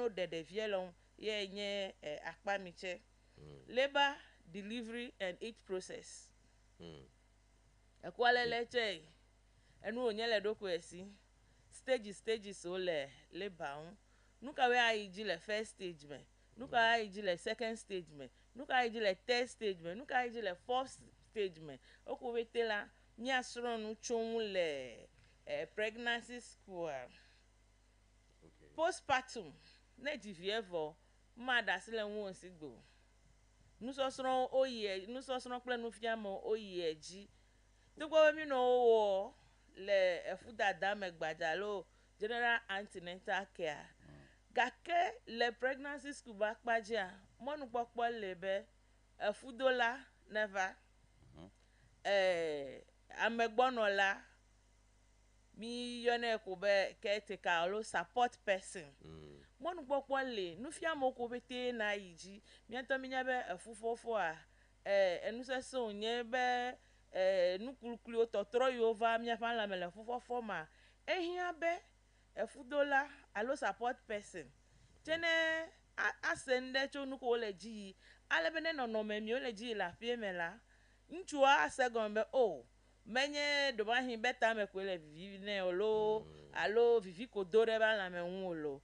no de vielon ye nye akpamiche. Labor, delivery and eat process. Ekwalele che enu onyele doko esi stages o le labor un nuka we ayi ji le first stage me nuka ayi ji le second stage me nuka ayi ji le third stage me nuka ayi ji le fourth stage me oko wete la mi asro nu chon le pregnancy school postpartum ne divievo ma da sile won sigbo nusosro oye nusosro ple nu fiamo oye ji tugbo mi no wo le efuda dame gbadalo general antenatal care gake le pregnancy school ba paja monu popo lebe efudola never amegbonola mi yone ko be caretaker lo support person monu popo le nu fiamo ko bete na yiji mi anto mi nyabe efufofo a enuseso nye be nukulukuli ototro yova mi afa la mele fufofo ma ehia be efudola alo support person tene asende cho nuko ole ji alebene no me mi ole ji la fie me la nchua asegon be o menye do ba hin beta me ko le vivi ne olo alo vivi ko dore ba la me won olo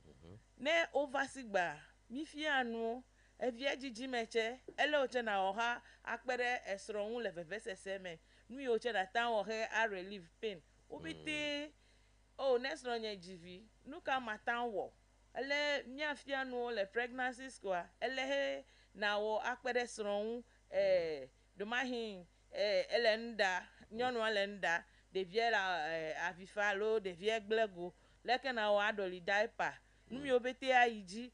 ne oversigba mi fi anu evie jiji meche ele oche na oha akpere esro hun le vevesese me nu oche na tan ohe a relieve pain obite o nesro nye jivi nu ka matan wo ele mi afi anu le pregnancy score ele he na wo akpere esro hun do ma hin ele nda nyonu ele nda de vie la avifa lo de vie gblego leke na wo adoli diaper numi obete ayiji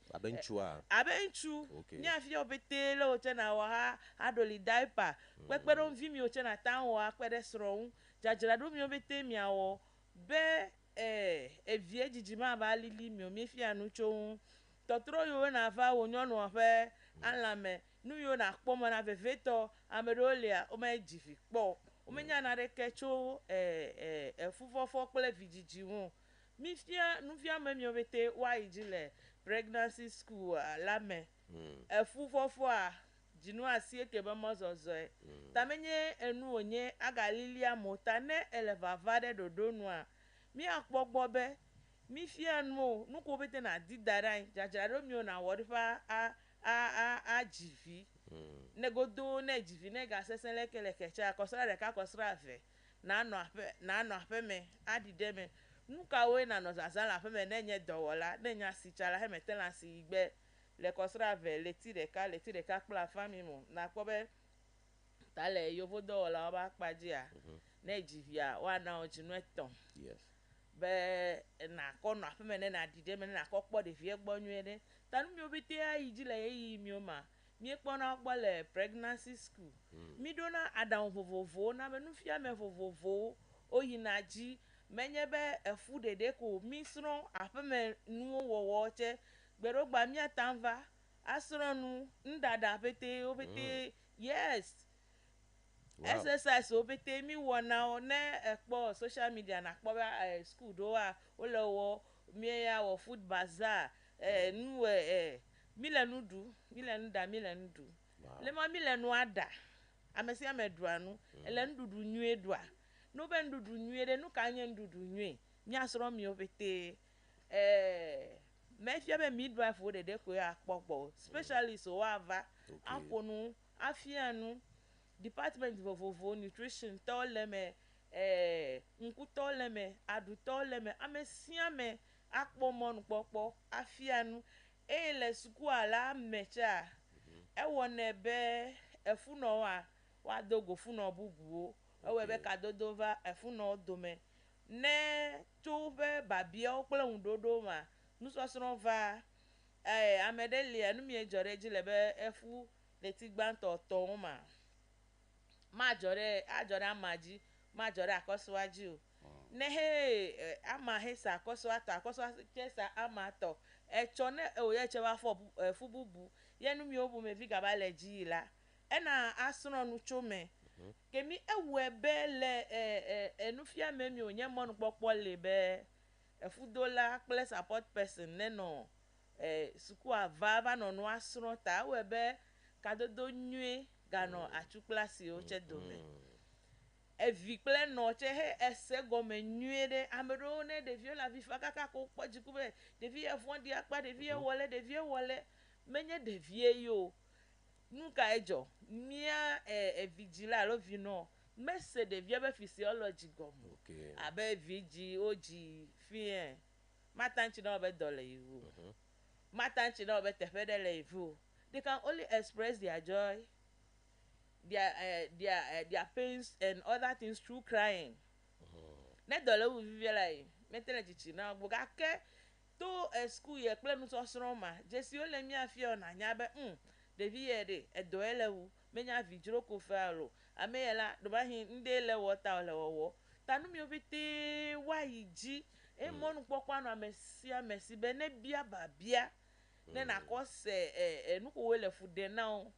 abenchu ni afi obete lo oche na wa adoli diaper pepero vi mi oche na tan wa pere sroun jajira do mi obete mi awo be evie jijima ba lili mi o mi fi anu cho totro yo na va wo nyonu afa alame nu yo na po mo na veveto amerolia o ma jifi po o me nya na re kecho fufofo pele vijiji won mi fia nu fia me mi obete wa ijile pregnancy school alame efufofo a jinu asie ke be mozozo tamenye enu onye agalilia mota ne elevavade dodonu a mi akpogbo be mi fia nu ko bete na didarai jajaro mi ona worifa a jivi negodo ne jivi ne ga sesele kele kecha kosra de ka kosra ave na no ape me adide me nuka we na no zazala fe me nenye dowola nenya sichala he metela si igbe le kosra ve leti de ka kpla fami mo na kobe tale yovo dowola oba pajia na ejivia wa na ojinu eton be na ko no afe me na dide me na ko kpo de vie gbonyu ne tanu mi obite ayi jile yi mi o ma mi ekpo na gbo le pregnancy school mi do na adan vovovo na me nu fia me vovovo oyinaji menye be efu dede ko misron afeme nu wowo che gbero gba mi atanva asronu ndada bete obete yes exercise obete mi wona o ne ekpo social media na kpo school do wa o lo wo mi ya wo food bazaar nu mi le nudu le ma mi le nu ada amesi amedu anu ele ndudu nyu edua no be ndudu nyu de nu ka nye ndudu nyu mi asro mi obete me fia be midwife wo de ko ya popo specialist o ava akonu afianu department vovovo nutrition to leme nku to leme adu to leme amesia me akpo nu popo afianu le suku ala mecha e wona be efuno wa dogo funo bubuo ewe be ka dodova efuno dome ne to be babia okple undodo ma nusosron va amedeli anu mi ejore ji lebe efu leti gbanto to ma jore ajore amaji ma jore akoswaji o ne ama hesa akoswa chesa ama to echone oye chewa fo efu bubu yenu mi obu me viga ba le ji la ena asron nu chome kemi ewe be le enufia me mi onye monu popo le be efudola ple support person ne no suku ava no no asro ta we be kadodo nyue gano achuklasi o che dome evi kple no che he ese gome nyue de amero ne de vie la vifa kaka ko pojiku be de vie evon akpa de vie wole menye de vie yo nunca ejo mia vigila lo vi no mese de vie be physiology gomo Okay. abe vigi oji fien matanchi na be dole yiwu matanchi na be tefede le yiwu they can only express their joy their pains and other things through crying ne dole wu vivie like metele chichi na gboga ke to school ye kple nu sosro ma jesi o le mi afia na nya be devi ye de edo ele wu menya vidro ko fe alo ame yela do ba hin nde le water ole wowo tanu mi obite wa yiji e monu popo anu amesi be ne bia ba bia ne na ko se nu ko wele fude na o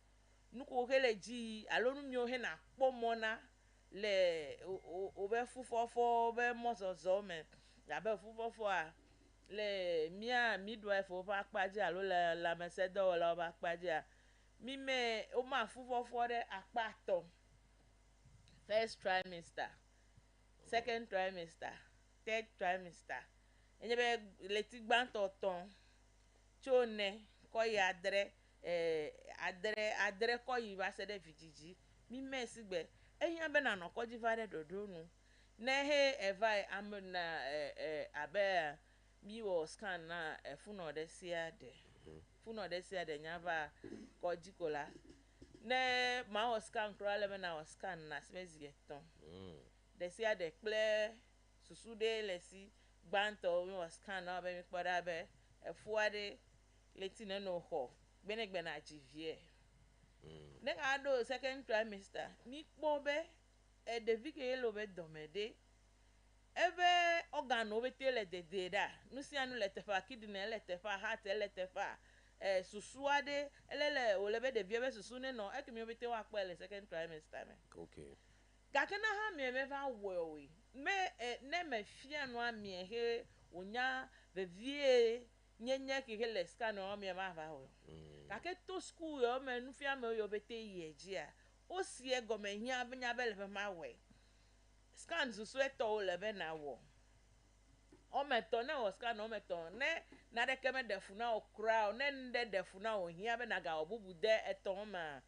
nu ko hele ji alo nu mi o he na pomo na le o be fufofo be mozozo me ya be fufofo a le mia midwife o ba paje alo le la mesedo wala ba paje a mi me o ma fufofo de apato first trimester second trimester third trimester enye be leti gbanto ton chone ko ya adre ko yi ba se de vijiji mi me sigbe eyan be na no ko ji vare dodo nu ne he eva amna abe mi wo scan na funo de sia de nyava ko jikola ne ma wo scan kro ale na wo scan na smezi eton de sia de ple susu de lesi gbanto mi wo scan na be mi poda be efuade leti ne no ho gbene na jivie ne ado second trimester mi po be devi ke yelo be domede ebe organo be tele de da nusi anu le tefa kidney le tefa heart le tefa susuade elele olebe de vie be susu ne no ekimi obite wa pa le second trimester me Okay. gakena ha me va we me ne me fia no amie he onya be vie nyenye ki hele scan o me ma va we kake to school yo me nu fia me yo bete yeji a o sie gome hia benya be le ma we scan susu eto le be na wo o meto ne o scan o meto ne na de keme de funa o kra o ne nde de funa o hia be na ga obubu de eto ma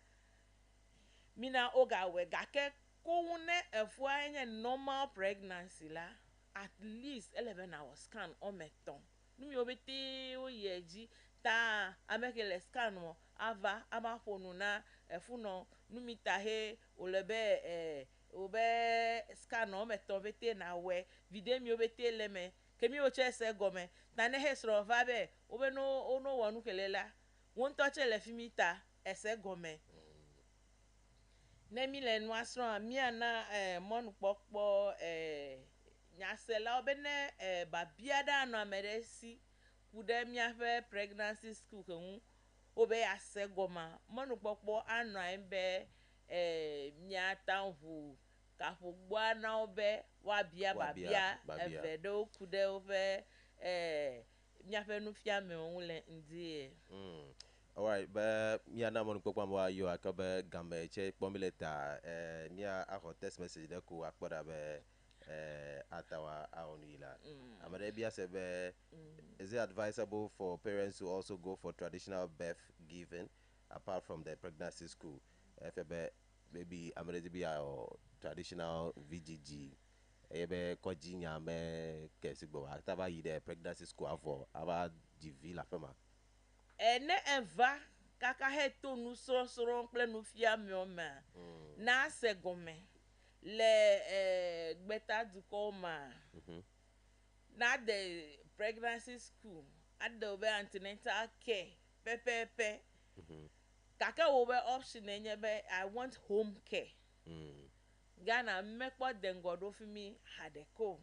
mina o ga we gake ko ne efu anye normal pregnancy la at least 11 hours scan o meto nu mi obete o yeji ta amekele scan mo ava ama fonu na efuno nu mi ta he olebe obe scan o meto bete na we vide mi obete leme kemi o chese gome na ne he sro va be obe no ono wonu kelela won to chele fimita ese gome ne mi le nu asro mi ana monu popo nyasela obe ne babia da no ameresi kude mi afa pregnancy school kenu obe ase goma monu popo anu embe mi atanvu kafu gba na obe wa bia babia evedo kude obe mi afa nu fia me ohun le ndie all right ba mi ana monu popo mo ayo akabe gambe che pomileta mi a text message de ko akpoda be atawa aonila amade bia se be is it advisable for parents to also go for traditional birth giving apart from the pregnancy school febe maybe amade bia or traditional VGG ebe koji nyame kesigbo ataba yi the pregnancy school afọ aba divi la fema ne eva kaka he to nu soro ple nu fia mi o ma na se gome le gbeta duko ma na the pregnancy school at the be antenatal care pepepe kaka wo be option enye be I want home care Ghana mekpo dengodo fi mi hadeko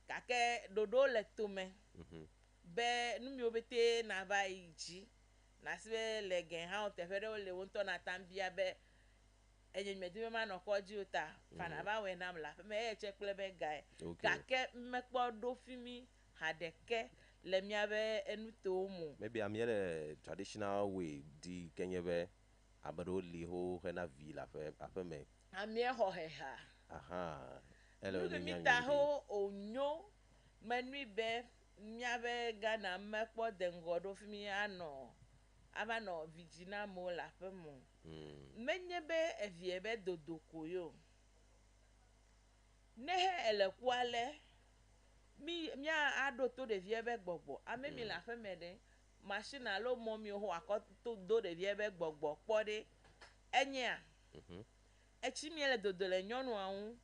kake dodo le to me be nu mi obete na va iji na sibe le gen ha o te fere o le wonto na tambia be enye me di ma no ko ji ota fana ba we na mla me e che kple be guy kake mekpo do fi mi hadeke le miabe enutomo maybe I'm here traditional way di kenyebe abado li ho hena vi la fe afeme amie hoheha aha ele nuge ni mita nyanyo ho onyo menui be miabe Ghana mekpo dengodo fimi ano aba no vigina mo la femo menye be evie be dodoko yo nehe elekwale mia ado to de vie be gbogbo ame mi la feme de machine alo mo mi ho akoto do de vie be gbogbo kpode enya echi mi le dodo le nyɔnu ahun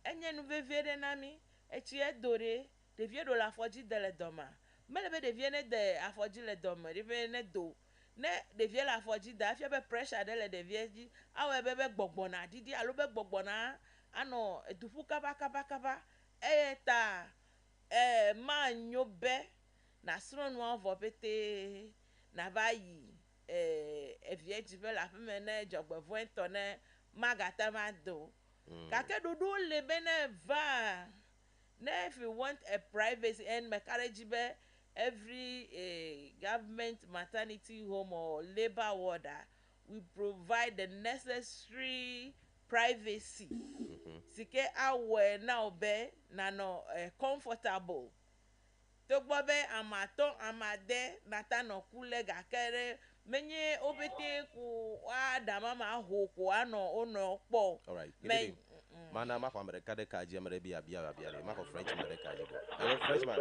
enye nu vevie ɖe na mi etsi edore ɖevie ɖo le afɔdzi de le dɔma mele be ɖevie ne de afɔdzi le dɔme ɖevie ne do ne ɖevie le afɔdzi da efia be pressure ɖe le ɖevie dzi awɔ be gbɔgbɔ na ɖiɖi alo be gbɔgbɔ na anɔ eduƒu kaba kaba kaba eye ta ma nyo be na srɔ̃ nua vɔ pete na va yi evie dzi be le aƒe me ne dzɔgbevɔ̃e tɔ ne magata ma do kake ɖoɖo le be ne va ne if you want a privacy and me carriage be every government maternity home or labor warder we provide the necessary privacy sike awɔ na obe na no comfortable to gbɔ be amatɔ amade nata nɔ ku le gake ɖe menye wo pete ko adama ma ho ko anɔ wonɔ kpɔ alright me mana ma kwa mereka de kaji amere bia le ma ko french mere kaji bo hello frenchman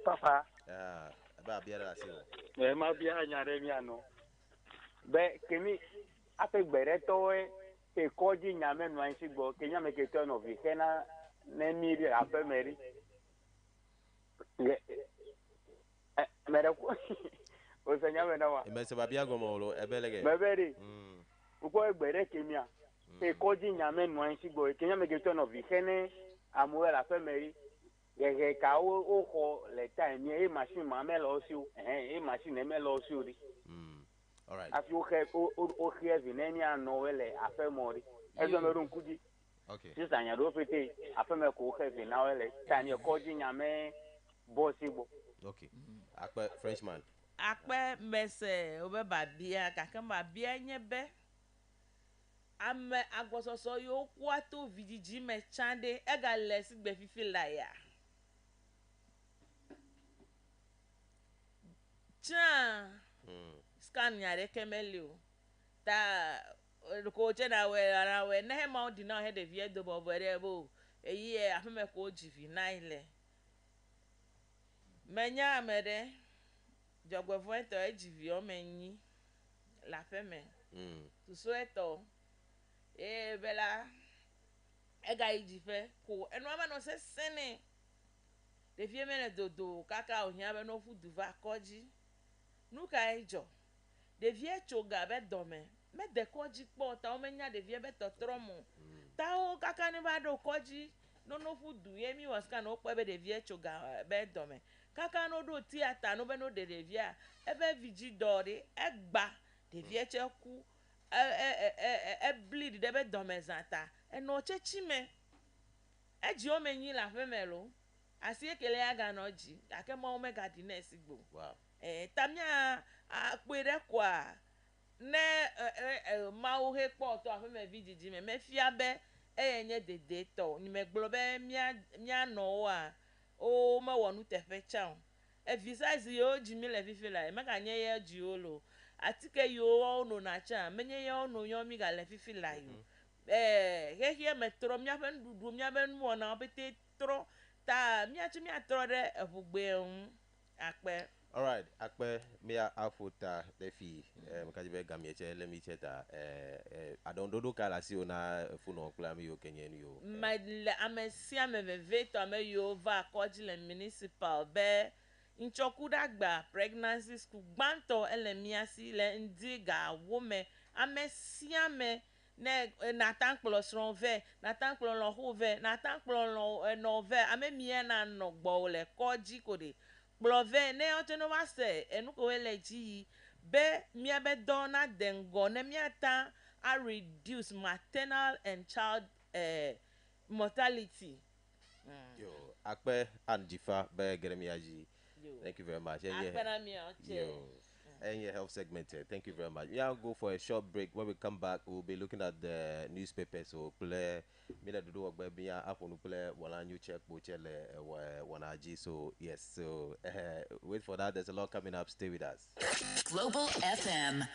Papa. ba bia la si o Ma bia nyare mi ano. Be kemi ape gbere towe ke koji nyame no ansi gbo ke nyame ke to no vi kena ne mi ri ape meri. Mere ko o se nyame na wa. me se ba bia gomo lo ebelege Me beri. Uko gbere kemia. Ke koji nyame no ansi gbo ke nyame ke to no vi kene amu la ape meri. Gege ka o ko le time e machine ma me lo si o e machine me lo si o ri all right afi o heavy na ni ano wele afa mori e zo meru nkuji okay sisa nya do fete afa me ko heavy na wele tani ko ji nya me bosi gbo okay akpe frenchman akpe mese obe babia kake babia nye be ame agbɔsɔsɔ yo kwato vididi me tsande ega le sigbe fifi la ya tsa scan nya de kemelio ta ko chena we ne ma di na he de vie do bo bere bo eyi e afeme ko jivi na ile menya amede jogbevon to ejivi o menyi la feme tuso eto bela ega ijife ko enu ama no se sene de vie mele dodo kaka ohia be no fu duva koji nuka ejo de vie choga be dome me de koji po ta o menya de vie be totromo ta o kaka ni ba do koji no fu du ye mi was kan o pe be de vie choga be dome kaka no do theater no be no de vie ebe vigi dori egba de vie cheku bleed de be dome zanta no chechi me eji o menyi la femelo asi ekele aga no ji ake mo omega di na esigbo wow tamia akpere kwa ne ma o he po to afeme vijiji me fia be enye dede to ni me glo be mia no wa o ma wonu tefe cha e visa yo ji mi le fifi la me ka nye ye ji olo atike yo no na cha menye ye no yo mi ga le fifi la yo he metro mia fe ndudu mia be nu na pete tro ta mia chi mia tro de evugbe akpe all right akpe me afuta defi mkaji be gamieche let me cheta adondodo kala si ona funo kula mi yo kenyen yo amesia meveve to ame yo va koji le municipal be nchoku dagba pregnancy school gbanto elemiasi le ndiga wome amesia me ne natankplo sronve natankplo lo hove natankplo lo nove amemie na no gbo le koji kode kplove ne oteno wase enuko wele ji be mia be dona dengo ne miata a reduce maternal and child mortality yo akpe andifa be gremiaji Thank you very much. And Akpana mi oche. yo, and your health segment here. Thank you very much. Yeah, I'll go for a short break. When we come back, we'll be looking at the newspaper. So play me do work baby. I want to play one new check bochele one RG. So yes. So wait for that. There's a lot coming up. Stay with us. Global FM.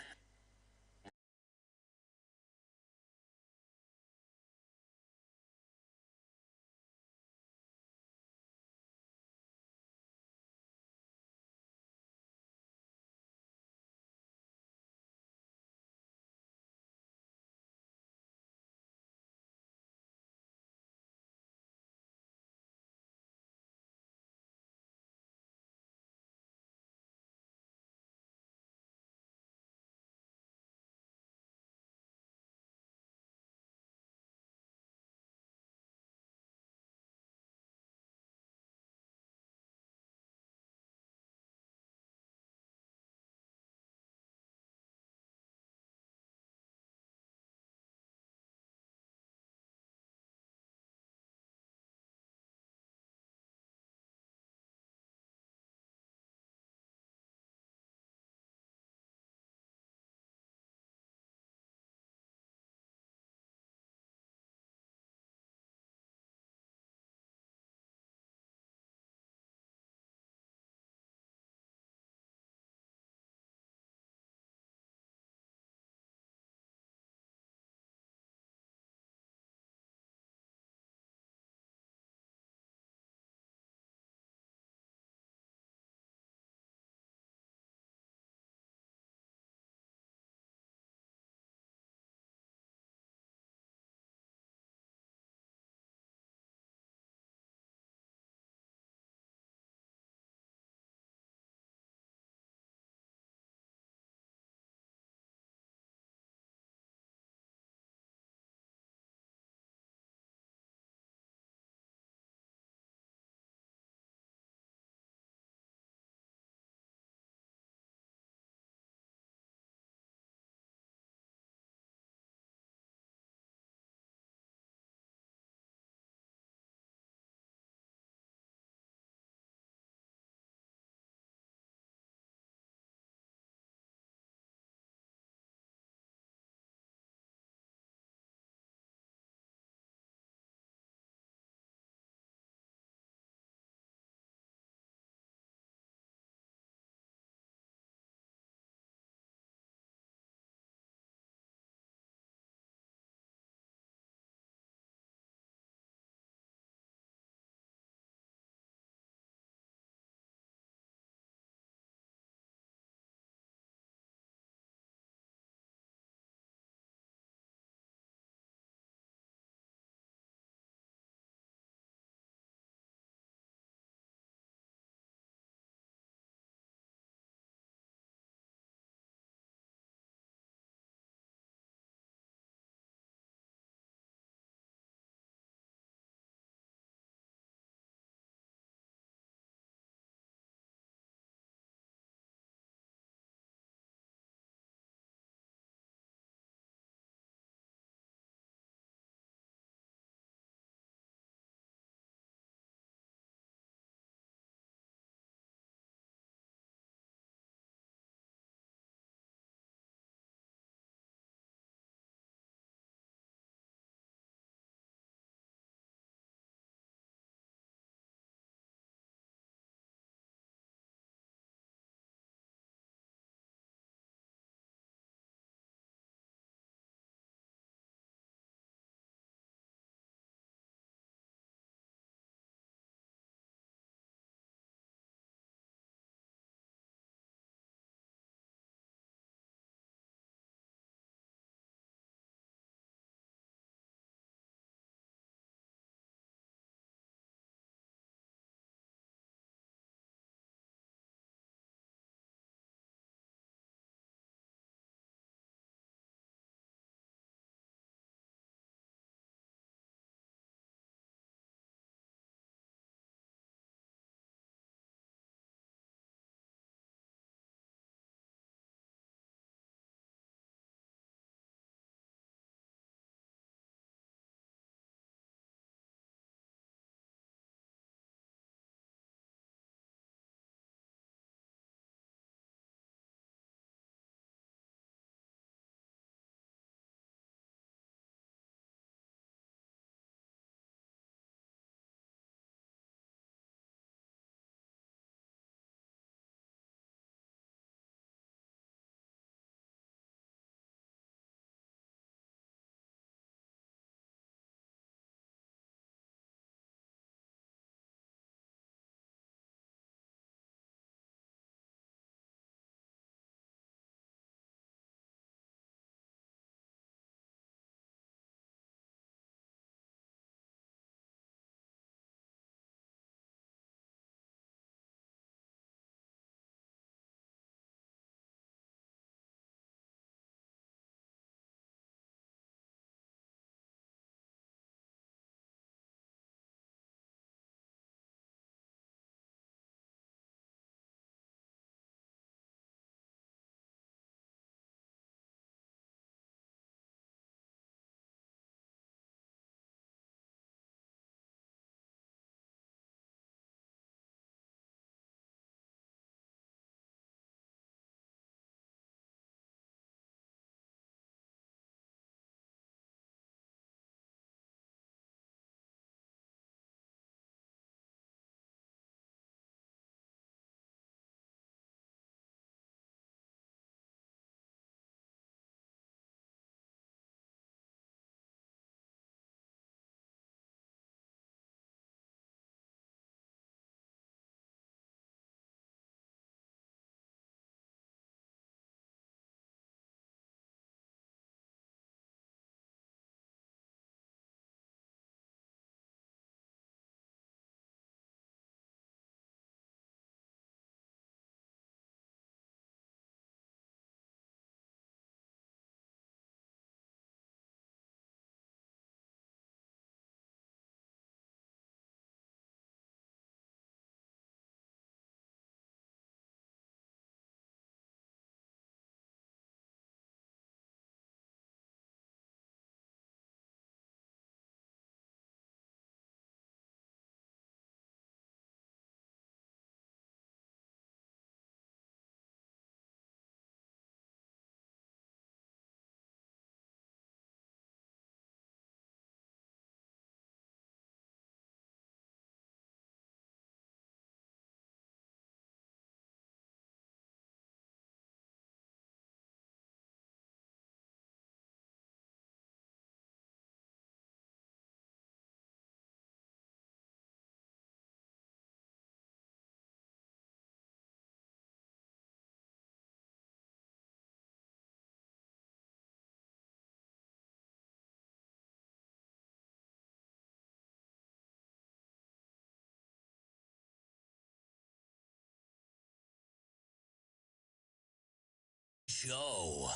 Show.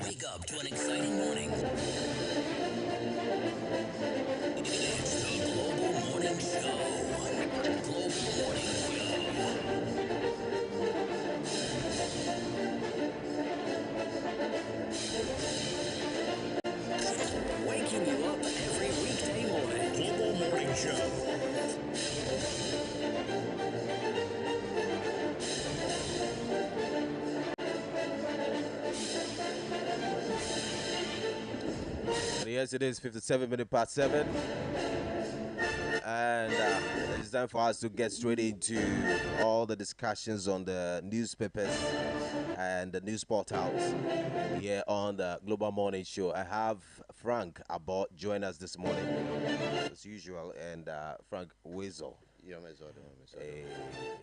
Wake up to an exciting morning. It's the Global Morning Show. Global Morning Show. Waking you up every weekday morning. Global Morning Show. And yes, it is 57 minutes past 7. And it's time for us to get straight into all the discussions on the newspapers and the news portals here on the Global Morning Show. I have Frank Abot join us this morning, as usual, and Frank Weasel.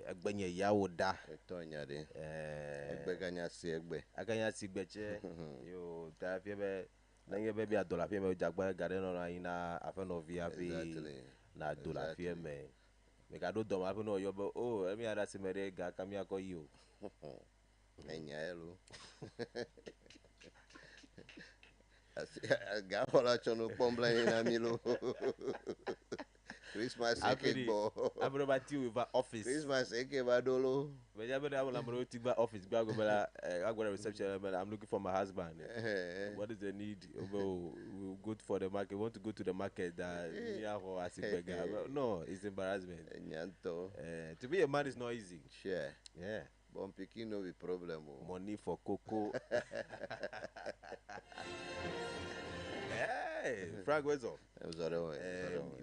Egbenye yawoda Tonyade. eh Egbeganya si egbe. aganya sigbeche yo ta fiebe nange bebi adola fiebe jagba gade no na ina afa no via fi Exactly. na dola Exactly. fiebe me ga do dom afa no yo bo oh emi ada simere ga kamia ko yo Enya elu. Ga hola chono pombla ina milo. Christmas eke bo. abro bati over office Christmas eke badolo. me ja be am bro tigba office gba go bela agora reception I'm looking for my husband. What is the need? We'll go for the market. We want to go to the market. No, it's embarrassment. Enyanto. To be a man is not easy. Share. Yeah. Bon pikin no be problem. Money for cocoa. Hey, Frank, what's up? I'm sorry.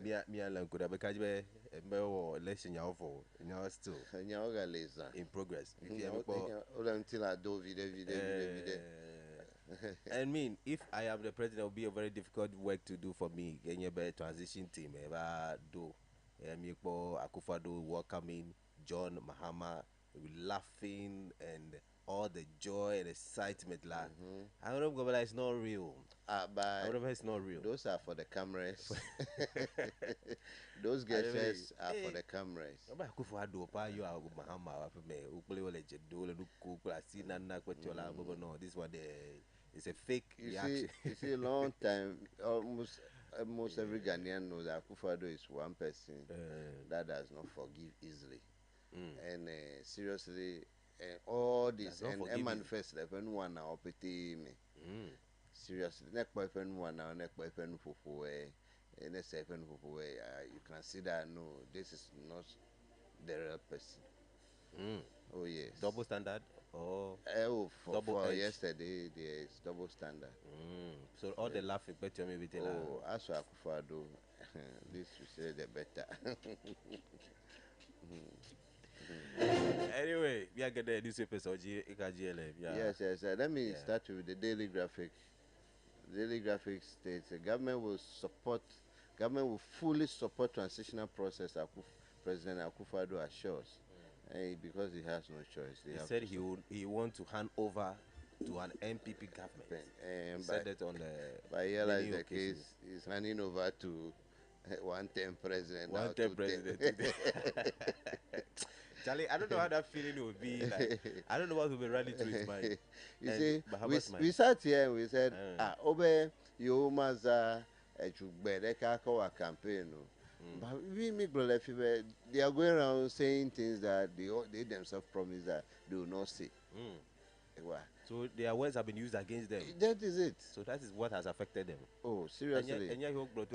Me and could have a election for still Enyaoga leza. in progress. Until I do video. I mean, if I am the president, it will be a very difficult work to do for me. Getting a better transition team, do. Miyekpo Akufo-Addo welcoming John Mahama, laughing and all the joy and excitement. I don't know, but it's not real. It's not real. Those are for the cameras. Those gestures are for the cameras. Akufo-Addo pa you are Mahama after me. Ukule wale jedo le nuku asi nana kwetiola but no, this one is a fake reaction. You see, a long time, almost every Ghanaian knows that Akufo-Addo is one person that does not forgive easily. And seriously, all this and manifest even one now pity me. Seriously, next boyfriend one now, next boyfriend fufu next boyfriend fufu you can see that no, this is not the real person. Oh yes. Double standard or for yesterday there is double standard. So all the laughing better me with as for Akufo-Addo, this you say the better. Anyway, we are getting the newspapers or GLM. Yes. Let me start with the Daily Graphic. Daily Graphic states the government will fully support transitional process. President Akufo-Addo assures, because he has no choice. He said he want to hand over to an MPP government. He said that on the. But here is the case. He's handing over to one-term president. One-term president. Charlie, I don't know how that feeling would be like. I don't know what will be running through his mind. You see, we sat here and we said, Obe, you must a campaign. But we make they are going around saying things that they themselves promise that they will not say. So their words have been used against them. That is it. So that is what has affected them. Oh, seriously.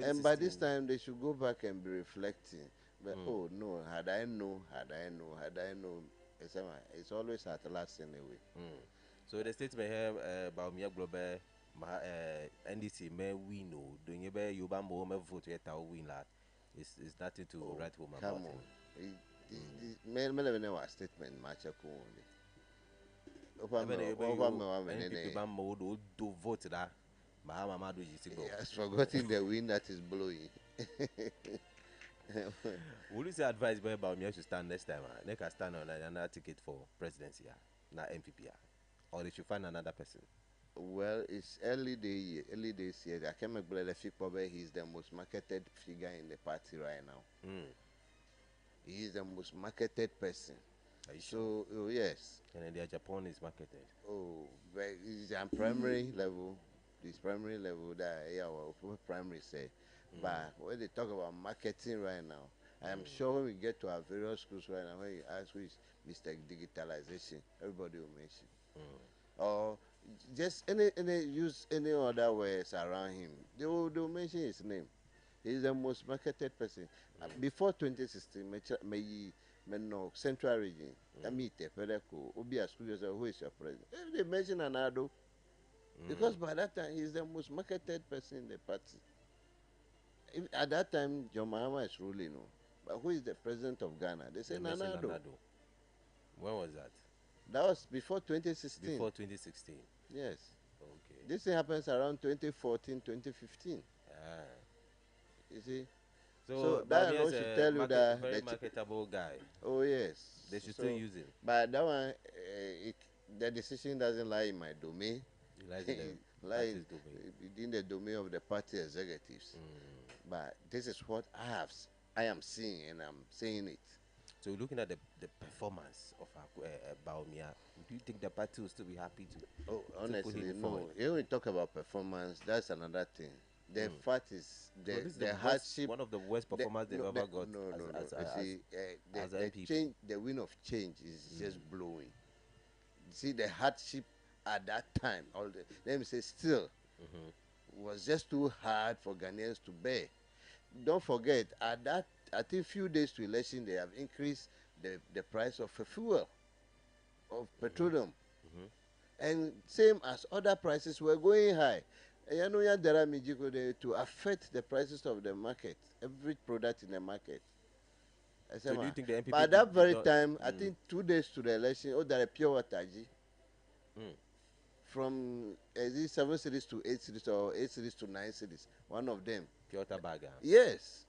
And by this time, they should go back and be reflecting. But oh no, had I known, it's always at last anyway. So the statement here about Mia Global NDC may win no doing a you bambo me vote yet win that. It's nothing to write home about. Come on. Me never statement match only. Do vote that. Mahama he has forgotten the wind that is blowing. Would you say advice about me to stand next time? They can stand on another ticket for presidency, not MPP, or they should find another person. Well, it's early days here. I can't remember he's the most marketed figure in the party right now. He is the most marketed person. Are you sure? So, oh, yes. Kennedy Japan is marketed. Oh, but it's a primary level. This primary level that yeah, well, primary say. But when they talk about marketing right now, I am sure when we get to our various schools right now, when you ask who is Mr. Digitalization, everybody will mention. Or just any use any other words around him, they will mention his name. He's the most marketed person. Before 2016, me no Central Region, I meet a Pedeko, Obi Askujo, who is your president. They mention Anado, because by that time he's the most marketed person in the party. At that time, John Mahama is ruling, no. But who is the president of Ghana? They say They mentioned Nanado. Nanado. When was that? That was before 2016. Before 2016. Yes. Okay. This thing happens around 2014, 2015. Ah. You see? So, So that Bamiya alone is should a tell you that very the marketable guy. Oh yes. They should still use him. But that one, the decision doesn't lie in my domain. He lies in the It lies party's domain. within the domain of the party executives. But this is what I am seeing, and I'm saying it. So looking at the performance of Bawumia, do you think the party will still be happy to? Oh, put honestly, him no. forward? When we talk about performance, that's another thing. The fact is So this is the worst, hardship. one of the worst performance they've ever got. No. As You see, as the MPP. change, the wind of change is just blowing. You see, the hardship at that time, let me say, still was just too hard for Ghanaians to bear. Don't forget, at that, I think few days to election, they have increased the price of fuel, of petroleum, and same as other prices were going high. You know, there are to affect the prices of the market, every product in the market. So do you think the MPP By that did very not- time, I think 2 days to the election, there are pure water Mm. from 7 cities to 8 cities or 8 cities to 9 cities. One of them. Pure Tabaga? Yes.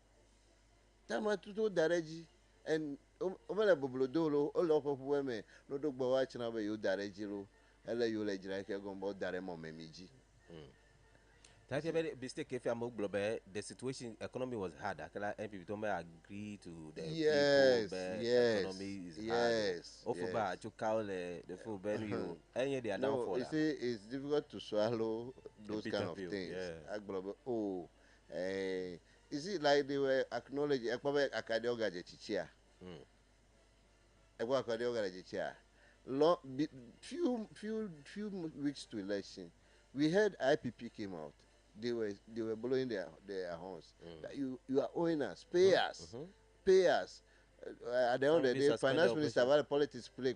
Tama tutu dareji and omele boblodolo all of women no do gbo wa china be you dareji lo ele you le jira ke gombo dare mo memiji. Thank you very mistake if I'm the situation economy was hard. Akala MPP don't agree to the Yes, people. yes, Economy is yes, hard. Ofuba yes. to call the full venue. Any they are down No, for you that. see, it's difficult to swallow those bitter kind of pill, things. yeah. Agbobo, oh, is it like they were acknowledging? Ekwabe akadioga je chichia. Ekwa akadioga je chichia. Few weeks to election, we heard IPP came out. They were blowing their horns. That you are owing us, pay us, pay us. At the end of the day, finance minister, while politics play,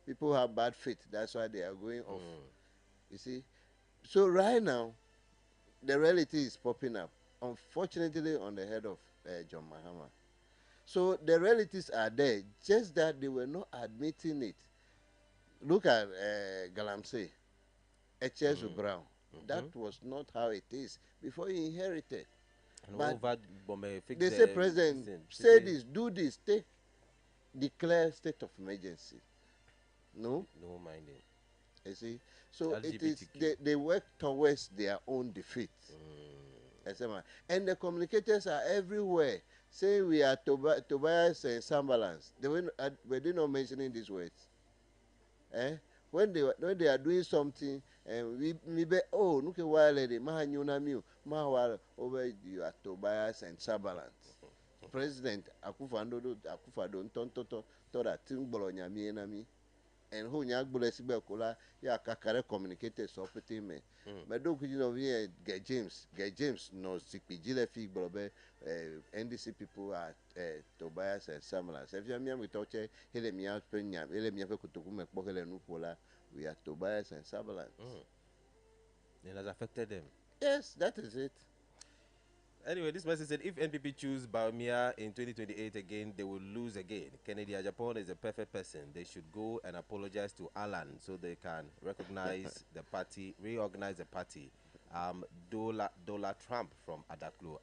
people have bad faith. That's why they are going off. You see, so right now, the reality is popping up. Unfortunately, on the head of John Mahama. So the realities are there, just that they were not admitting it. Look at Galamsey, Echezu Brown. That was not how it is before he inherited. And But over, they say, President, say this, do this, declare state of emergency. No? No minding. You see? So it is, LGBTQ. they work towards their own defeat. And the communicators are everywhere saying we are Tobias and Sambalans. Were they not mentioning these words? When they are doing something, and we be look at why lady Mahawal over you are Tobias and Sambalans. President Akufo-Addo Ntontoto Tora Tingbolo Nyami Enami. And who nyagbule sibe kola ya kakare communicators opete me. But don't you know here get James no sikpijile fi gborobe NDC people at Tobias and Samalas. If you are we touch hele miya penya hele miya fe kutoku me kpo hele nukola we are Tobias and Samalas. It has affected them. Yes, that is it. Anyway, this person said if NPP choose Bawumia in 2028 again, they will lose again. Kennedy Japan is a perfect person. They should go and apologize to Alan so they can recognize the party, reorganize the party. Dola Trump from Adaklo.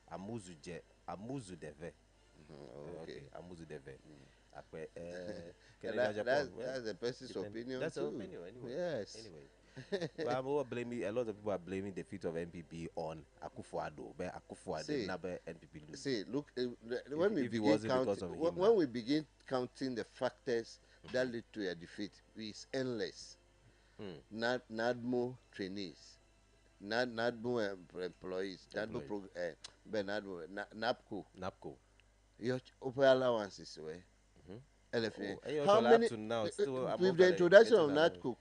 Amuzu Deve. Okay. Amuzu Deve. That's the person's opinion. That's too. her opinion anyway. Yes. Anyway. But I'm over blaming a lot of people are blaming the defeat of NPP on Akufo-Addo. But Akufo-Addo See, never NPP lose. See, look, when we if it begin wasn't because counting, of him, when we begin counting the factors that lead to a defeat, it's endless. NADMO trainees, NADMO employees, NAPCO, your open allowances, How many up to now still with the introduction of NAPCO,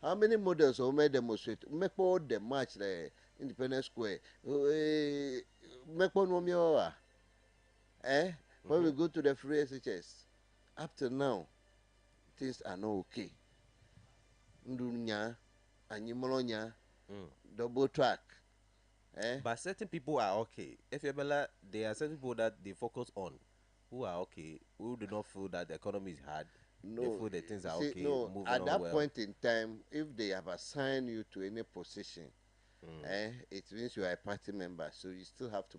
how many models or may demonstrate? Make all the march the Independence Square. Make one more. When we go to the free SHS, up to now, things are not okay. Ndunya, Anyimolonya, double track. But certain people are okay. If you there are certain people that they focus on who are okay, who do not feel that the economy is hard. They feel the things are okay. No, at that point in time, if they have assigned you to any position, it means you are a party member, so you still have to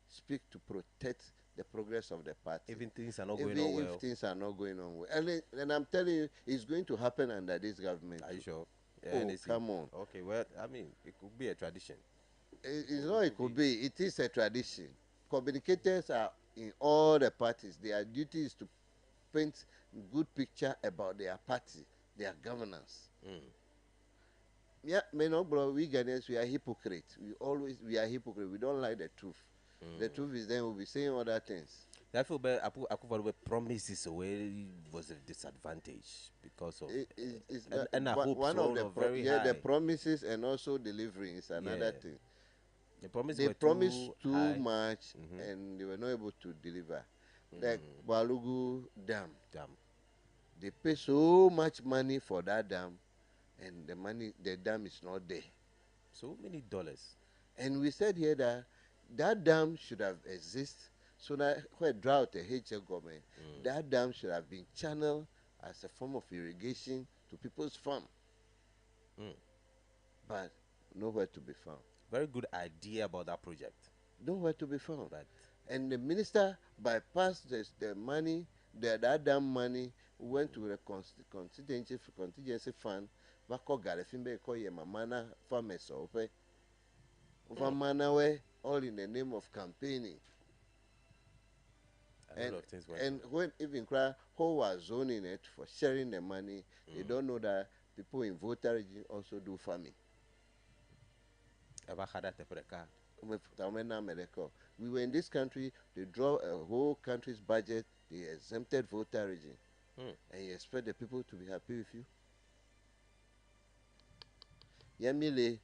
speak to protect the progress of the party. Even things are not going on well. If things are not going on well. And I'm telling you, it's going to happen under this government. Are you sure? Yeah, come on. Okay, well, I mean, it could be a tradition. It's not, it could be. It is a tradition. Communicators are in all the parties. Their duty is to paint a good picture about their party, their governance. Yeah, bro, we Ghanaians, we are hypocrites. We are hypocrites. We don't like the truth. The truth is then we'll be saying other things. I feel bad. Akufo-Addo promises away was a disadvantage because of and I hope one of the very high. The promises and also delivering is another thing. They promised too high. much and they were not able to deliver. Like Balugu Dam. They pay so much money for that dam, and the dam is not there. So many dollars. And we said here that dam should have existed, so that where drought the HL government, that dam should have been channeled as a form of irrigation to people's farm. But nowhere to be found. Very good idea about that project. Nowhere to be found. But and the minister bypassed the money, that dam money went to the contingency fund. Bako Garefimbe koye mamana farmers ope. Ufamana all in the name of campaigning. And when even cry who was zoning it for sharing the money, they don't know that people in voter region also do farming. We were in this country, they draw a whole country's budget, they exempted voter region. And you expect the people to be happy with you? Yamile,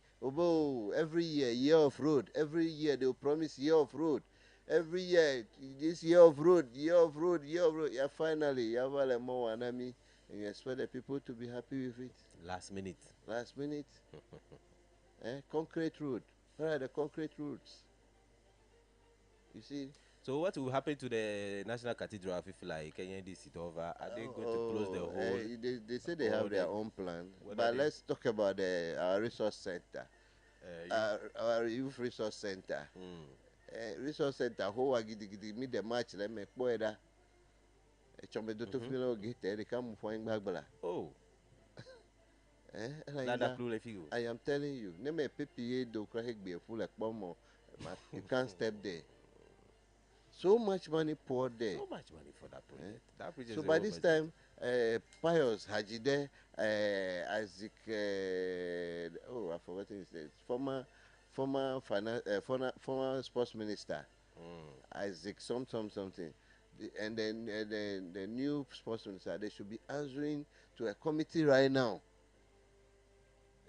every year of road. Every year they'll promise year of road. Every year, this year of road. Yeah, finally, you have a more enemy, and you expect the people to be happy with it. Last minute. Concrete road. Where are the concrete roads? You see? So what will happen to the National Cathedral if like Kenya this it over? Are they going to close the whole? They say they have their own plan. But let's talk about our resource center. Our youth resource center. Resource center, who are giddy me the match, let me boy that. A chomedo to feel get there, they come for Bagbala. Oh. I am telling you, name a PPA do crack be a full like bomb. You can't step there. So much money poured there. So much money for that project. That project so by this time, Pius Hajide, Isaac, I forgot his name. Former sports minister, Isaac something. And then the new sports minister, they should be answering to a committee right now.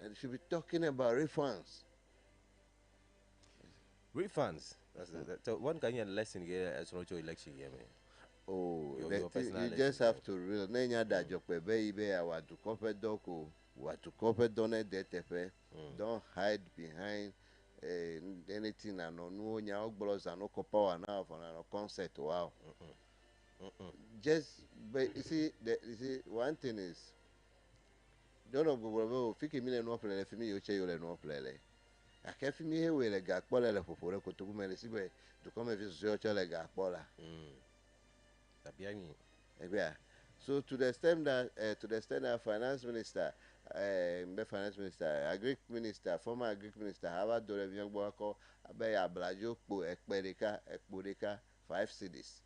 And they should be talking about refunds. Refunds? So one Kenyan lesson here as Rojo election here, man. Oh, you just have to real. Nenya da jokwe baby, I want to cover doko, want to cover donate DTP. Don't hide behind anything and no nya ogbolos and no power now for no concert. Wow. Just but you see one thing is don't go fiki million no play for me you che you no play. I can't feel me with a gakbola for to come and see to come and visit your child like gakbola. So to the extent that finance minister, agric minister, former agric minister, Howard Dorevian Bwako, Abe Ablajo, Ekpodeka, 5 cities.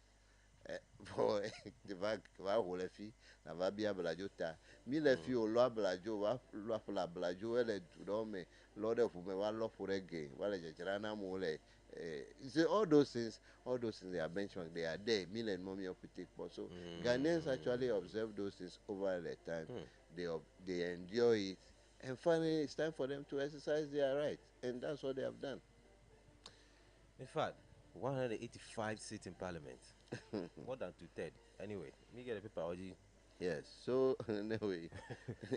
For the bag, Waholefi, Navabia Blajota, Milefi, or Lablajo, Lapla Blajo, Ele Dome, Lord of Umewa Lopurege, Walajarana Mole. You see, all those things they are benchmark, they are there. Million mommy of take so Ghanaians actually observe those things over the time. They enjoy it, and finally it's time for them to exercise their right, and that's what they have done. In fact, 185 seats in parliament. More than two-thirds. Anyway, me get a paper, Oji. Yes. So anyway,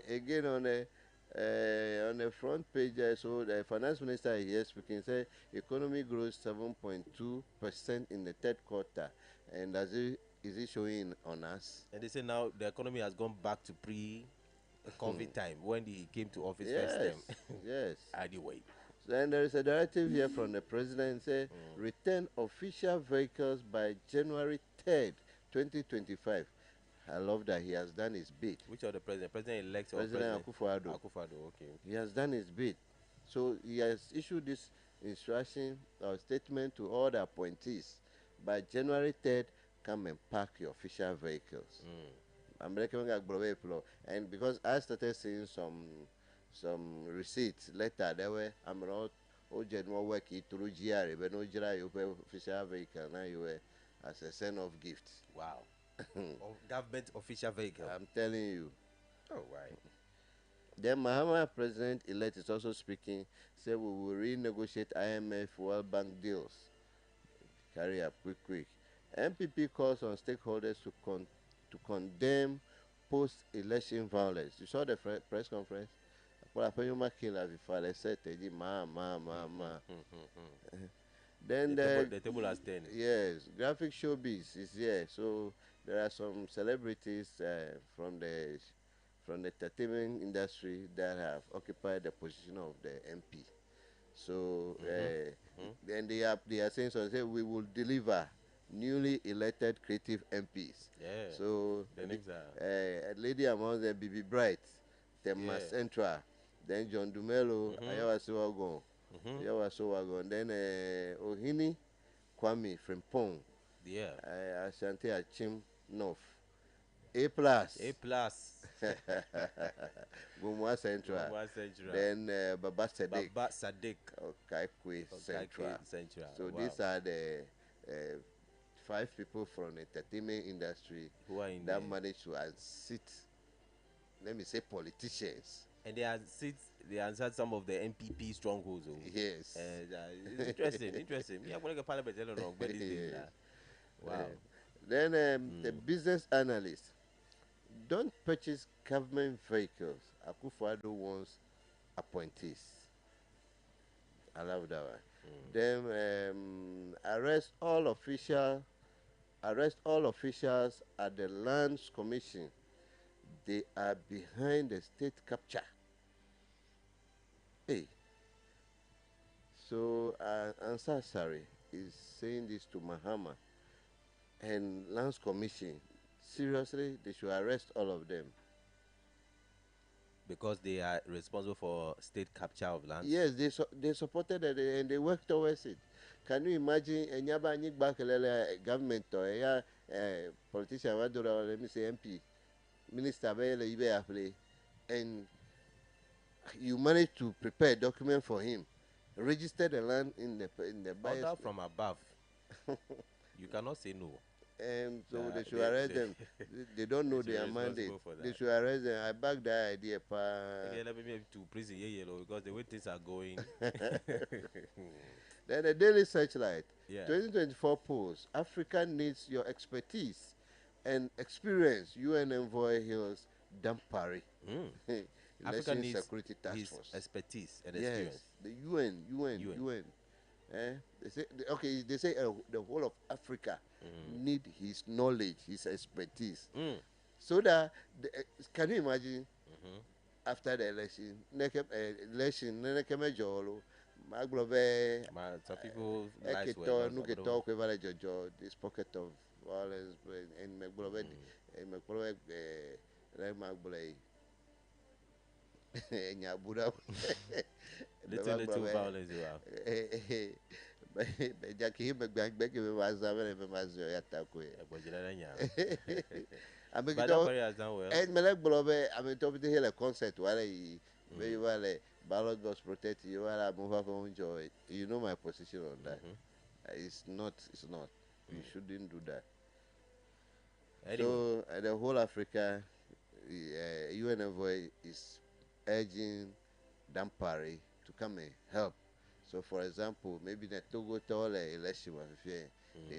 again on the front page, so the finance minister here speaking say economy grows 7.2% in the third quarter, and is it showing on us? And they say now the economy has gone back to pre-COVID time when he came to office Yes. first time. Yes. Anyway. Then there is a directive here from the president say return official vehicles by January 3rd, 2025. I love that he has done his bit. Which of the president? President-elect or President Akufo-Addo. Akufo-Addo, okay. He has done his bit. So he has issued this instruction or statement to all the appointees. By January 3rd, come and park your official vehicles. I'm recommending, and because I started seeing some receipts later, there were I'm not general work through GRA, but no GRA official vehicle now you were as a sign of gift. Wow. Of government official vehicle. I'm telling you. Oh, right. Then Mahama president-elect is also speaking, say we will renegotiate IMF World Bank deals. Carry up quick. MPP calls on stakeholders to condemn post-election violence. You saw the press conference? They said, Then the table has 10. yes, graphic showbiz is here. So there are some celebrities from the entertainment industry that have occupied the position of the MP. So then they are saying so. Say we will deliver newly elected creative MPs. Yeah. So The names are a lady among them, Bibi Bright, Tema Centra, then John Dumelo, Ayawa Sowagon, then Ohini Kwame Frimpong, yeah. Ashanti Achim North, A plus, Gumwa Central, then Baba Sadek, Kaikwe Central. So Wow. these are the 5 people from the entertainment industry Who are in that there? managed to unseat, let me say, politicians. And they answered some of the MPP strongholds. Oh. Yes. It's interesting. Me, I'm going to parliament. I don't know. But this thing, wow. Then the business analyst, don't purchase government vehicles. Akufo-Addo wants appointees. I love that one. Then arrest all officials at the Lands Commission. They are behind the state capture. Hey. So Ansar Sari is saying this to Mahama and Lands Commission. Seriously, they should arrest all of them. Because they are responsible for state capture of land. Yes, they supported it and they worked towards it. Can you imagine a Nyabani Bakelele government or a politician, let me say MP, Minister Bele Ibe, and you managed to prepare a document for him, register the land in the bias. Order from above. You cannot say no. And so they should arrest them. They don't know their mandate. They should arrest them. I back that idea. Again, let me to prison because the way things are going. Then the Daily Searchlight, Yeah. 2024 polls. Africa needs your expertise and experience. UN envoy Hills Dampari. Africa Election needs Security Task his Force. expertise and Yes, experience. the UN. They say the whole of Africa need his knowledge, his expertise, so that can you imagine after the election, Some people lives were lost, some this pocket of violence and me kpɔlɔ le ma gblɔ yi nya bu ɖa little violence wow be jaki me gbe ke me vaza me ma zɔ ya ta ko egbojira na nya ame but that kitɔ Perry has done well me le gblɔ be ame tɔ bi hele concert wale yi be you wale ballot box protect you wale move up on joy you know my position on that it's not you shouldn't do that anyway. so the whole Africa UN envoy is urging Dampare to come and help. So, for example, maybe the Togo Tole election, they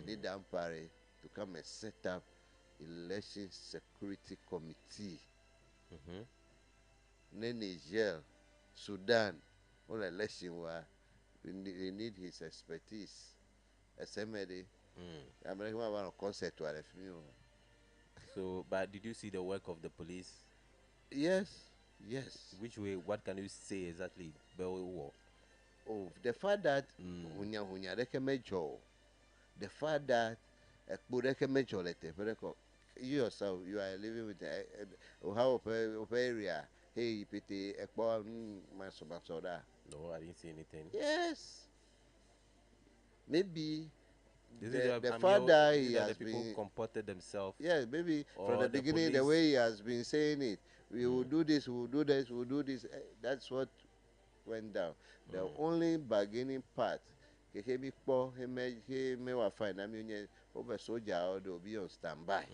need Dampare to come and set up election security committee. Niger, Sudan, all election they need his expertise. SMD, American want a concert to So, but did you see the work of the police? Yes. Which way? What can you say exactly? Oh, the fact that hunya the fact that you yourself, you are living with how area. Hey, pity soda. No, I didn't see anything. Yes. Maybe the I'm fact that here, he that has the people been comported themselves. Yes, maybe from Or the the beginning, the police. way he has been saying it, we will do this, we will do this, we will do this. That's what went down. The only bargaining part, he may find. I mean, over soldier, they'll be on standby.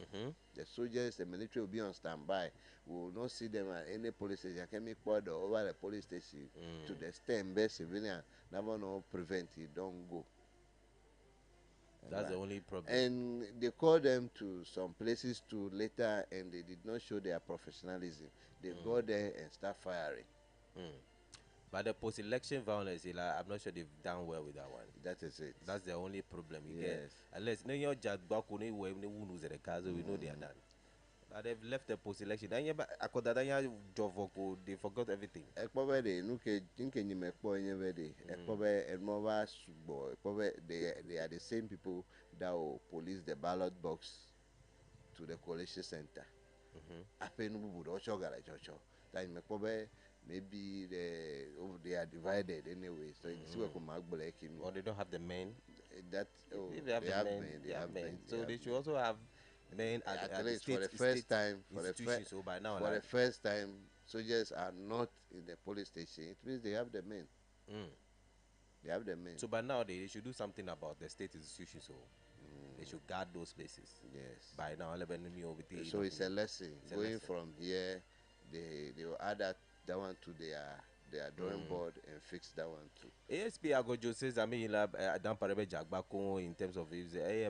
The soldiers, the military will be on standby. We will not see them at any police station. Can make order over the police station to the extent best civilian. Never know prevent it. Don't go. That's the only problem. And they called them to some places too later, and they did not show their professionalism. They go there and start firing. But the post-election violence, I'm not sure they've done well with that one. That is it. That's the only problem you get. Yes. Unless we know they are done. But they've left the post-election. They forgot everything. They are the same people that will police the ballot box to the coalition center. Maybe they are divided anyway. So Or they don't have the men. That If they have men. So they should also have men at least the for the first time. So by now, For the first time, soldiers are not in the police station. It means they have the men. They have the men. So by now they should do something about the state institutions. So they should guard those places. Yes. By now, so it's a lesson. Going from here, they will add that one to their drawing board and fix that one too. ASP Agojo says, I mean, Dampare Jagbako in terms of his he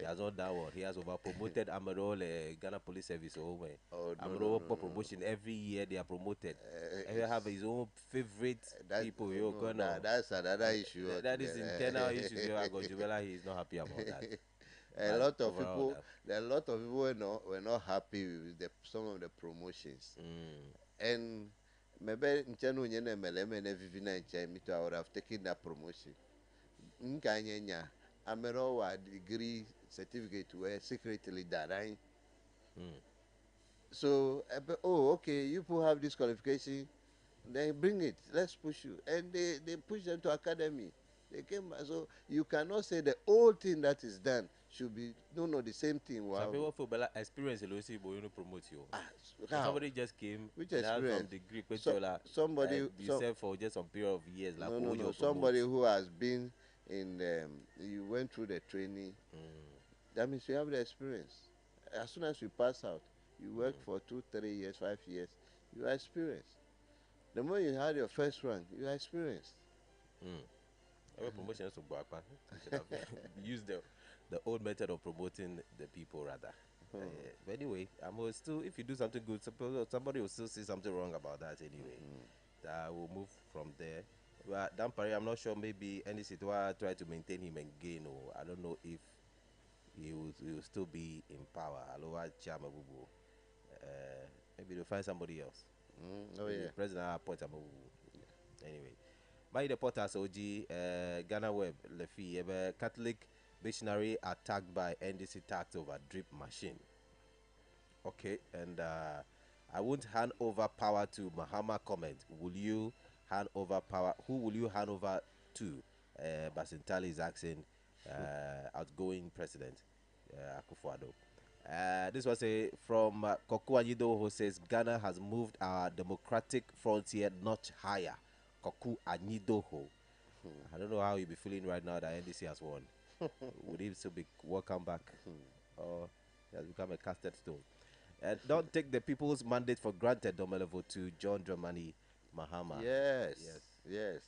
has not done what he has over promoted Amarol Ghana Police Service. Amarol promotion every year they are promoted. He have his own favorite people. That's another issue. That is internal issues. Agojo he is not happy about that. A lot of people were not happy with some of the promotions. And maybe I would have taken that promotion. Amero degree certificate were secretly done. So, okay, you people have this qualification, then bring it. Let's push you. And they push them to academy. They came back. So you cannot say the old thing that is done should be the same thing. Wow. Some people feel better experience Lucy, but you know promote you. Somebody just came. Which experience? From degree, somebody you served for just some period of years. Like no. Somebody who has been in you went through the training. That means you have the experience. As soon as you pass out, you work for 2, 3 years, 5 years, you are experienced. The moment you had your first rank, you are experienced. Every promotion to Bakpan. Use the old method of promoting the people rather. But anyway, I'm still, if you do something good, somebody will still see something wrong about that anyway. That will move from there. But Dampare, I'm not sure, maybe any situation try to maintain him and gain, or I don't know if he will still be in power. Maybe they'll find somebody else. Yeah. President appoint anyway. By the Porters OG, Ghana Web, Lefi, Catholic missionary attacked by NDC tax over drip machine. Okay, and I won't hand over power to Mahama comment. Will you hand over power? Who will you hand over to? Basintali is asking outgoing president Akufo-Addo. This was a from Koku Anyido, who says Ghana has moved our democratic frontier notch higher. Koku Anyido. I don't know how you be feeling right now that NDC has won. Would he still be welcome back? Or he has become a casted stone? Don't take the people's mandate for granted, Domelevo, to John Dramani Mahama. Yes. Yes.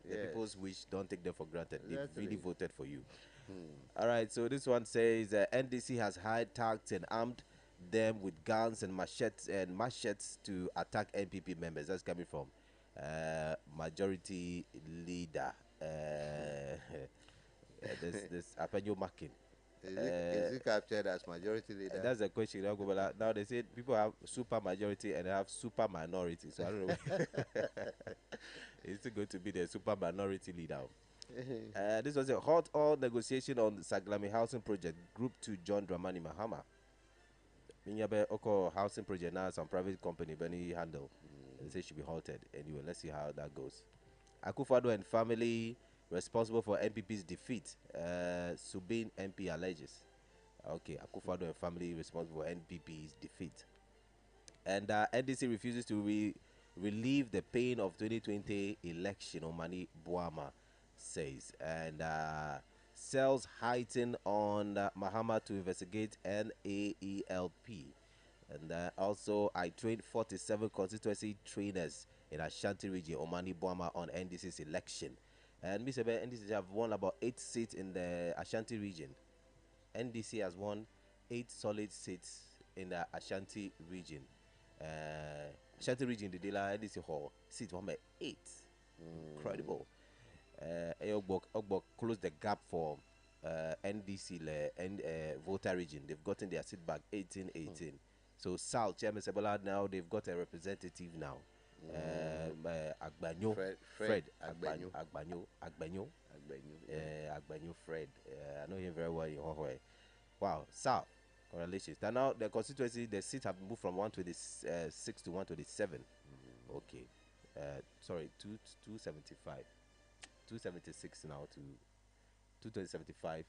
The people's wish, don't take them for granted. They've really Exactly. voted for you. All right, so this one says NDC has hired, tagged, and armed them with guns and machetes to attack NPP members. That's coming from majority leader. This Apenyo Makin. Is it captured as majority leader? That's the question. Now they say people have super majority and they have super minority. So I don't know. It's still going to be the super minority leader. This was a hot all negotiation on the Saglami housing project. Group 2 John Dramani Mahama. Minyabe Oko housing project now, some private company Benny handle. They say should be halted. Anyway, let's see how that goes. Akufo-Addo and family responsible for NPP's defeat. Subin MP alleges. Okay, Akufo-Addo and family responsible for NPP's defeat. And NDC refuses to relieve the pain of 2020 election. Omani Boama says. And cells heighten on Mahama to investigate NAELP. And also, I trained 47 constituency trainers in Ashanti region, Omani Boama, on NDC's election. And Mr. NDC have won about 8 seats in the Ashanti region. NDC has won 8 solid seats in the Ashanti region. Ashanti region, the Dela NDC Hall, seat 8. Incredible. Ogbok closed the gap for NDC and voter region. They've gotten their seat back 18-18. So South, Chairman Sebola, now they've got a representative now. Agbanyo Fred Agbanyo Fred. I know him very well in Hohoe. Wow, South, congratulations. Now the constituency, the seats have moved from 126 to 127. Okay, sorry, 275, 276 now to 275,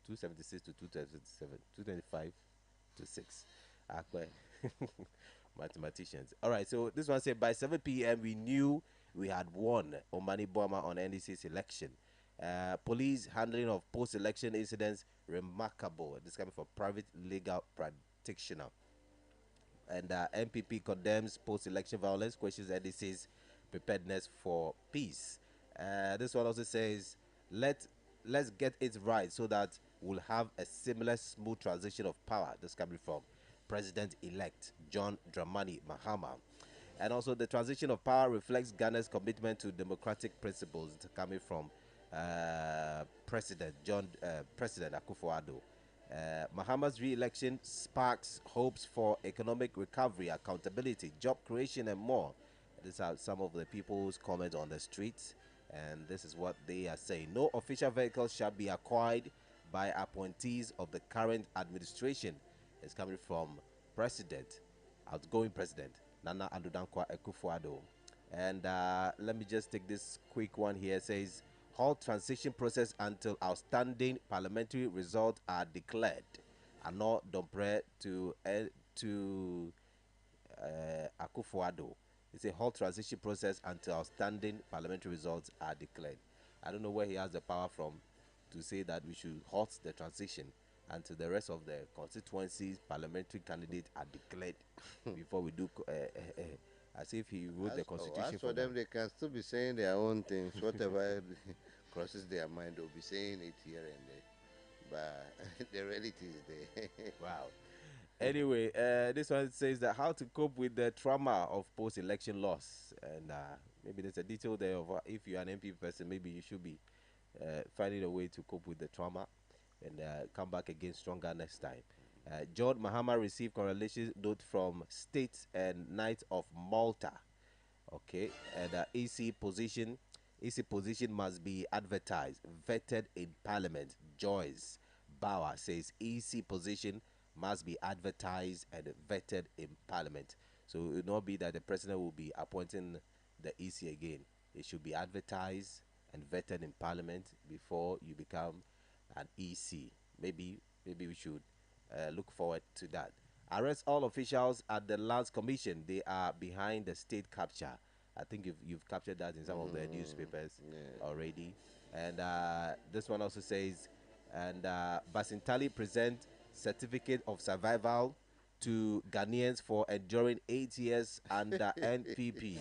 276 to 227, 225 to 6. Mathematicians. All right, so this one said by 7 p.m. we knew we had won Omani Boama on NDC's election. Police handling of post-election incidents remarkable. This coming from private legal practitioner. And MPP condemns post-election violence, questions NDC's preparedness for peace. This one also says let's get it right so that we'll have a similar smooth transition of power. This coming from President-elect John Dramani Mahama. And also the transition of power reflects Ghana's commitment to democratic principles. It's coming from President Akufo-Addo. Mahama's re-election sparks hopes for economic recovery, accountability, job creation, and more. These are some of the people's comments on the streets, and this is what they are saying. No official vehicles shall be acquired by appointees of the current administration. It's coming from outgoing president Nana Addo Dankwa Akufo-Addo. And let me just take this quick one here. It says halt transition process until outstanding parliamentary results are declared. Ano Dompre to Akufo-Addo. It's a halt transition process until outstanding parliamentary results are declared. I don't know where he has the power from to say that we should halt the transition until the rest of the constituencies parliamentary candidates are declared before we do as if he wrote the constitution as for them. They can still be saying their own things. Whatever crosses their mind, they'll be saying it here and there. But the reality is there. Wow. Anyway, this one says that how to cope with the trauma of post-election loss. And maybe there's a detail there of if you're an MP person, maybe you should be finding a way to cope with the trauma and come back again stronger next time. John Mahama received congratulations note from State and Knight of Malta. Okay, and EC position must be advertised, vetted in Parliament. Joyce Bauer says EC position must be advertised and vetted in Parliament. So it will not be that the president will be appointing the EC again. It should be advertised and vetted in Parliament before you become an EC. Maybe we should look forward to that. Arrest all officials at the Lands Commission. They are behind the state capture. I think you've captured that in some of the newspapers already. And this one also says, and Basintali present certificate of survival to Ghanaians for enduring 8 years under NPP.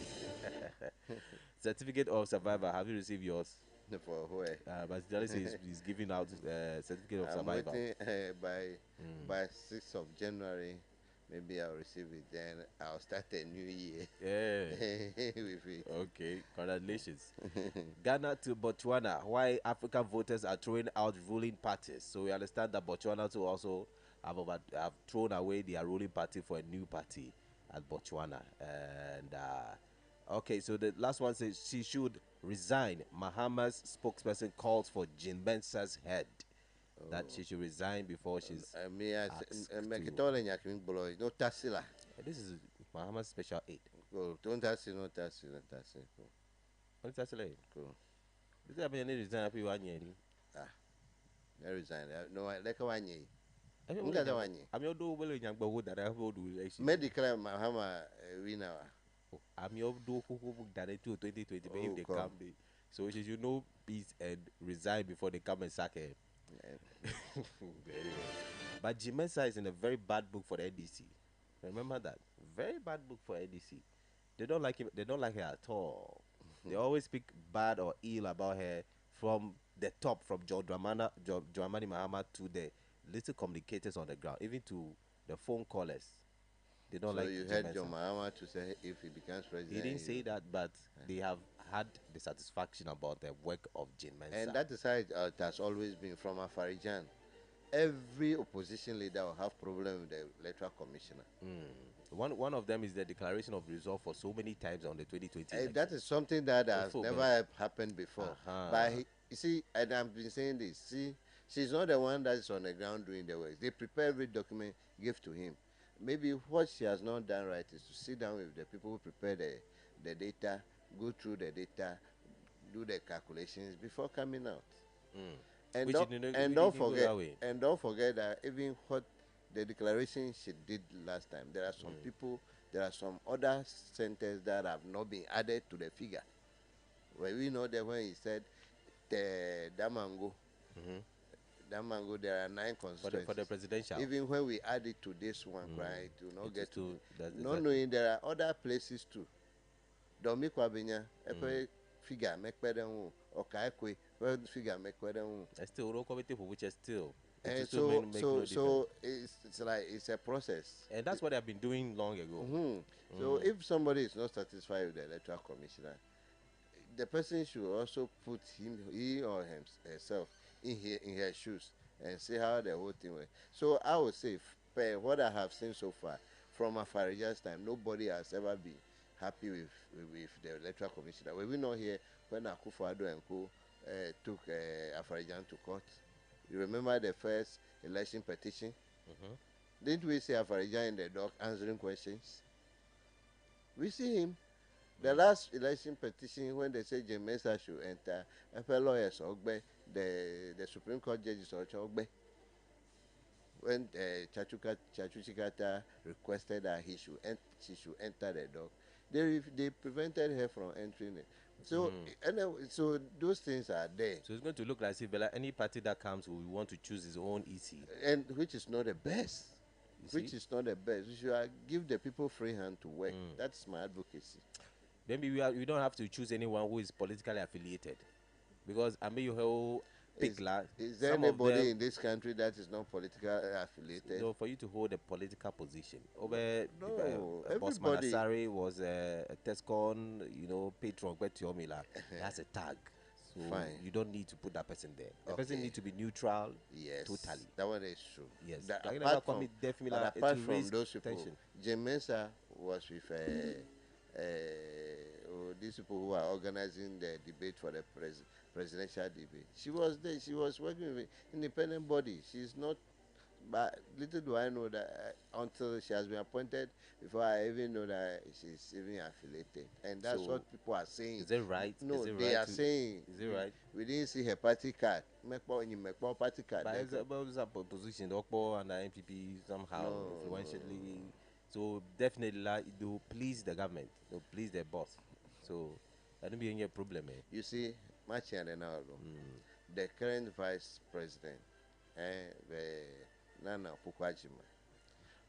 Certificate of survival. Have you received yours? For where? Basintali says he's giving out certificate of I'm survival. waiting by 6th of January. Maybe I'll receive it. Then I'll start a new year. Yeah. with it. Okay, congratulations. Ghana to Botswana. Why African voters are throwing out ruling parties? So we understand that Botswana too also have thrown away their ruling party for a new party at Botswana. And okay, so the last one says she should resign. Mahama's spokesperson calls for Jean Mensah's head. That she should resign before she's asked to. No tassila. This is Mahama's special aid. Go. Don't tassila, no tassila, no tassila. Go. What is that? Go. Is that any resign happy 1 year? I resign. No, like 1 year. I Look at the 1 year. I'm your do well in young boy that I have do election. Medical Mahama winner. I'm your do who that 2020 if they come. So she should know peace and resign before they come and sack her. But Jean Mensah is in a very bad book for the NDC. Remember that. Very bad book for NDC. They don't like him. They don't like her at all. They always speak bad or ill about her from the top, from John Dramani Mahama to the little communicators on the ground, even to the phone callers. They don't like. So you heard John Mahama to say if he becomes president. He didn't say that, but they have had the satisfaction about the work of Jean Mensah. And that is how it has always been from Afarijan. Every opposition leader will have problem with the electoral commissioner. One of them is the declaration of resolve for so many times on the 2020. That is something that has never happened before. But you see, and I've been saying this. See, she's not the one that is on the ground doing the work. They prepare every document, give to him. Maybe what she has not done right is to sit down with the people who prepare the data, go through the data, do the calculations before coming out. And don't forget that even what the declaration she did last time, there are some people, there are some other centers that have not been added to the figure. Well, we know that when he said the Damango, there are 9 constituencies. For the presidential. Even when we add it to this one, right, to not get to not knowing there are other places too. Domi Kwabenya, figure make better or Kaikwe, figure make better. I still don't committee for which is still. So it's like it's a process. And that's what I've been doing long ago. So if somebody is not satisfied with the electoral commissioner, the person should also put he or herself in her shoes and see how the whole thing works. So I would say, what I have seen so far from Afarijan's time, nobody has ever been happy with the electoral commissioner. Were we not here when Akufo-Addo and Co took Afarijan to court? You remember the first election petition? Didn't we see Afarijan in the dock answering questions? We see him. The last election petition, when they say Jean Mensah should enter, FL lawyers Ogbe, the Supreme Court judges Ogbe, when Chachuchikata requested that she should enter the dock, they prevented her from entering it. So, so those things are there. So it's going to look like any party that comes will want to choose his own EC. And which is not the best. Which is not the best. We should give the people free hand to work. That's my advocacy. Maybe we don't have to choose anyone who is politically affiliated. Because I mean, is there anybody in this country that is not politically affiliated? So for you to hold a political position, no, Bossman Asari was a Tescon, patron, that's a tag. So fine. You don't need to put that person there. The person needs to be neutral. Yes, totally. That one is true. Yes. Apart from those people, Jean Mensah was with these people who are organizing the debate for the presidential debate. She was there. She was working with independent body. She's not But little do I know that until she has been appointed, before I even know that she's even affiliated, and that's So, what people are saying. is it right? No, Is it they right are to, saying is it right? we didn't see her party card. Make party card. But they it's can- about this position, Okpo and the NPP somehow No, influentially. So definitely, like, they will please the government, they will please their boss. So that don't be any problem, eh? You see, Machi and Enaro, the current vice president, the Nana Pukwajima,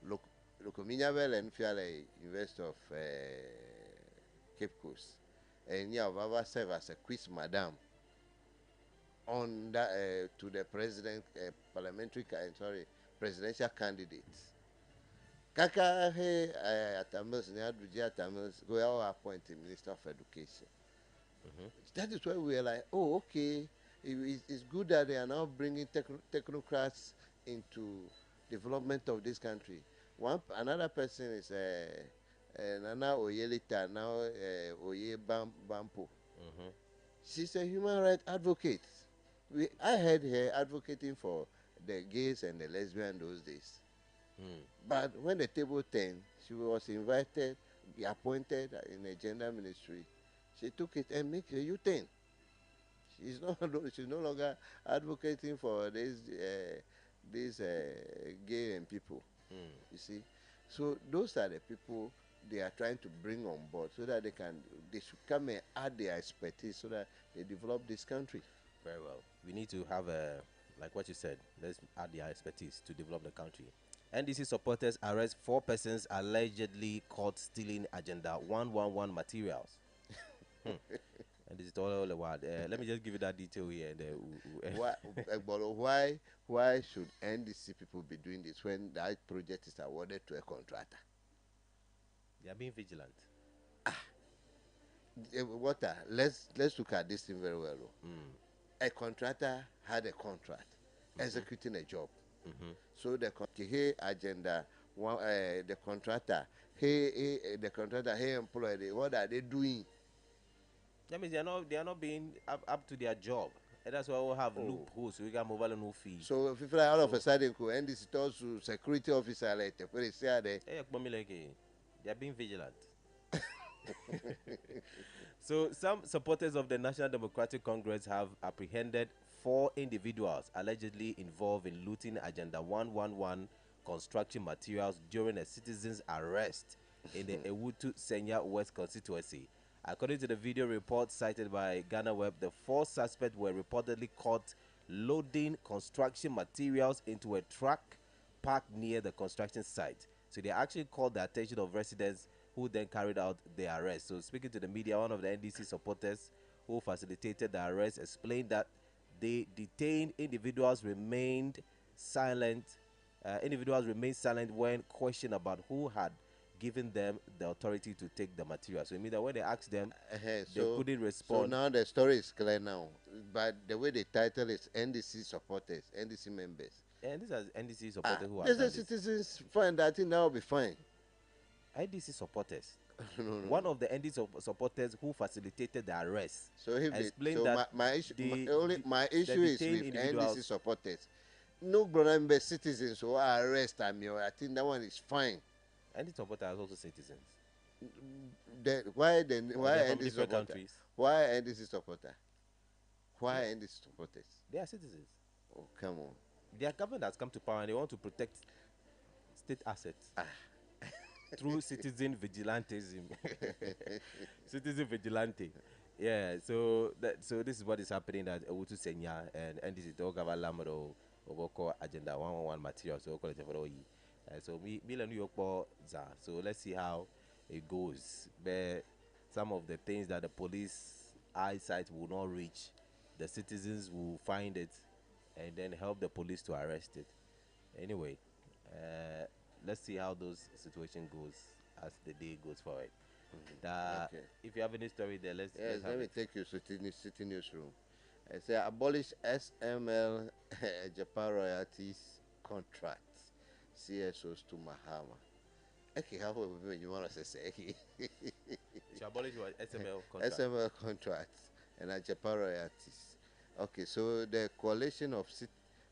look, Minyabel and Fiale, investor of Cape Coast, and you have ever served as a quiz madam on that to the president, presidential candidate. Kaka he Atamils, Niaduja Atamils, go out appoint a minister of education. That is why we are like, oh, okay. It's good that they are now bringing technocrats into development of this country. Another person is Nana Oyelita, now Oye Bampo. She's a human rights advocate. I heard her advocating for the gays and the lesbians those days. But when the table turned, she was invited, be appointed in a gender ministry. She took it and make a U-turn. She's no longer advocating for these gay and people. You see, so those are the people they are trying to bring on board so that they should come and add their expertise so that they develop this country. Very well. We need to have like what you said, let's add their expertise to develop the country. NDC supporters arrest 4 persons allegedly caught stealing Agenda 111 materials. And this is all the while. Let me just give you that detail here. And, Why should NDC people be doing this when that project is awarded to a contractor? they are being vigilant. Let's look at this thing very well. A contractor had a contract executing a job. So the agenda, the contractor, he employed. What are they doing? That means they are not being up to their job. And that's why we have loopholes. So we can mobile no fee. So if you all of a sudden go and this to security officer later, where they say there. They are being vigilant. So some supporters of the National Democratic Congress have apprehended 4 individuals allegedly involved in looting Agenda 111 construction materials during a citizen's arrest in the Ewutu Senya West constituency. According to the video report cited by Ghana Web, the 4 suspects were reportedly caught loading construction materials into a truck parked near the construction site. So they actually called the attention of residents who then carried out the arrest. So speaking to the media, one of the NDC supporters who facilitated the arrest explained that the detained individuals remained silent. Individuals remained silent when questioned about who had given them the authority to take the material. So it means that when they asked them, they couldn't respond. So now the story is clear now. But the way the title is NDC supporters, NDC members. And these are NDC supporters who are. The citizens find that thing now will be fine. NDC supporters. No. One of the NDC supporters who facilitated the arrest. So if explained so that my issue the is with individuals- NDC supporters. No brother member citizens who are arrested. I think that one is fine. NDC supporters are also citizens. Why They're NDC from different supporter? countries. Why NDC supporter? Why NDC supporters? They are citizens. Oh, come on. Their government has come to power and they want to protect state assets through citizen vigilantism. Citizen vigilante. Yeah, so this is what is happening at Ewutu Senya and NDC Togava Lamro Oboko Agenda 111 material. So call it for so so let's see how it goes. But some of the things that the police eyesight will not reach, the citizens will find it and then help the police to arrest it. Anyway, let's see how those situation goes as the day goes forward. Okay. If you have any story there, let's have let me it. take you to city newsroom. I say abolish SML Japan royalties contracts. CSOs to Mahama. Okay, how when you want to say To abolish what SML contract. SML contracts and Japan royalties. Okay, so the coalition of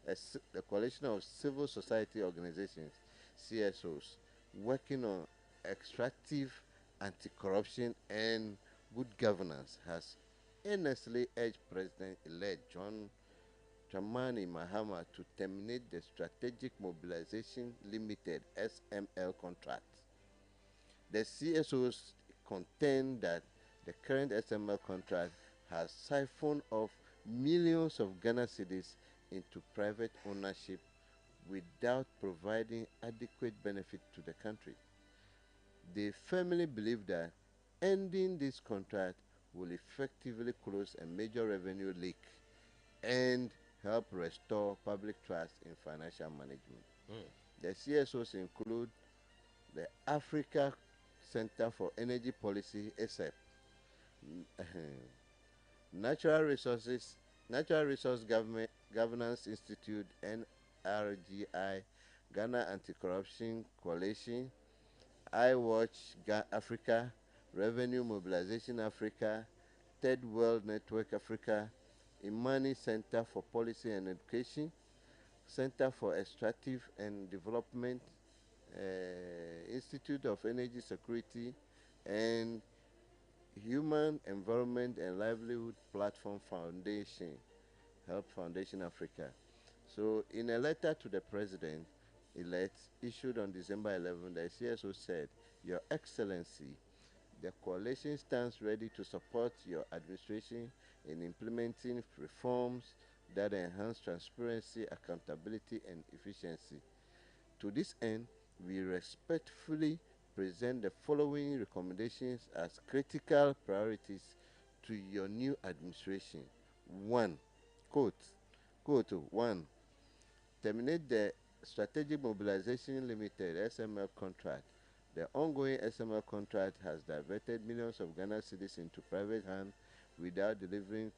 a coalition of civil society organizations, CSOs, working on extractive anti-corruption and good governance, has earnestly urged President-elect John Dramani Mahama to terminate the Strategic Mobilization Limited (SML) contract. The CSOs contend that the current SML contract has siphoned off millions of Ghana cedis into private ownership without providing adequate benefit to the country. They firmly believe that ending this contract will effectively close a major revenue leak and help restore public trust in financial management. The CSOs include the Africa Center for Energy Policy, ACEP, Natural Resource Governance Institute, NRGI, Ghana Anti-Corruption Coalition, iWatch Africa, Revenue Mobilization Africa, Third World Network Africa, Imani Center for Policy and Education, Center for Extractive and Development, Institute of Energy Security, and Human Environment and Livelihood Platform Foundation, Help Foundation Africa. So, in a letter to the president-elect issued on December 11, the CSO said, "Your Excellency, the coalition stands ready to support your administration in implementing reforms that enhance transparency, accountability, and efficiency. To this end, we respectfully present the following recommendations as critical priorities to your new administration. 1. Quote 1. Terminate the Strategic Mobilization Limited (SML) contract. The ongoing SML contract has diverted millions of Ghana cedis into private hands without delivering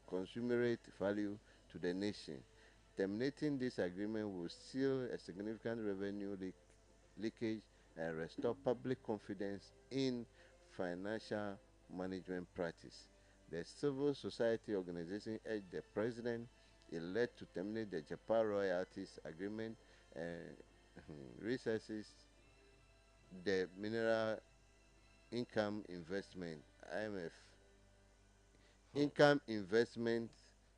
consummate value to the nation. Terminating this agreement will seal a significant revenue leakage and restore public confidence in financial management practice. The civil society organization urged the president-elect to terminate the Japan royalties agreement and recesses the Mineral Income Investment (IMF) Income Investment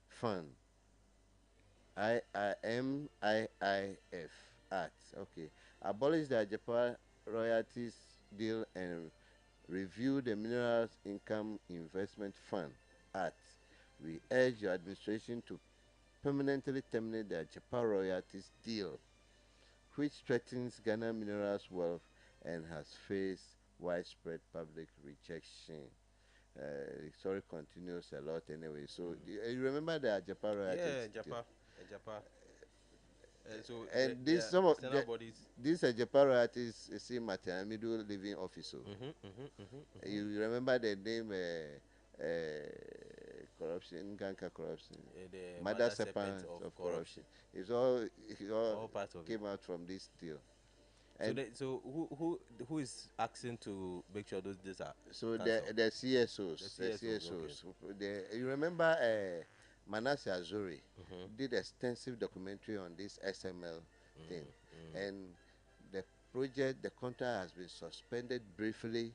Fund IMIIF Act. Okay. Abolish the Japan royalties deal and review the Minerals Income Investment Fund Act. We urge your administration to permanently terminate the Japan royalties deal, which threatens Ghana minerals wealth and has faced widespread public rejection. Story continues a lot anyway. So you remember the Japan royalties? Yeah, Japan. And this some of these Japan royalties see Martin Middle living officer. You remember the name corruption, Ganka corruption, Mother Serpent of corruption. It all part of came out from this deal. So who is asking to make sure these are the CSOs, The CSOs. Okay. You remember Manasseh Azuri did extensive documentary on this SML thing, and the contract has been suspended briefly.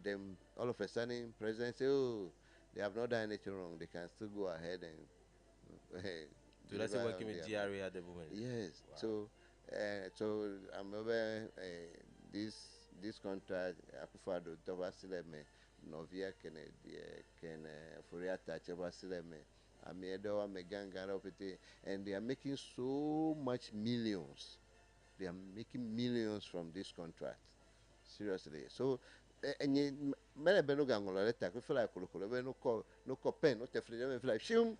Then all of a sudden, president say, "Oh, they have not done anything wrong. They can still go ahead and." So that's working with GRA at the moment. Yes. Wow. So I'm over this contract. Akufado Tovasileme, Novia Kennedy, Furiata Chevasileme, Amiedo, Megangara, and they are making so much millions. They are making millions from this contract. Seriously. So, and you, many Benugangola, let take feel like no pen, no teflon, like shum,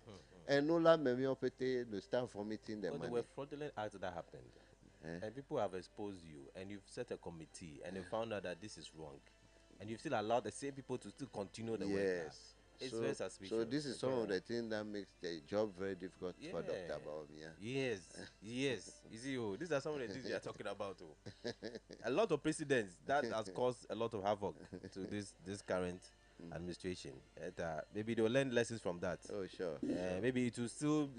and no la memory no stand for meeting the money. There were fraudulent acts that happened. And people have exposed you, and you've set a committee, and you found out that this is wrong, and you've still allowed the same people to still continue the work. It's very suspicious. So this is some of the things that makes the job very difficult for Dr. Bawumia. Yes. You see, these are some of the things you are talking about. A lot of precedents that has caused a lot of havoc to this current administration. And, maybe they'll learn lessons from that. Oh, sure. Maybe it will still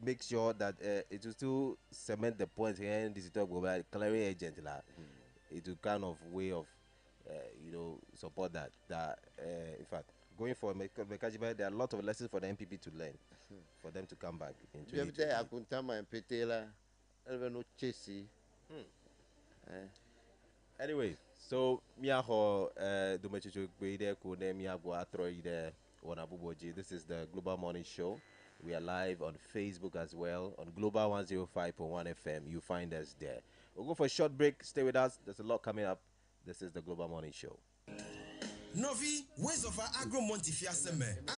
make sure that it will still cement the point here and this talk about clearing agent. It will kind of way of, support that. In fact, going for Mekajiba, there are a lot of lessons for the MPP to learn for them to come back into it. Anyway, so miaho dumechicho gbeide kone miago atroide wanabuboji. This is the Global Morning Show. We are live on Facebook as well on Global 105.1 FM. You find us there. We'll go for a short break. Stay with us. There's a lot coming up. This is the Global Morning Show. Novi, ways of our agro montifiaseme.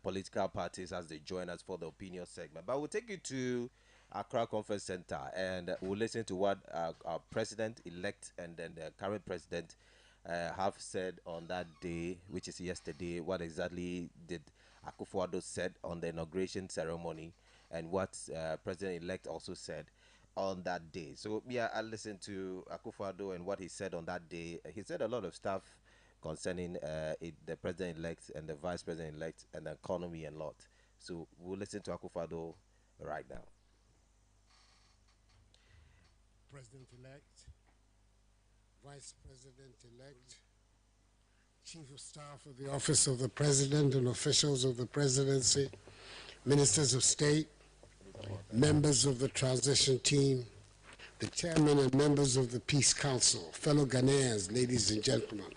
political parties as they join us for the opinion segment. But we'll take you to Accra Conference Center and we'll listen to what our president-elect and then the current president have said on that day, which is yesterday. What exactly did Akufo-Addo said on the inauguration ceremony, and what president-elect also said on that day. So yeah, I listened to Akufo-Addo and what he said on that day. He said a lot of stuff concerning the president-elect and the vice president-elect and the economy and lot. So we'll listen to Akufo-Addo right now. President-elect, Vice President-elect, Chief of Staff of the Office of the President and officials of the Presidency, Ministers of State, members of the transition team, the chairman and members of the Peace Council, fellow Ghanaians, ladies and gentlemen.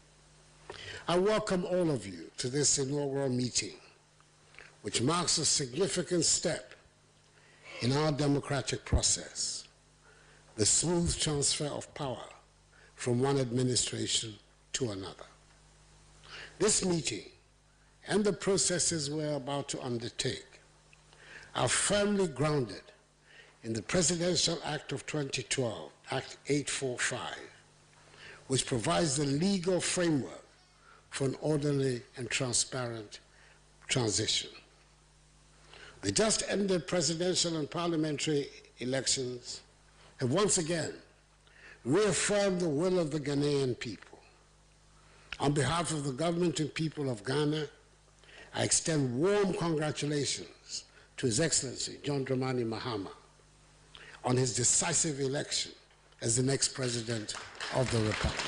I welcome all of you to this inaugural meeting, which marks a significant step in our democratic process, the smooth transfer of power from one administration to another. This meeting and the processes we're about to undertake are firmly grounded in the Presidential Act of 2012, Act 845, which provides the legal framework for an orderly and transparent transition. The just ended presidential and parliamentary elections have once again reaffirmed the will of the Ghanaian people. On behalf of the government and people of Ghana, I extend warm congratulations to His Excellency John Dramani Mahama on his decisive election as the next President of the Republic.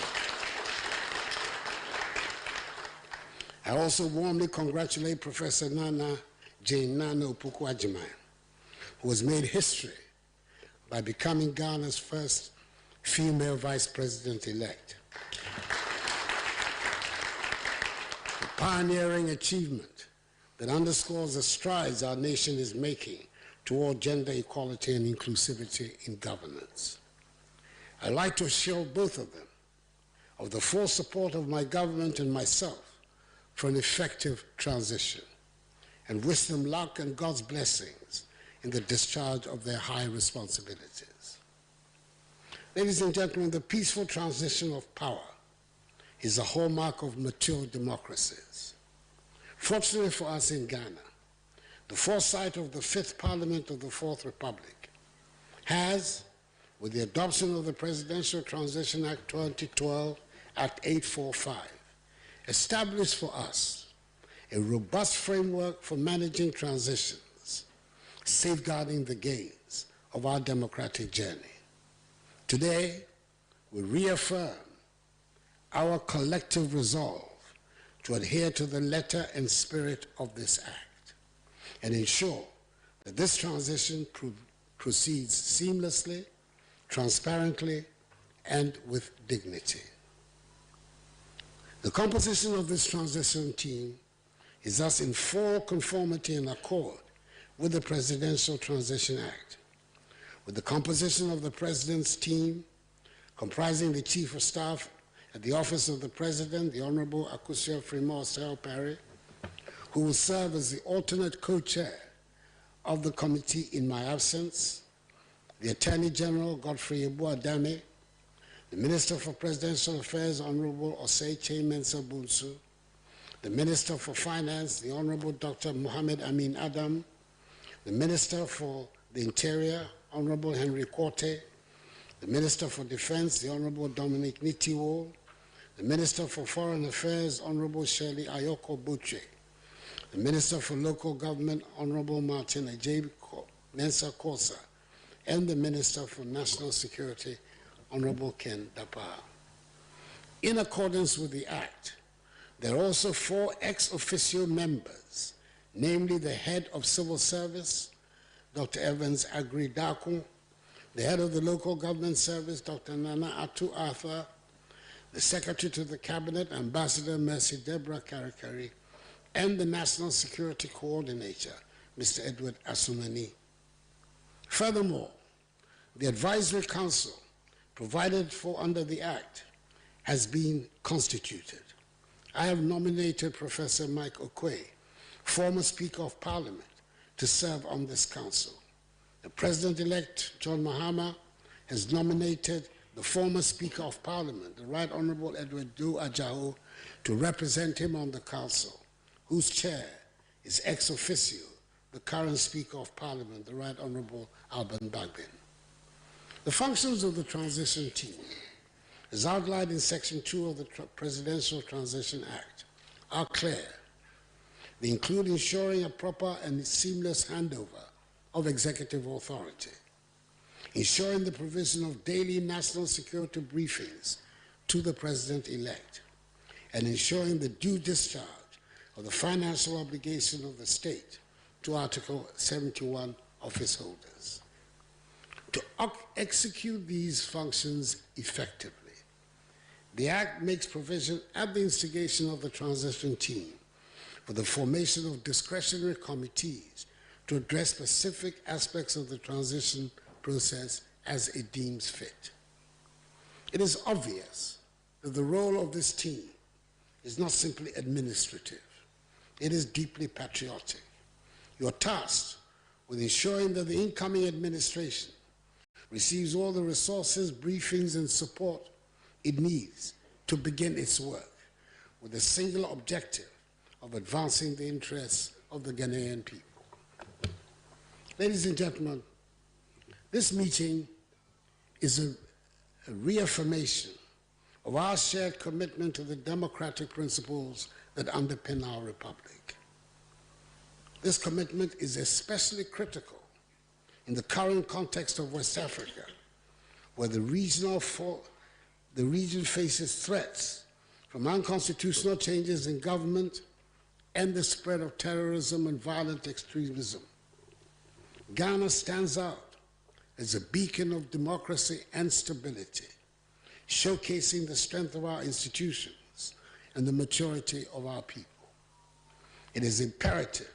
I also warmly congratulate Professor Nana Jane Nana Opoku-Agyeman, who has made history by becoming Ghana's first female Vice President-elect. A pioneering achievement that underscores the strides our nation is making toward gender equality and inclusivity in governance. I'd like to assure both of them of the full support of my government and myself for an effective transition, and wish them luck and God's blessings in the discharge of their high responsibilities. Ladies and gentlemen, the peaceful transition of power is a hallmark of mature democracies. Fortunately for us in Ghana, the foresight of the Fifth Parliament of the Fourth Republic has, with the adoption of the Presidential Transition Act 2012, Act 845, established for us a robust framework for managing transitions, safeguarding the gains of our democratic journey. Today, we reaffirm our collective resolve to adhere to the letter and spirit of this act and ensure that this transition proceeds seamlessly, transparently, and with dignity. The composition of this transition team is thus in full conformity and accord with the Presidential Transition Act, with the composition of the President's team comprising the Chief of Staff at the Office of the President, the Honorable Akosua Fremont Osei-Opare, who will serve as the alternate co-chair of the committee in my absence, the Attorney General Godfrey Yeboah-Dame, the Minister for Presidential Affairs, Honorable Osei Mensah Bonsu, the Minister for Finance, the Honorable Dr. Mohamed Amin Adam, the Minister for the Interior, Honorable Henry Quartey, the Minister for Defense, the Honorable Dominic Nitiwo, the Minister for Foreign Affairs, Honorable Shirley Ayoko Boche, the Minister for Local Government, Honorable Martin Ajay Mensah Kosa, and the Minister for National Security, Honorable Ken Dapa. In accordance with the Act, there are also 4 ex officio members, namely the Head of Civil Service, Dr. Evans Agri Daku, the Head of the Local Government Service, Dr. Nana Atu Arthur, the Secretary to the Cabinet, Ambassador Mercy Deborah Karikari, and the National Security Coordinator, Mr. Edward Asumani. Furthermore, the Advisory Council provided for under the Act has been constituted. I have nominated Professor Mike Okoye former Speaker of Parliament, to serve on this council. The President-elect, John Mahama, has nominated the former Speaker of Parliament, the Right Honorable Edward Doe Ajaho, to represent him on the council, whose chair is ex officio the current Speaker of Parliament, the Right Honorable Alban Bagbin. The functions of the transition team, as outlined in Section 2 of the Presidential Transition Act, are clear. They include ensuring a proper and seamless handover of executive authority, ensuring the provision of daily national security briefings to the President-elect, and ensuring the due discharge of the financial obligation of the state to Article 71 office holders. To execute these functions effectively, the Act makes provision at the instigation of the transition team for the formation of discretionary committees to address specific aspects of the transition process as it deems fit. It is obvious that the role of this team is not simply administrative. It is deeply patriotic. You are tasked with ensuring that the incoming administration receives all the resources, briefings, and support it needs to begin its work with the single objective of advancing the interests of the Ghanaian people. Ladies and gentlemen, this meeting is a reaffirmation of our shared commitment to the democratic principles that underpin our republic. This commitment is especially critical in the current context of West Africa, where the region faces threats from unconstitutional changes in government and the spread of terrorism and violent extremism. Ghana stands out as a beacon of democracy and stability, showcasing the strength of our institutions and the maturity of our people. It is imperative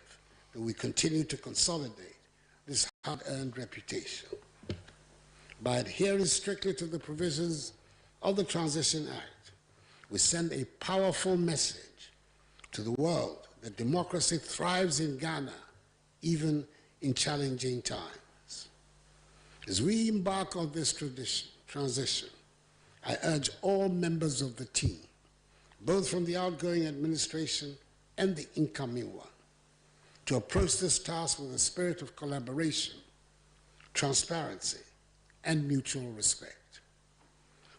that we continue to consolidate this hard-earned reputation. By adhering strictly to the provisions of the Transition Act, we send a powerful message to the world that democracy thrives in Ghana, even in challenging times. As we embark on this transition, I urge all members of the team, both from the outgoing administration and the incoming one, to approach this task with a spirit of collaboration, transparency, and mutual respect.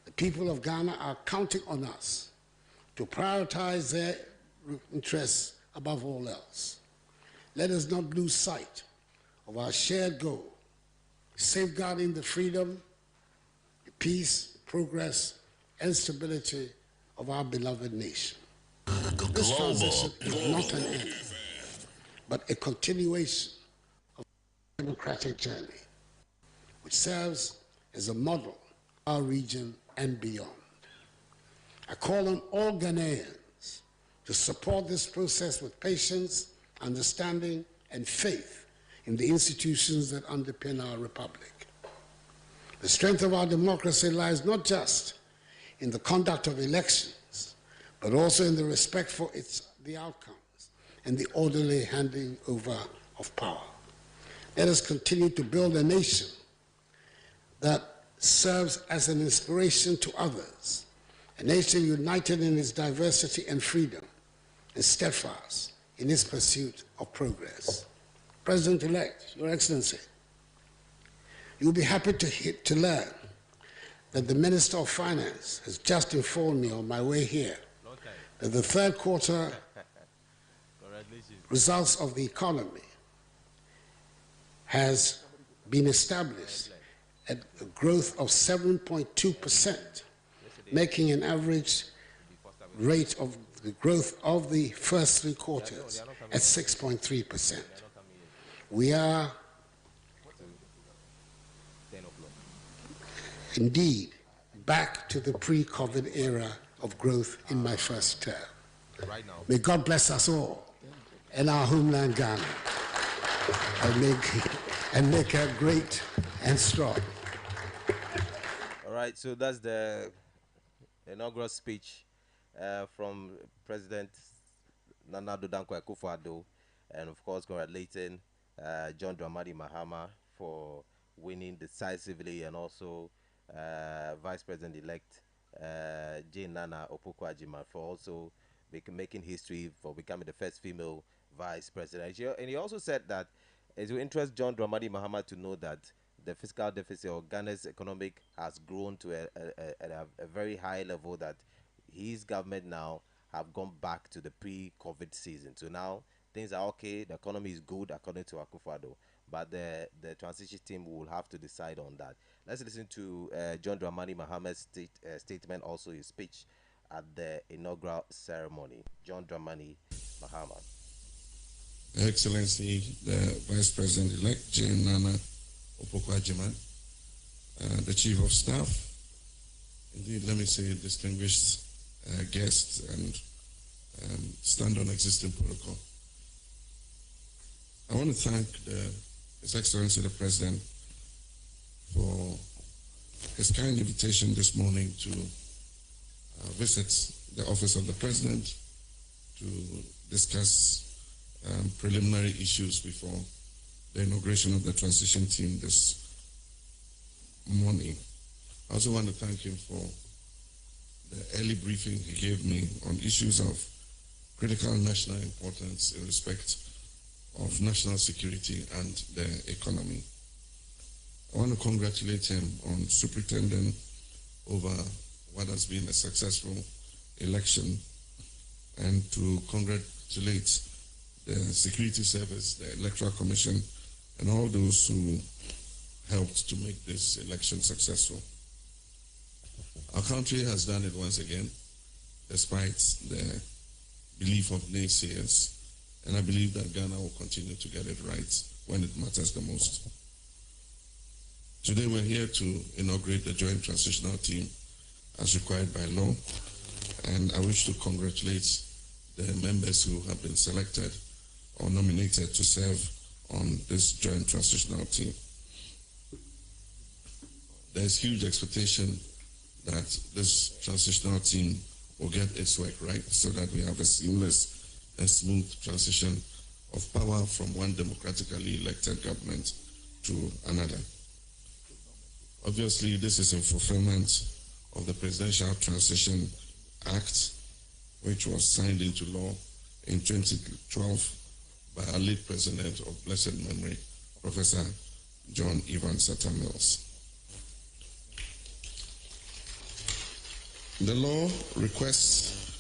The people of Ghana are counting on us to prioritize their interests above all else. Let us not lose sight of our shared goal, safeguarding the freedom, the peace, progress, and stability of our beloved nation. This transition is not an end, but a continuation of a democratic journey, which serves as a model for our region and beyond. I call on all Ghanaians to support this process with patience, understanding, and faith in the institutions that underpin our republic. The strength of our democracy lies not just in the conduct of elections, but also in the respect for the outcomes and the orderly handing over of power. Let us continue to build a nation that serves as an inspiration to others, a nation united in its diversity and freedom, and steadfast in its pursuit of progress. President-elect, Your Excellency, you'll be happy to learn that the Minister of Finance has just informed me on my way here that the third quarter results of the economy has been established at a growth of 7.2%, making an average rate of the growth of the first 3 quarters at 6.3%. We are indeed back to the pre-COVID era of growth in my first term. May God bless us all and our homeland Ghana and make her great and strong. All right, so that's the inaugural speech from President Nana Addo Dankwa Akufo-Addo. and of course congratulating John Dramani Mahama for winning decisively, and also Vice President-elect Jane Nana Opoku-Agyeman for also making history for becoming the first female vice president. And he also said that it will interest John Dramani Mahama to know that the fiscal deficit or Ghana's economic has grown to a very high level, that his government now have gone back to the pre-COVID season. So now things are okay, the economy is good according to Akufo-Addo, but the transition team will have to decide on that. Let's listen to John Dramani Mahama's statement, also his speech at the inaugural ceremony. John Dramani Mahama. Excellency, the Vice President-elect Jane Nana Opoku-Agyeman, the Chief of Staff, indeed, let me say, distinguished guests, and stand on existing protocol. I want to thank His Excellency the President for his kind invitation this morning to visit the office of the President to discuss preliminary issues before the inauguration of the transition team this morning. I also want to thank him for the early briefing he gave me on issues of critical national importance in respect of national security and the economy. I want to congratulate him on superintending over what has been a successful election, and to congratulate the Security Service, the Electoral Commission, and all those who helped to make this election successful. Our country has done it once again, despite the belief of naysayers, and I believe that Ghana will continue to get it right when it matters the most. Today we're here to inaugurate the Joint Transitional Team as required by law, and I wish to congratulate the members who have been selected or nominated to serve on this Joint Transitional Team. There's huge expectation that this transitional team will get its work right so that we have a seamless and smooth transition of power from one democratically elected government to another. Obviously, this is in fulfillment of the Presidential Transition Act, which was signed into law in 2012 by our late President of blessed memory, Professor John Evan Sata Mills. The law requests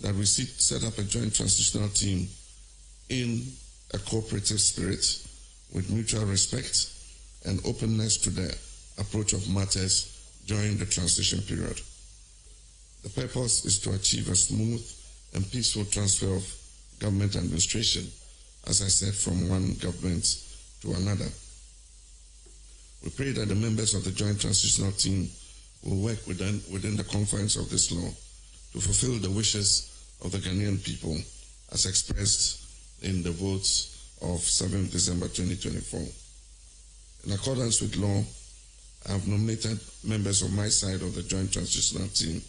that we set up a joint transitional team in a cooperative spirit with mutual respect and openness to the approach of matters during the transition period. The purpose is to achieve a smooth and peaceful transfer of government administration, as I said, from one government to another. We pray that the members of the Joint Transitional Team will work within the confines of this law to fulfill the wishes of the Ghanaian people as expressed in the votes of 7 December 2024. In accordance with law, I have nominated members of my side of the Joint Transitional Team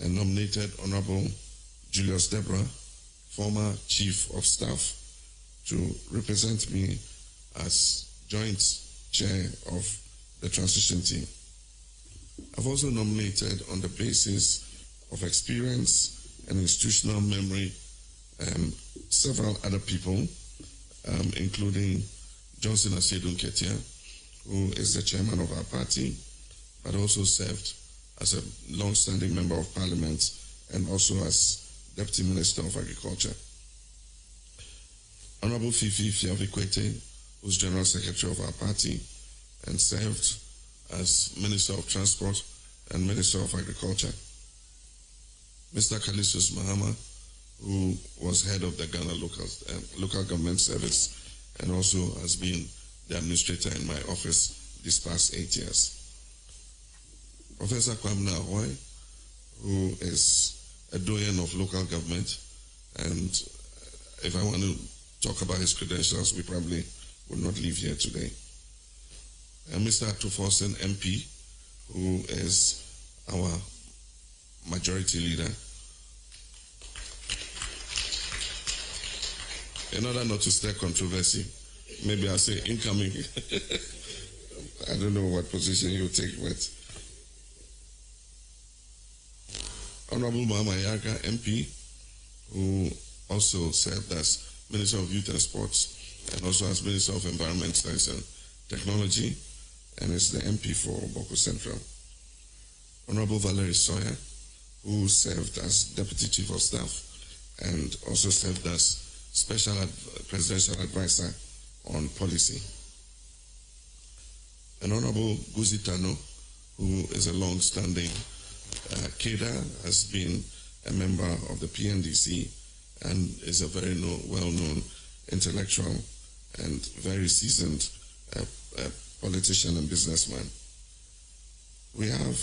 and nominated Honorable Julius Deborah, former Chief of Staff, to represent me as joint chair of the transition team. I've also nominated, on the basis of experience and institutional memory, several other people, including Johnson Asiedu Nketia, who is the chairman of our party, but also served as a long-standing member of parliament and also as Deputy Minister of Agriculture. Honorable Fifi Fiavikwete, who's General Secretary of our party and served as Minister of Transport and Minister of Agriculture. Mr. Kalisus Mahama, who was head of the Ghana Local Government Service and also has been the administrator in my office these past 8 years. Professor Kwamna Ahoy, who is a doyen of local government, and if I want to talk about his credentials, we probably will not leave here today. And Mr. Atuforsen MP, who is our majority leader. in order not to stir controversy, maybe I'll say incoming. I don't know what position you take, but Honorable Mama Yaga MP, who also served as Minister of Youth and Sports and also as Minister of Environment, Science and Technology, and is the MP for Boko Central. Honorable Valerie Sawyer, who served as Deputy Chief of Staff and also served as Special Presidential Advisor on Policy. And Honorable Guzi Tano, who is a long-standing cadre, has been a member of the PNDC and is a very well-known intellectual and very seasoned politician and businessman. We have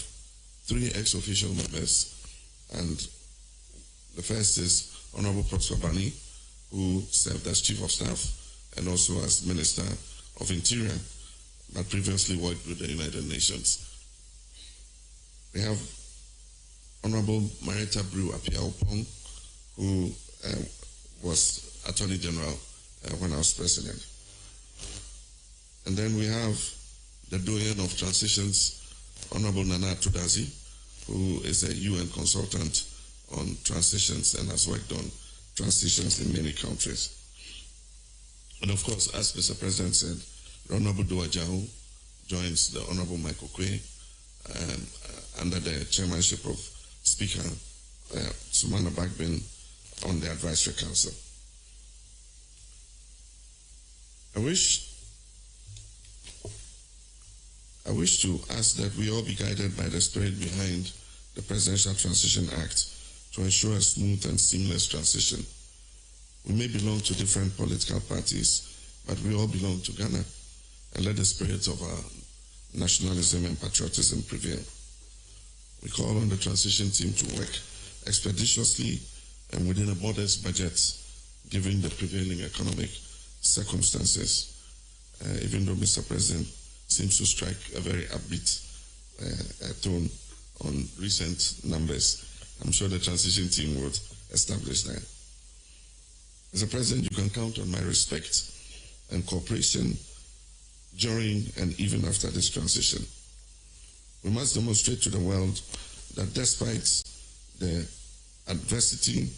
3 ex-official members, and the first is Honorable Prosper Bani, who served as Chief of Staff and also as Minister of Interior, but previously worked with the United Nations. We have Honorable Marietta Brew Apiaupong, who was Attorney General when I was President. And then we have the Doyen of Transitions, Honorable Nana Tudazi, who is a UN consultant on transitions and has worked on transitions in many countries. And of course, as Mr. President said, the Honorable Dua Jahu joins the Honorable Michael Quay under the chairmanship of Speaker Sumana Bagbin on the Advisory Council. I wish to ask that we all be guided by the spirit behind the Presidential Transition Act to ensure a smooth and seamless transition. We may belong to different political parties, but we all belong to Ghana, and let the spirit of our nationalism and patriotism prevail. We call on the transition team to work expeditiously and within a modest budget, given the prevailing economic circumstances, even though Mr. President seems to strike a very upbeat tone on recent numbers. I'm sure the transition team would establish that. Mr. President, you can count on my respect and cooperation during and even after this transition. We must demonstrate to the world that despite the adversity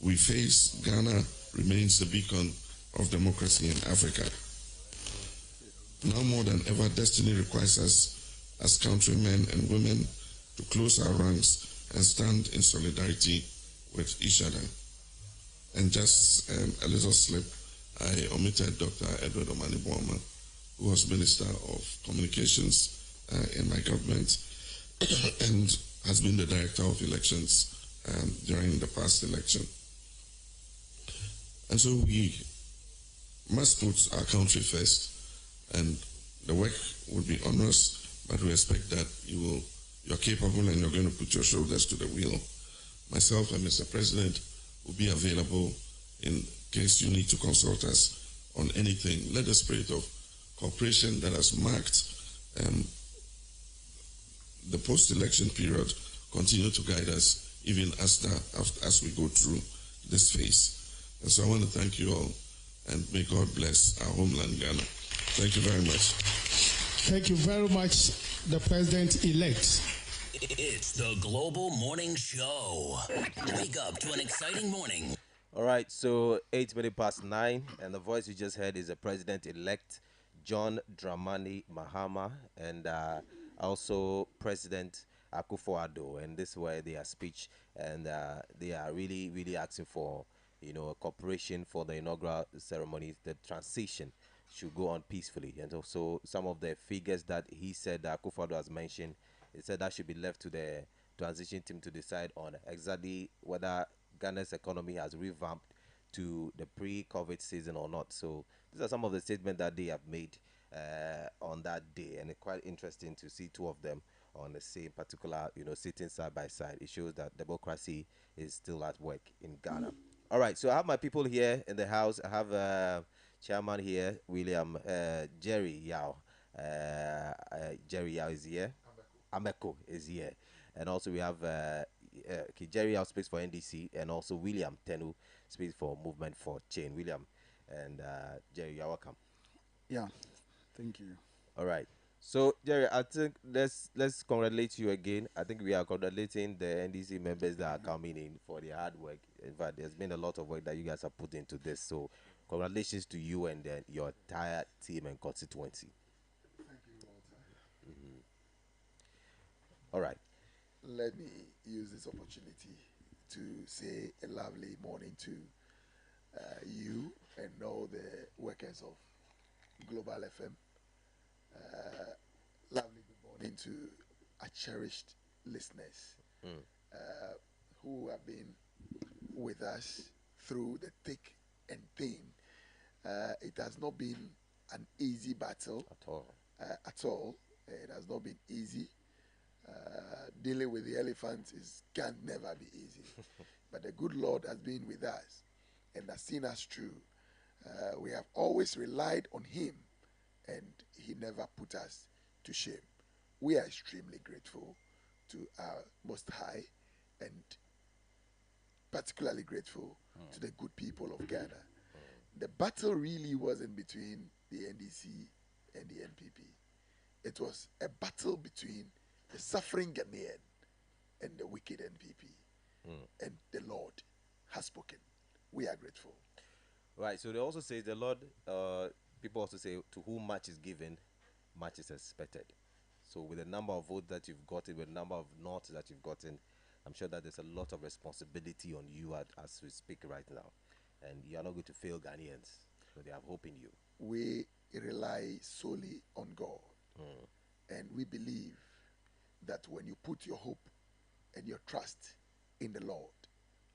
we face, Ghana remains the beacon of democracy in Africa. Now more than ever, destiny requires us as countrymen and women to close our ranks and stand in solidarity with each other. And just a little slip, I omitted Dr. Edward Omani Boama, who was Minister of Communications in my government and has been the Director of Elections during the past election. And so we must put our country first, and the work will be onerous, but we expect that you're capable and you're going to put your shoulders to the wheel. Myself and Mr. President will be available in case you need to consult us on anything. Let the spirit of cooperation that has marked the post-election period continue to guide us even as we go through this phase. And so I want to thank you all, and may God bless our homeland, Ghana. Thank you very much. Thank you very much, the President-elect. It's the Global Morning Show. Wake up to an exciting morning. All right, so 8 minutes past 9, and the voice you just heard is the President-elect John Dramani Mahama, and also President Akufo-Addo, and this were their speech, and they are really, really asking for, cooperation for the inaugural ceremony. The transition should go on peacefully, and also some of the figures that he said that Akufo-Addo has mentioned, he said that should be left to the transition team to decide on exactly whether Ghana's economy has revamped to the pre-COVID season or not. So these are some of the statements that they have made on that day, and it's quite interesting to see two of them on the same particular, sitting side by side. It shows that democracy is still at work in Ghana. All right, so I have my people here in the house. I have chairman here, William Jerry Yao. Jerry Yao is here. Ameko is here. And also we have Jerry House speaks for NDC, and also William Tenu speaks for Movement for Change. William and Jerry, you're welcome. Yeah, thank you. All right. So Jerry, I think let's congratulate you again. I think we are congratulating the NDC members that are coming in for their hard work. In fact, there's been a lot of work that you guys have put into this. So congratulations to you and your entire team and constituency. Thank you, Walter. All right. Let me use this opportunity to say a lovely morning to you and all the workers of Global FM. Lovely good morning to our cherished listeners who have been with us through the thick and thin. It has not been an easy battle at all. It has not been easy. Dealing with the elephants can never be easy. But the good Lord has been with us and has seen us through. We have always relied on Him, and He never put us to shame. We are extremely grateful to our Most High, and particularly grateful to the good people of Ghana. The battle really wasn't between the NDC and the NPP. It was a battle between the suffering Ghanaian and the wicked NPP. And the Lord has spoken. We are grateful. Right. So they also say the Lord, people also say, to whom much is given, much is expected. So with the number of votes that you've gotten, with the number of nods that you've gotten, I'm sure that there's a lot of responsibility on you as we speak right now. And you are not going to fail Ghanaians. So they have hope in you. We rely solely on God. And we believe that when you put your hope and your trust in the Lord,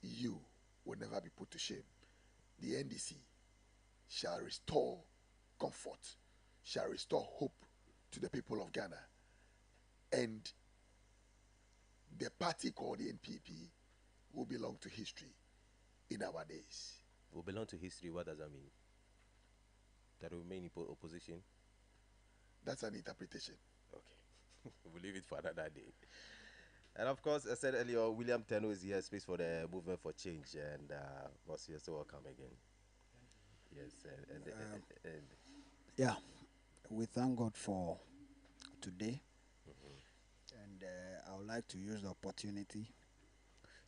you will never be put to shame. The NDC shall restore comfort, shall restore hope to the people of Ghana. And the party called the NPP will belong to history in our days. Will belong to history, what does that mean? That will remain in opposition? That's an interpretation. Okay. We'll leave it for another day. And of course, I said earlier, William Tenu is here, speaks for the Movement for Change. And boss, you're so welcome again. Yes. And yeah, we thank God for today. And I would like to use the opportunity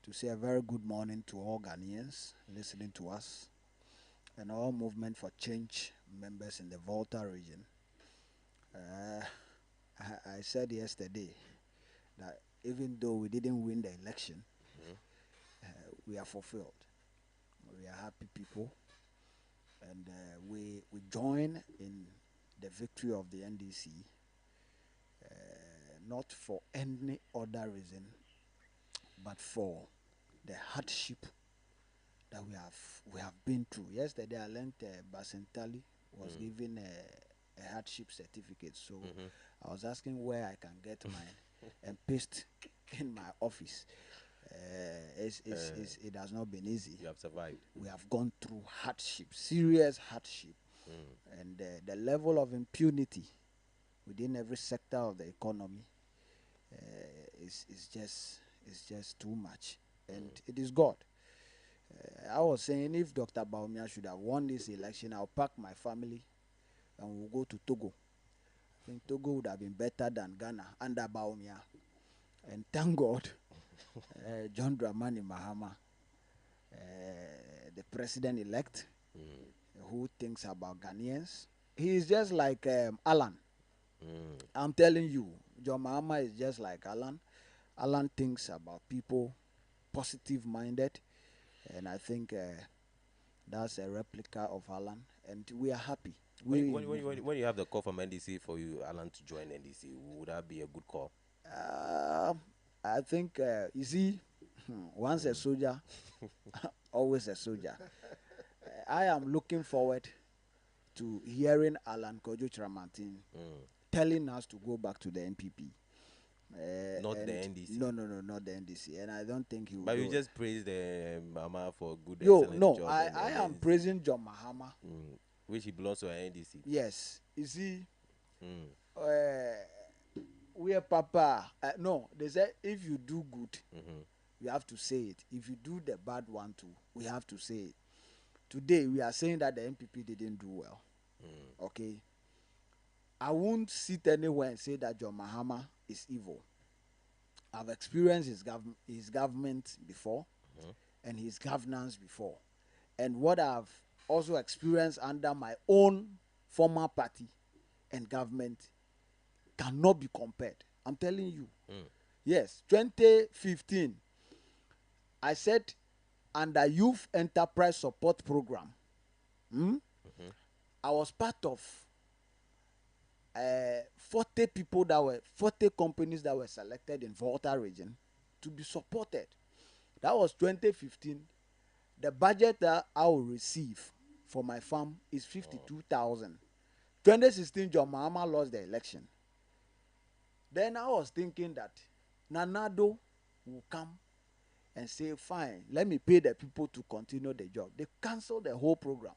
to say a very good morning to all Ghanaians listening to us and all Movement for Change members in the Volta region. I said yesterday that even though we didn't win the election, we are fulfilled. We are happy people, and we join in the victory of the NDC, not for any other reason, but for the hardship that we have been through. Yesterday, I learned Basentali was given a hardship certificate, so I was asking where I can get mine and paste in my office. It has not been easy. You have survived. We have gone through hardship, serious hardship, and the level of impunity within every sector of the economy is just too much, and it is God. I was saying if Dr. Bawumia should have won this election, I'll pack my family and we'll go to Togo. I think Togo would have been better than Ghana under Bawumia. And thank God, John Dramani Mahama, the president-elect, who thinks about Ghanaians, he is just like Alan. I'm telling you, John Mahama is just like Alan. Alan thinks about people, positive-minded, and I think that's a replica of Alan, and we are happy. When you have the call from NDC for you, Alan, to join NDC, would that be a good call? I think, you see, once a soldier, always a soldier. I am looking forward to hearing Alan Kojo Chiramantin telling us to go back to the NPP. Not the NDC. No, not the NDC. And I don't think he will. But you just praise the Mahama for good job. I am praising John Mahama. Which he belongs to an NDC. Yes. You see, we are Papa. No, they say if you do good, we have to say it. If you do the bad one too, we have to say it. Today, we are saying that the NPP didn't do well. Okay? I won't sit anywhere and say that John Mahama is evil. I've experienced his government before and his governance before. And what I've also experienced under my own former party and government cannot be compared. I'm telling you. Yes, 2015, I said under Youth Enterprise Support Program, I was part of 40 people that were 40 companies that were selected in Volta region to be supported. That was 2015. The budget that I will receive for my farm is 52,000. 2016, John Mahama lost the election. Then I was thinking that Nanado will come and say, fine, let me pay the people to continue the job. They canceled the whole program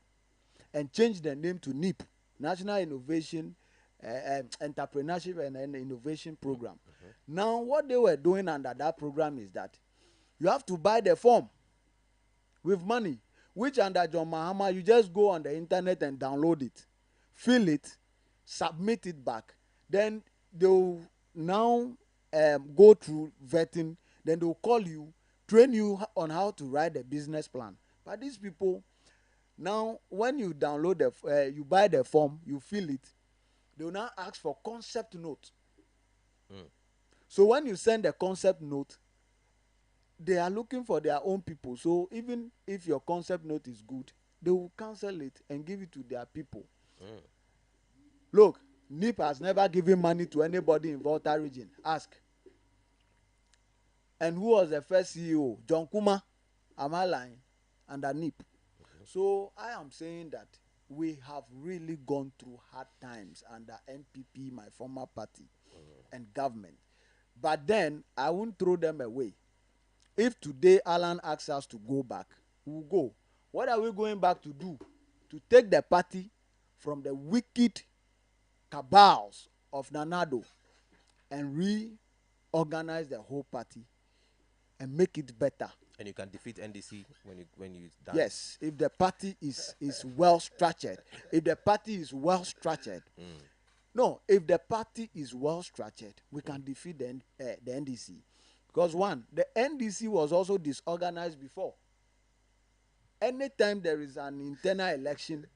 and changed the name to NIP, National Innovation Entrepreneurship and Innovation Program. Now, what they were doing under that program is that you have to buy the form with money, which under John Mahama, you just go on the internet and download it, fill it, submit it back. Then they will now go through vetting. Then they will call you, train you on how to write a business plan. But these people, now when you download you buy the form, you fill it, they will now ask for concept note. So when you send a concept note, they are looking for their own people. So even if your concept note is good, they will cancel it and give it to their people. Look, NIP has never given money to anybody in Volta region. Ask. And who was the first CEO? John Kuma. Am I lying? Under NIP. So I am saying that we have really gone through hard times under NPP, my former party, and government. But then I won't throw them away. If today Alan asks us to go back, we will go. What are we going back to do? To take the party from the wicked cabals of Nanado and reorganize the whole party and make it better. And you can defeat NDC when you done. Yes, if the party is well structured. If the party is well structured. No, if the party is well structured, we can defeat the NDC. Because one, the NDC was also disorganized before. Anytime there is an internal election,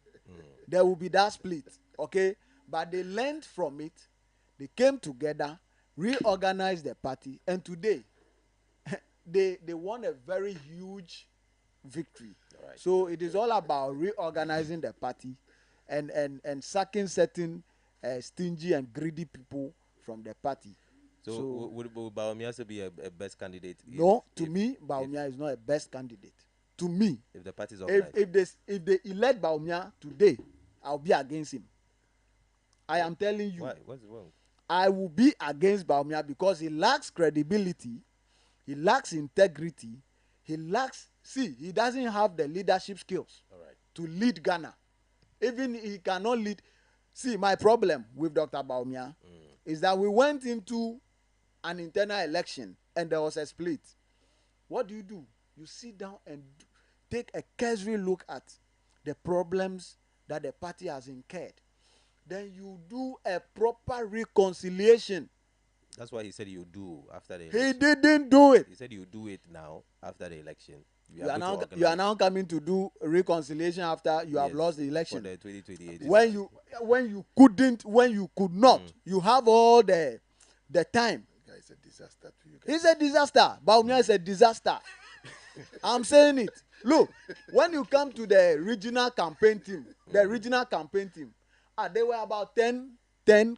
there will be that split. Okay? But they learned from it. They came together, reorganized the party, and today they won a very huge victory. Right. So it is all about reorganizing the party and sacking certain stingy and greedy people from the party. So would Bawumia also be a best candidate? No, to me, Bawumia is not a best candidate. To me, if the party is organized. if they elect Bawumia today, I'll be against him. I am telling you. Why? What's wrong? I will be against Bawumia because he lacks credibility, he lacks integrity, he doesn't have the leadership skills to lead Ghana. Even he cannot lead. See, my problem with Dr. Bawumia is that we went into an internal election and there was a split. What do? You sit down and take a cursory look at the problems that the party has incurred. Then you do a proper reconciliation. That's why he said you do after the election. He didn't do it. He said you do it now after the election. You are now coming to do reconciliation after you have lost the election. For the 2028. When you could not, you have all the time. It's a disaster to you guys. It's a disaster. Bawumia is a disaster. I'm saying it. Look, when you come to the regional campaign team, there were about 10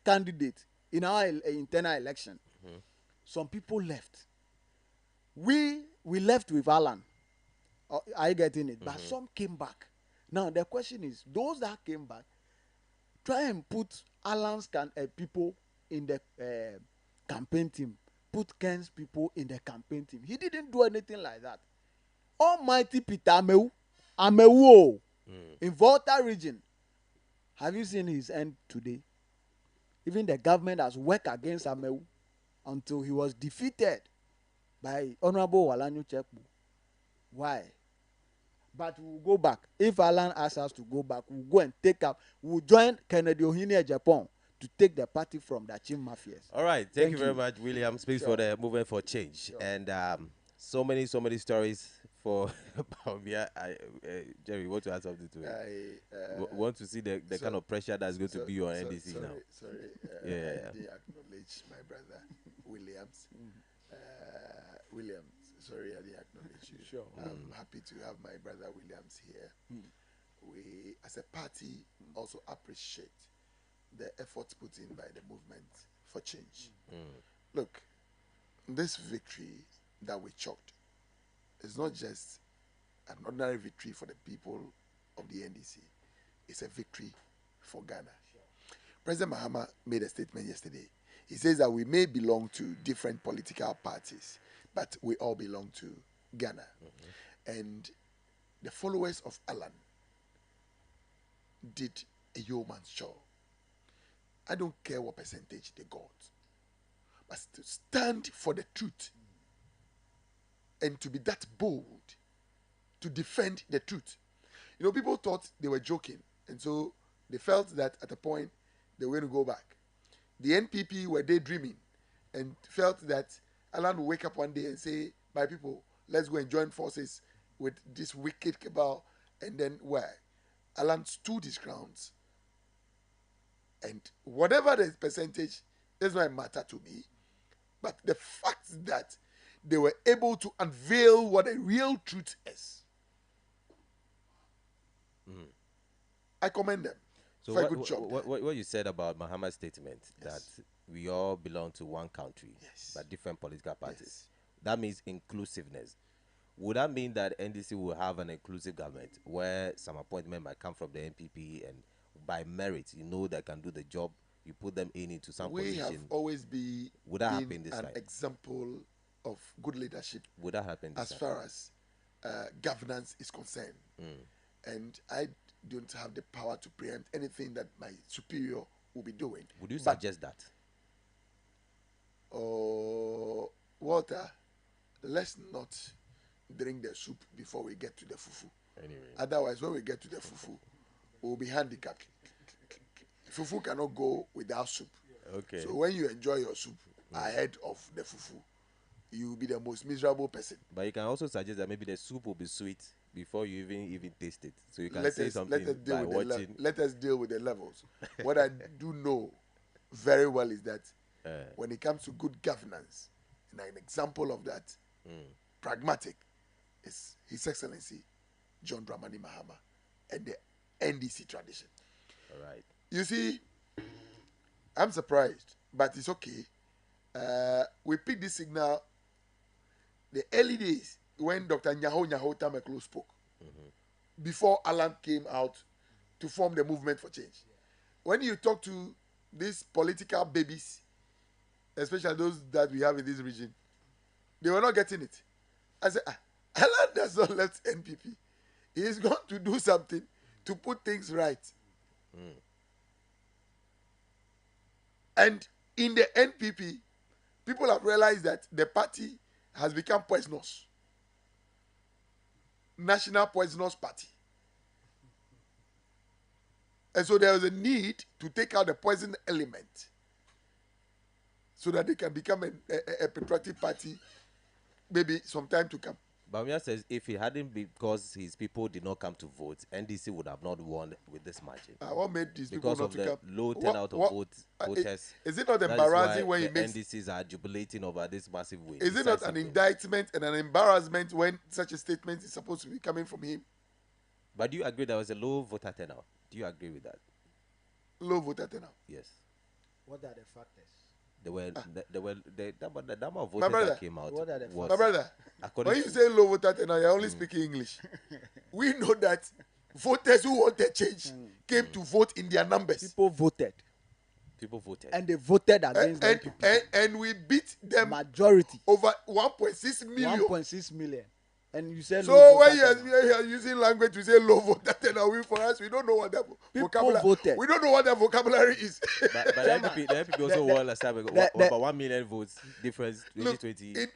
candidates in our internal election. Some people left. We left with Alan. Are you getting it? But some came back. Now the question is, those that came back, try and put Alan's people in the campaign team. Put Ken's people in the campaign team. He didn't do anything like that. Almighty Peter Amewu, in Volta region. Have you seen his end today? Even the government has worked against Amewu until he was defeated by Honorable Walanyu Chekbu. Why? But we'll go back. If Alan asks us to go back, we'll go and take up. We'll join Kennedy Ohini Japan to take the party from the Chief Mafias. All right. Thank you very much, William. Speaks for the movement for change. Sure. And so many stories for Jerry, want to add something to it? Want to see the kind of pressure that's going to be on NDC now. Sorry. Yeah. I did acknowledge my brother, Williams. Williams. Sorry, I didn't acknowledge you. Sure. I'm happy to have my brother Williams here. We, as a party, also appreciate the efforts put in by the movement for change. Look, this victory that we chalked is not just an ordinary victory for the people of the NDC. It's a victory for Ghana. President Mahama made a statement yesterday. He says that we may belong to different political parties, but we all belong to Ghana. And the followers of Alan did a yeoman's job. I don't care what percentage they got, but to stand for the truth and to be that bold to defend the truth. You know, people thought they were joking, and so they felt that at a point they were going to go back. The NPP were daydreaming and felt that Alan will wake up one day and say, my people, let's go and join forces with this wicked cabal. And then where? Alan stood his grounds. And whatever the percentage, does not matter to me. But the fact that they were able to unveil what the real truth is, I commend them. So for a good job. What you said about Mahama's statement, that we all belong to one country, but different political parties, that means inclusiveness. Would that mean that NDC will have an inclusive government where some appointment might come from the NPP and by merit, you know, that can do the job, you put them into some position? We have always been an example of good leadership. Would that happen as far as governance is concerned? And I don't have the power to preempt anything that my superior will be doing. Would you suggest that? Oh, Walter, let's not drink the soup before we get to the fufu. Anyway. Otherwise, when we get to the fufu, we'll be handicapped. Fufu cannot go without soup. Okay. So when you enjoy your soup ahead of the fufu, you will be the most miserable person. But you can also suggest that maybe the soup will be sweet before you even taste it. So you can say something by watching. Let us deal with the levels. What I do know very well is that when it comes to good governance, and an example of that, pragmatic, is His Excellency John Dramani Mahama and the NDC tradition. All right. You see, I'm surprised, but it's okay. We picked this signal the early days when Dr. Nyaho Tameklo spoke, before Alan came out to form the movement for change. When you talk to these political babies, especially those that we have in this region, they were not getting it. I said, Alan does not left NPP. He is going to do something to put things right. And in the NPP, people have realized that the party has become poisonous. National Poisonous Party. And so there is a need to take out the poison element so that they can become a patriotic party maybe sometime to come. Bamia says if it hadn't been because his people did not come to vote, NDC would have not won with this margin. What made these people because not of to the come? low turnout of voters. Is it not embarrassing when the he makes NDCs are jubilating over this massive win? Is it not an indictment and an embarrassment when such a statement is supposed to be coming from him? But do you agree there was a low voter turnout? Do you agree with that? Low voter turnout? Yes. What are the factors? The number of voters that came out. Was, my brother, when you say low voter turnout, you're only speaking English. We know that voters who wanted change came to vote in their numbers. People voted. And they voted against them. And we beat them majority over 1.6 million. 1.6 million. And you said so when you are using language to say low voter turnout, for us, we don't know what that vocabulary. Voted. We don't know what that vocabulary is. but the NPP also won last time. About 1 million votes difference 2020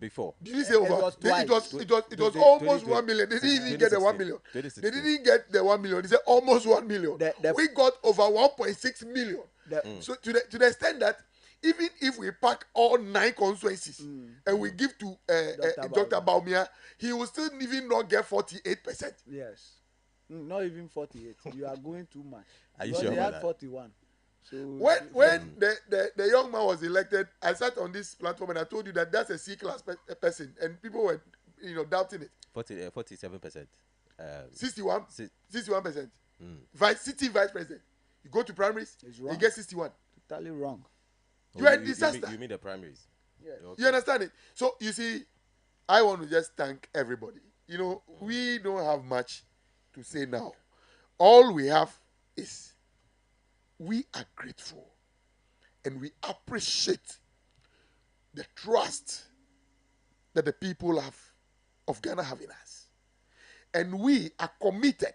Before. Did you say over? was twice. It was almost 1 million. They didn't even get the 1 million. They didn't get the 1 million. They said almost 1 million. We got over 1.6 million. So to the extent that even if we pack all 9 constituencies and we give to Dr. Baumia, he will still even not get 48%. Yes. Not even 48. You are going too much. Are you sure about they had that? 41. So When the young man was elected, I sat on this platform and I told you that that's a C-class person, and people were doubting it. 47%. 61%. City vice president. You go to primaries, you get 61. Totally wrong. You are a disaster. You mean the primaries? Yes. Okay. You understand it? So you see, I want to just thank everybody. We don't have much to say now. All we have is we are grateful and we appreciate the trust that the people of Ghana have in us. And we are committed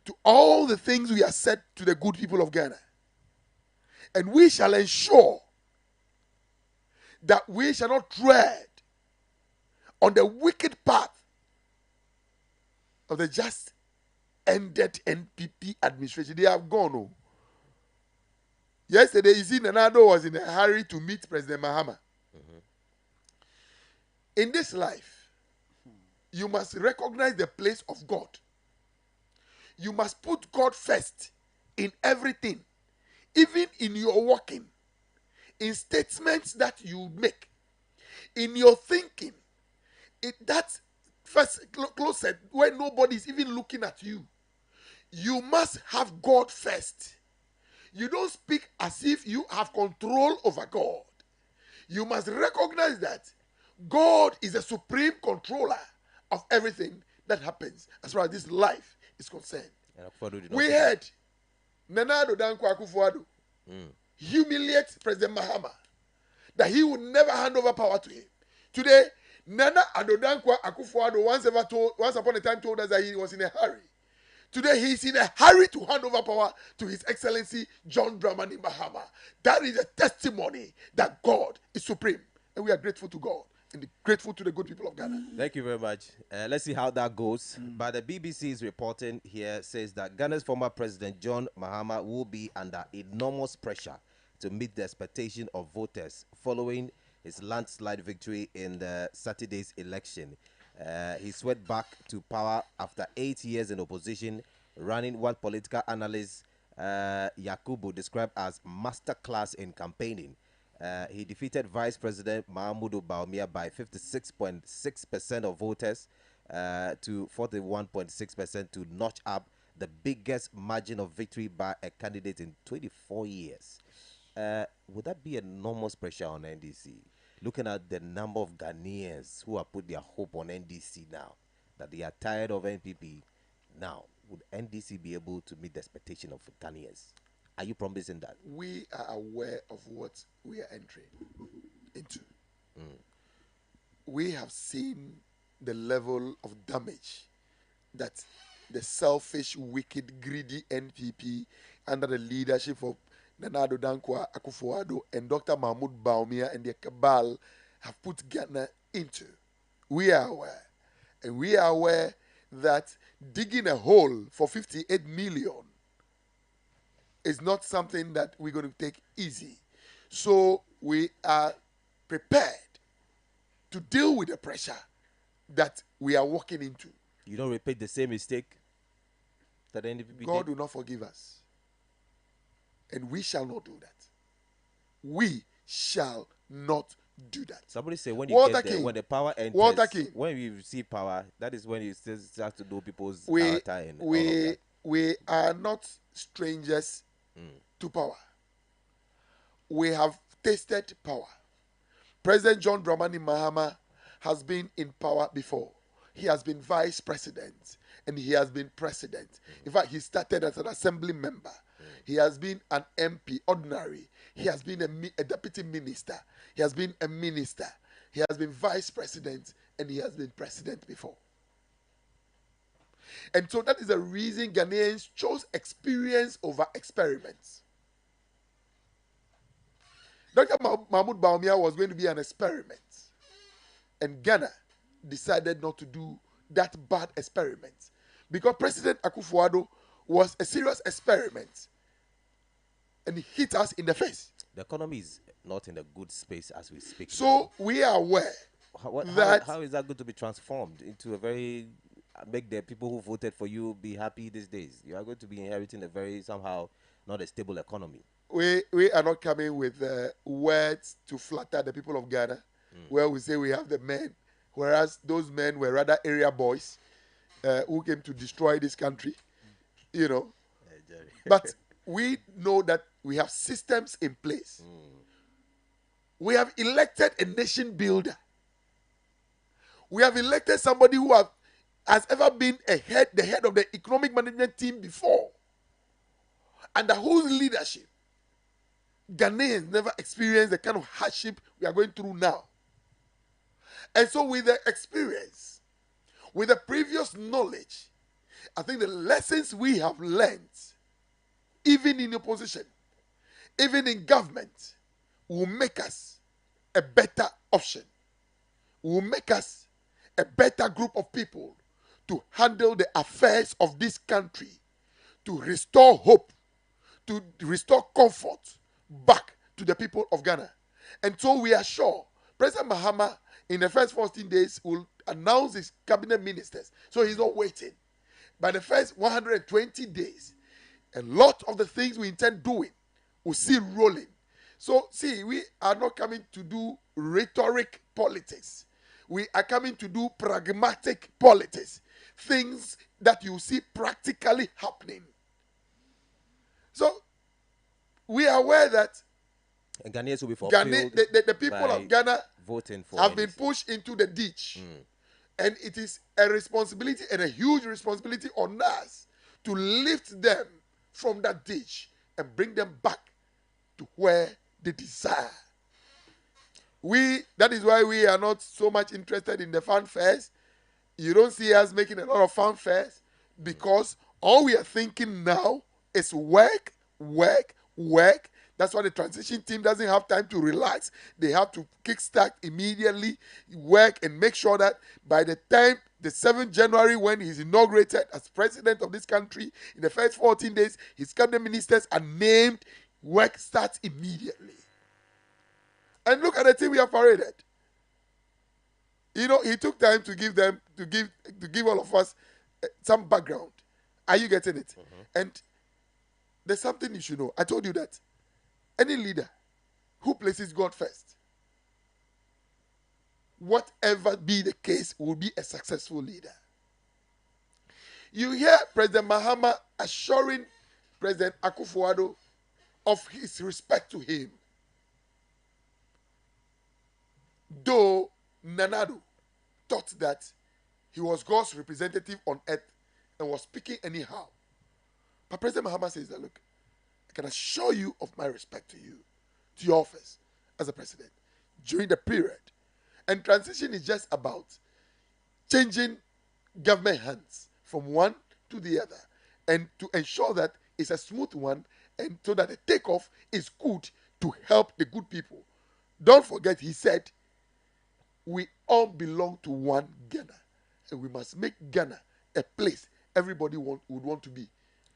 to all the things we have said to the good people of Ghana. And we shall ensure that we shall not tread on the wicked path of the just ended NPP administration. They have gone. Oh. Yesterday, you see, Nana Addo was in a hurry to meet President Mahama. In this life, you must recognize the place of God. You must put God first in everything, even in your walking, in statements that you make, in your thinking. That first closet where nobody is even looking at you. You must have God first. You don't speak as if you have control over God. You must recognize that God is the supreme controller of everything that happens as far as this life is concerned. We heard Nana Addo Dankwa Akufo-Addo humiliate President Mahama that he would never hand over power to him. Today, Nana Addo Dankwa Akufo-Addo once upon a time told us that he was in a hurry. Today he is in a hurry to hand over power to His Excellency John Dramani Mahama. That is a testimony that God is supreme. And we are grateful to God and grateful to the good people of Ghana. Thank you very much. Let's see how that goes. But the BBC is reporting here says that Ghana's former president John Mahama will be under enormous pressure to meet the expectation of voters following his landslide victory in the Saturday's election. He swept back to power after 8 years in opposition, running what political analyst Yakubu described as masterclass in campaigning. He defeated Vice President Mahamudu Bawumia by 56.6% of voters to 41.6% to notch up the biggest margin of victory by a candidate in 24 years. Would that be enormous pressure on NDC? Looking at the number of Ghanaians who have put their hope on NDC now, that they are tired of NPP, now, would NDC be able to meet the expectation of Ghanaians? Are you promising that? We are aware of what we are entering into. We have seen the level of damage that the selfish, wicked, greedy NPP under the leadership of Nana Addo Dankwa Akufo-Addo and Dr. Mahmoud Bawumia and their cabal have put Ghana into. We are aware. And we are aware that digging a hole for 58 million is not something that we're going to take easy. So we are prepared to deal with the pressure that we are walking into. You don't repeat the same mistake that the NPP God did? will not forgive us. And we shall not do that. We shall not do that. Somebody say when Walter you get there, King. when the power enters, Walter King. when you receive power, that is when you start to know people's We character and all of that. we are not strangers to power. We have tasted power. President John Dramani Mahama has been in power before. He has been vice president and he has been president. In fact, he started as an assembly member. He has been an MP, ordinary. He has been a deputy minister. He has been a minister. He has been vice president and he has been president before. And so that is the reason Ghanaians chose experience over experiments. Dr. Mahmoud Bawumia was going to be an experiment. and Ghana decided not to do that bad experiment. Because President Akufo-Addo was a serious experiment and he hit us in the face. The economy is not in a good space as we speak. So we are aware that how is that going to be transformed into a very make the people who voted for you be happy these days? You are going to be inheriting a very somehow not a stable economy. We are not coming with words to flatter the people of Ghana, where we say we have the men, whereas those men were rather area boys who came to destroy this country, you know. But we know that we have systems in place. We have elected a nation builder. We have elected somebody who has ever been the head of the economic management team before. Under whose leadership Ghanaians never experienced the kind of hardship we are going through now. And so with the experience, with the previous knowledge, I think the lessons we have learned, even in opposition, even in government, will make us a better option, will make us a better group of people to handle the affairs of this country, to restore hope, to restore comfort back to the people of Ghana. And so we are sure President Mahama in the first 14 days will announce his cabinet ministers. So he's not waiting. By the first 120 days, a lot of the things we intend doing will see rolling. So see, we are not coming to do rhetoric politics. We are coming to do pragmatic politics. Things that you see practically happening. So we are aware that Ghanaians will be fulfilled. The people of Ghana voting for have been pushed into the ditch. And it is a responsibility and a huge responsibility on us to lift them from that ditch and bring them back to where they desire. That is why we are not so much interested in the fanfares. You don't see us making a lot of fanfares because all we are thinking now is work, work, work. That's why the transition team doesn't have time to relax. They have to kickstart immediately, work, and make sure that by the time the 7th January, when he's inaugurated as president of this country, in the first 14 days, his cabinet ministers are named. Work starts immediately. And look at the thing we have paraded. You know, he took time to give all of us some background. Are you getting it? And there's something you should know. I told you that any leader who places God first, whatever be the case, will be a successful leader. You hear President Mahama assuring President Akufo-Addo of his respect to him. Though Nana-Addo thought that he was God's representative on earth and was speaking anyhow. But President Mahama says that, look, I can assure you of my respect to you, to your office as a president during the period. And transition is just about changing government hands from one to the other and to ensure that it's a smooth one and so that the takeoff is good to help the good people. Don't forget, he said, we all belong to one Ghana and we must make Ghana a place everybody would want to be.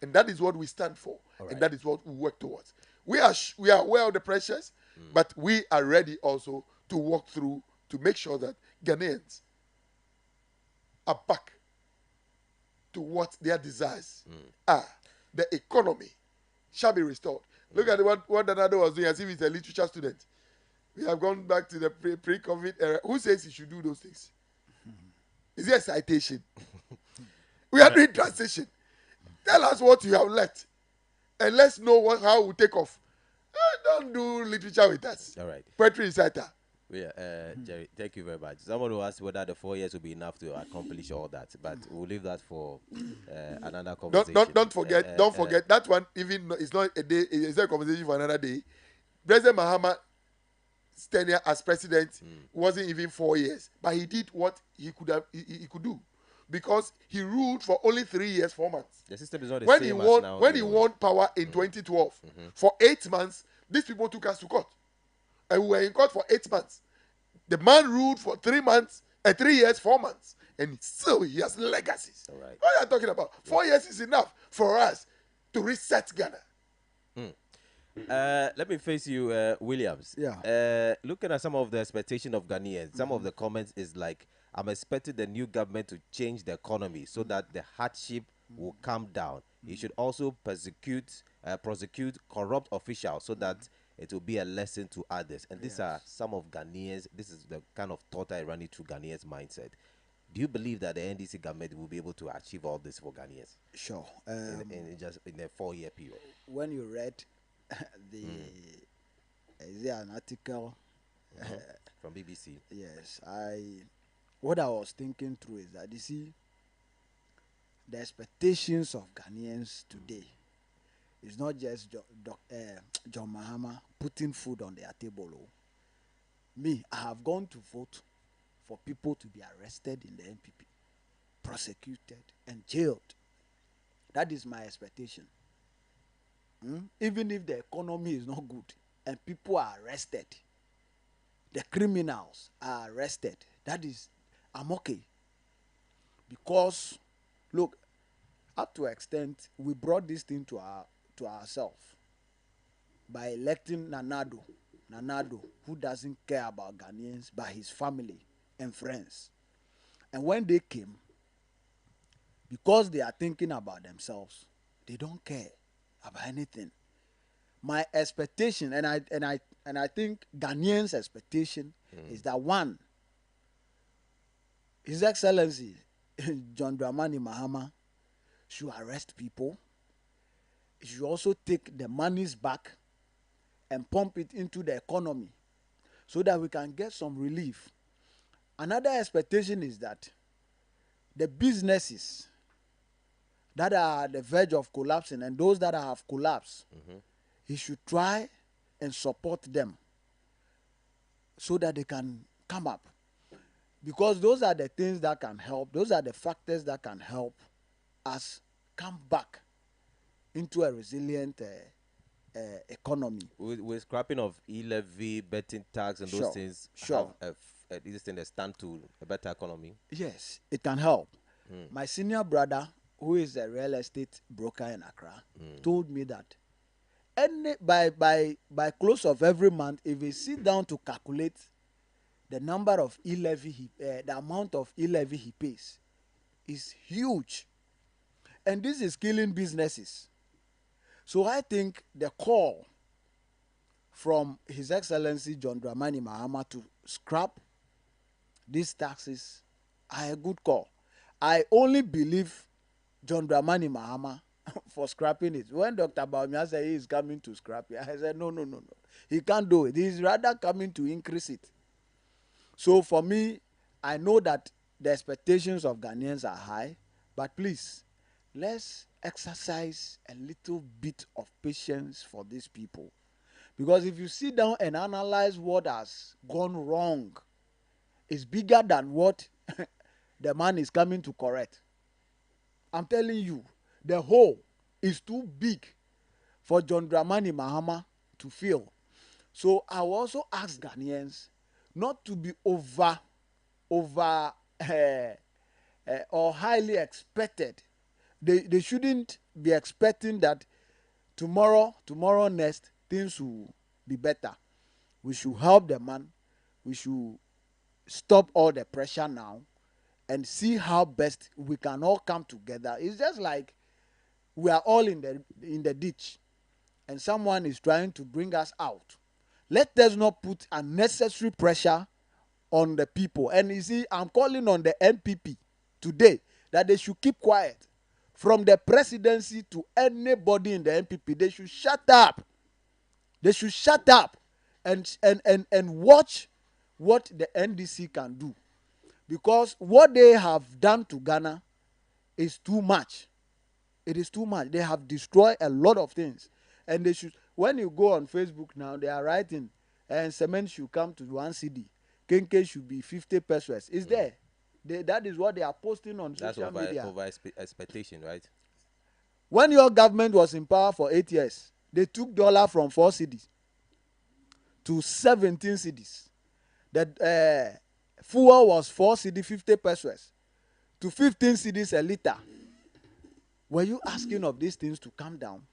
And that is what we stand for. And that is what we work towards. We are aware of the pressures, but we are ready also to walk through to make sure that Ghanaians are back to what their desires are. The economy shall be restored. Look at what Nana-Addo was doing as if he's a literature student. We have gone back to the pre-COVID era. Who says he should do those things? Is it a citation? We are doing transition. Tell us what you have left. And let's know how we take off. Don't do literature with us. All right. Poetry reciter. Yeah, Jerry, thank you very much. Someone will ask whether the 4 years will be enough to accomplish all that, but we'll leave that for another conversation. Don't forget that one. Even it's not a day. It's not a conversation for another day. President Mahama's tenure as president wasn't even 4 years, but he did what he could do, because he ruled for only 3 years, 4 months. The system is not the when same he as won now. when he won power in 2012 for 8 months, these people took us to court, and we were in court for 8 months. The man ruled for 3 months, 3 years, 4 months, and still he has legacies. All right. What are you talking about? 4 years is enough for us to reset Ghana. Let me face you, Williams. Yeah. Looking at some of the expectation of Ghanaians, some of the comments is like, I'm expecting the new government to change the economy so that the hardship will come down. It should also prosecute corrupt officials so that it will be a lesson to others. And these are some of Ghanaians. This is the kind of thought I run through Ghanaians' mindset. Do you believe that the NDC government will be able to achieve all this for Ghanaians? Sure. In a 4-year period. When you read is there an article from BBC? Yes, what I was thinking through is that, you see, the expectations of Ghanaians today is not just John Mahama putting food on their table. Me, I have gone to vote for people to be arrested in the NPP, prosecuted and jailed. That is my expectation. Even if the economy is not good and people are arrested, the criminals are arrested, I'm okay. Because, look, up to an extent, we brought this thing to ourselves by electing Nanado, who doesn't care about Ghanaians but his family and friends. And when they came, because they are thinking about themselves, they don't care about anything. My expectation, and I think Ghanaians' expectation is that, one, His Excellency John Dramani Mahama should arrest people. He should also take the monies back and pump it into the economy so that we can get some relief. Another expectation is that the businesses that are at the verge of collapsing and those that have collapsed, he should try and support them so that they can come up. Because those are the things that can help, those are the factors that can help us come back into a resilient economy. With scrapping of e-levy, betting tax, and those things, this thing a stand to a better economy? Yes, it can help. My senior brother, who is a real estate broker in Accra, told me that by close of every month, if we sit down to calculate the number of e-levy, the amount of e-levy he pays is huge. And this is killing businesses. So I think the call from His Excellency John Dramani Mahama to scrap these taxes are a good call. I only believe John Dramani Mahama for scrapping it. When Dr. Bawumia said he is coming to scrap it, I said, no. He can't do it. He is rather coming to increase it. So for me, I know that the expectations of Ghanaians are high, but please, let's exercise a little bit of patience for these people. Because if you sit down and analyze what has gone wrong, it's bigger than what the man is coming to correct. I'm telling you, the hole is too big for John Dramani Mahama to fill. So I will also ask Ghanaians not to be over or highly expected. They shouldn't be expecting that tomorrow next, things will be better. We should help the man. We should stop all the pressure now and see how best we can all come together. It's just like we are all in the ditch and someone is trying to bring us out. Let us not put unnecessary pressure on the people. And you see, I'm calling on the NPP today that they should keep quiet. From the presidency to anybody in the NPP, they should shut up. They should shut up and watch what the NDC can do. Because what they have done to Ghana is too much. It is too much. They have destroyed a lot of things. And they should, when you go on Facebook now, they are writing, and cement should come to 1 cedi. Kenke should be 50 pesos. It's there. That is what they are posting on social media. That's over expectation, right? When your government was in power for 8 years, they took dollar from 4 cedis to 17 cedis. The fuel was 4 cedi 50 pesos to 15 cedis a liter. Were you asking of these things to come down?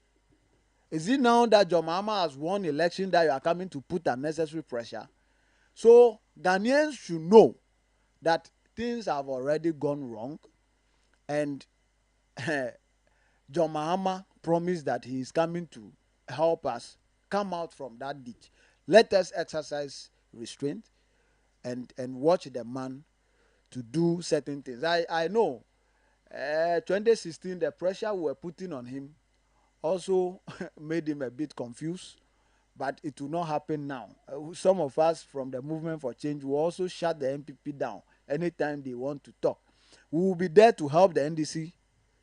Is it now that John Mahama has won election that you are coming to put unnecessary pressure? So Ghanaians should know that things have already gone wrong, and John Mahama promised that he is coming to help us come out from that ditch. Let us exercise restraint and watch the man to do certain things. I know 2016, the pressure we were putting on him also made him a bit confused, but it will not happen now. Some of us from the Movement for Change will also shut the MPP down anytime they want to talk. We will be there to help the NDC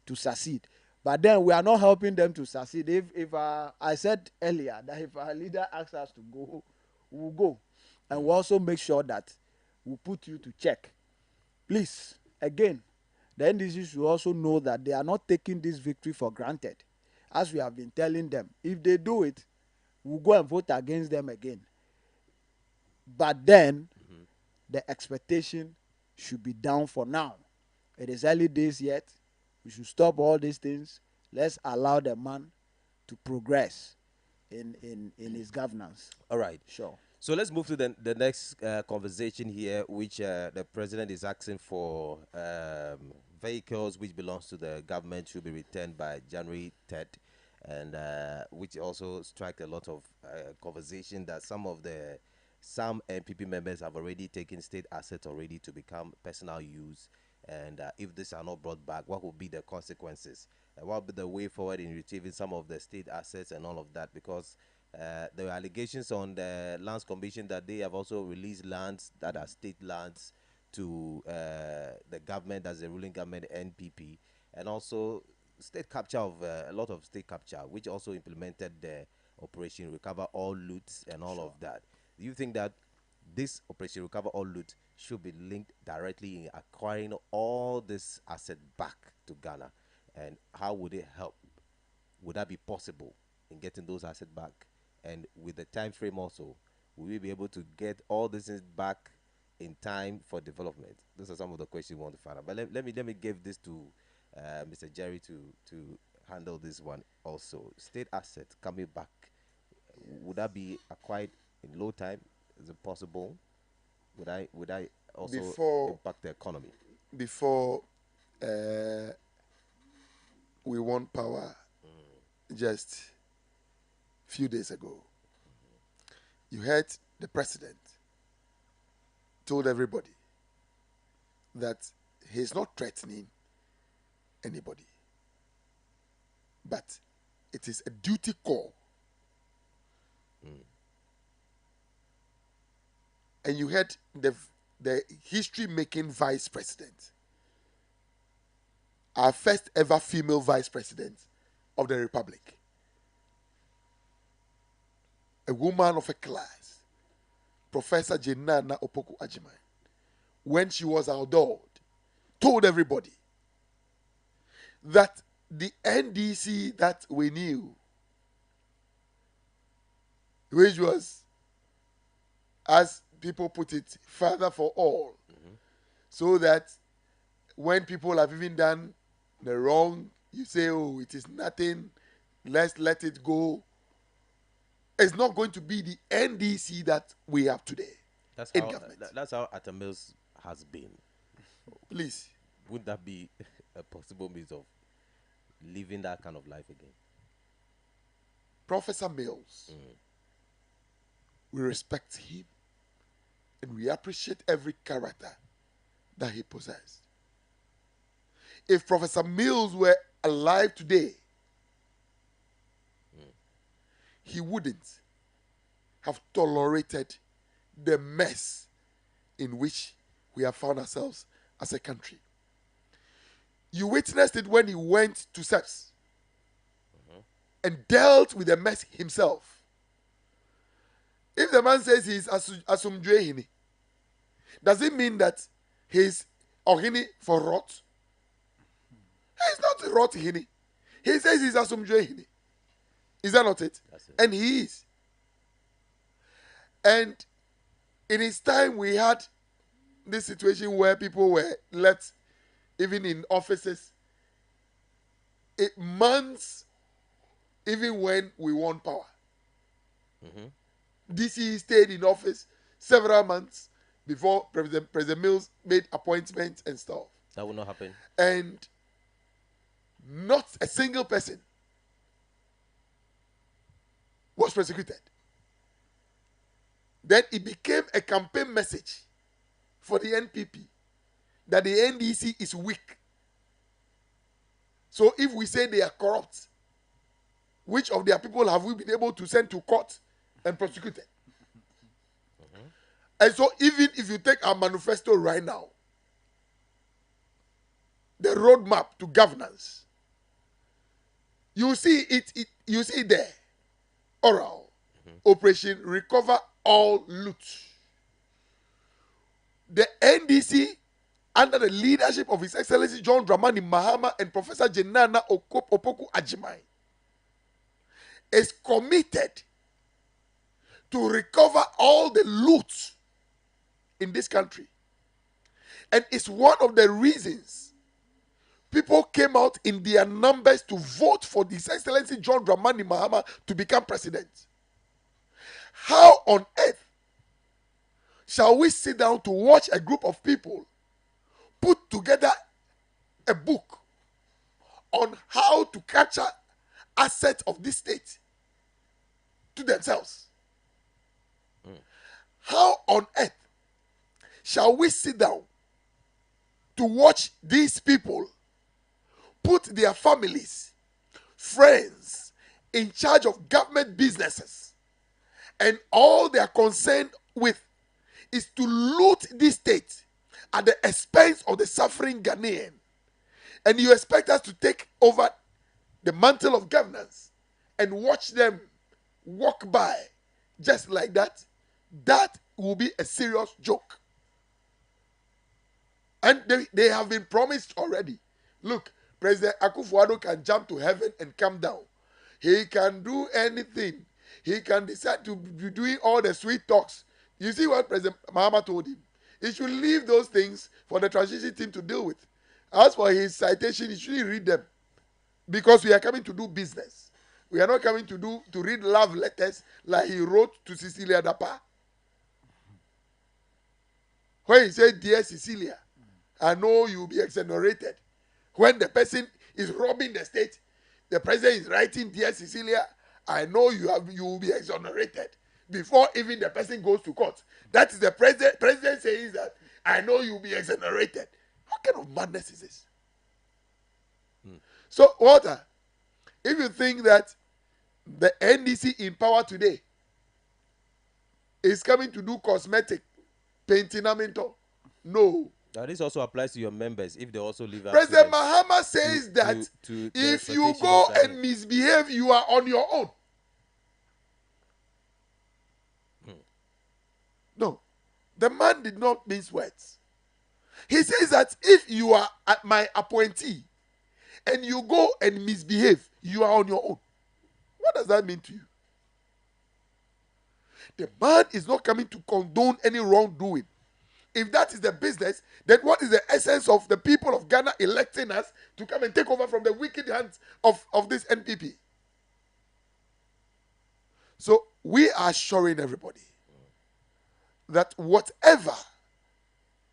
to succeed. But then we are not helping them to succeed. If I said earlier that if our leader asks us to go, we will go. And we also make sure that we put you to check. Please, again, the NDC should also know that they are not taking this victory for granted. As we have been telling them, if they do it, we'll go and vote against them again. But then, the expectation should be down for now. It is early days yet. We should stop all these things. Let's allow the man to progress in his governance. All right. Sure. So let's move to the next conversation here, which the president is asking for vehicles which belongs to the government should be returned by January 3rd, and which also struck a lot of conversation that some NPP members have already taken state assets already to become personal use, and if these are not brought back, what will be the consequences? What will be the way forward in retrieving some of the state assets and all of that? Because there were allegations on the Lands Commission that they have also released lands that are state lands to the government, as the ruling government, NPP, and also state capture of a lot of state capture, which also implemented the Operation Recover All Loot and all of that. Do you think that this Operation Recover All Loot should be linked directly in acquiring all this asset back to Ghana? And how would it help? Would that be possible in getting those assets back? And with the time frame also, will we be able to get all this back in time for development? Those are some of the questions we want to find out. But let me give this to Mr. Jerry to handle this one also. State assets coming back, would that be acquired in low time? Is it possible? Would I also impact the economy? Before we won power, just few days ago, you heard the president told everybody that he's not threatening anybody, but it is a duty call. And you heard the history-making vice president, our first ever female vice president of the republic, a woman of a class, Professor Jenana Opoku Ajiman, when she was outdoored, told everybody that the NDC that we knew, which was, as people put it, father for all, so that when people have even done the wrong, you say, oh, it is nothing, let's let it go. It's not going to be the NDC that we have today. That's in how government. That's how Atta Mills has been. Please. Would that be a possible means of living that kind of life again? Professor Mills, we respect him and we appreciate every character that he possessed. If Professor Mills were alive today, he wouldn't have tolerated the mess in which we have found ourselves as a country. You witnessed it when he went to SEPS and dealt with the mess himself. If the man says he's Asumdwehini, does it mean that he's Ohini for rot? He's not rot Hini. He says he's Asumdwehini. Is that not it? That's it. And he is. And In his time, we had this situation where people were left, even in offices, months, even when we won power. DC stayed in office several months before President Mills made appointments and stuff. That will not happen. And not a single person was prosecuted. Then it became a campaign message for the NPP that the NDC is weak. So if we say they are corrupt, which of their people have we been able to send to court and prosecuted? And so even if you take our manifesto right now, the roadmap to governance, you see you see there, oral, Operation Recover All Loot. The NDC, under the leadership of His Excellency John Dramani Mahama and Professor Jenana Opoku Ajimai, is committed to recover all the loot in this country. And it's one of the reasons people came out in their numbers to vote for His Excellency John Dramani Mahama to become president. How on earth shall we sit down to watch a group of people put together a book on how to capture assets of this state to themselves? How on earth shall we sit down to watch these people put their families, friends in charge of government businesses, and all they are concerned with is to loot this state at the expense of the suffering Ghanaian? And you expect us to take over the mantle of governance and watch them walk by just like that? That will be a serious joke. And they have been promised already. Look, President Akufo-Addo can jump to heaven and come down. He can do anything. He can decide to be doing all the sweet talks. You see what President Mahama told him? He should leave those things for the transition team to deal with. As for his citation, he should read them. Because we are coming to do business. We are not coming to read love letters like he wrote to Cecilia Dapa. When he said, "Dear Cecilia, I know you will be exonerated." When the person is robbing the state, the president is writing, "Dear Cecilia, I know you will be exonerated," before even the person goes to court. That is the president saying that, "I know you will be exonerated." What kind of madness is this? So, Walter, if you think that the NDC in power today is coming to do cosmetic paintinamento, no. Now, this also applies to your members if they also live. President Mahama says that if you go and misbehave, you are on your own. No, the man did not mince words. He says that if you are my appointee and you go and misbehave, you are on your own. What does that mean to you? The man is not coming to condone any wrongdoing. If that is the business, then what is the essence of the people of Ghana electing us to come and take over from the wicked hands of this NPP? So we are assuring everybody that whatever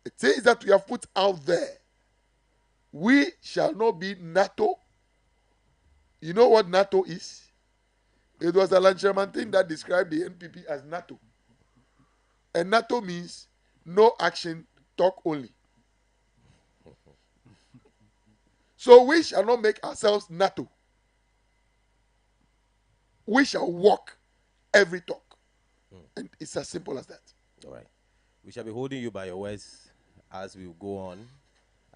it is that we have put out there, we shall not be NATO. You know what NATO is? It was a Lancherman thing that described the NPP as NATO. And NATO means no action, talk only. So we shall not make ourselves NATO. We shall walk every talk. And it's as simple as that. All right. We shall be holding you by your words as we go on,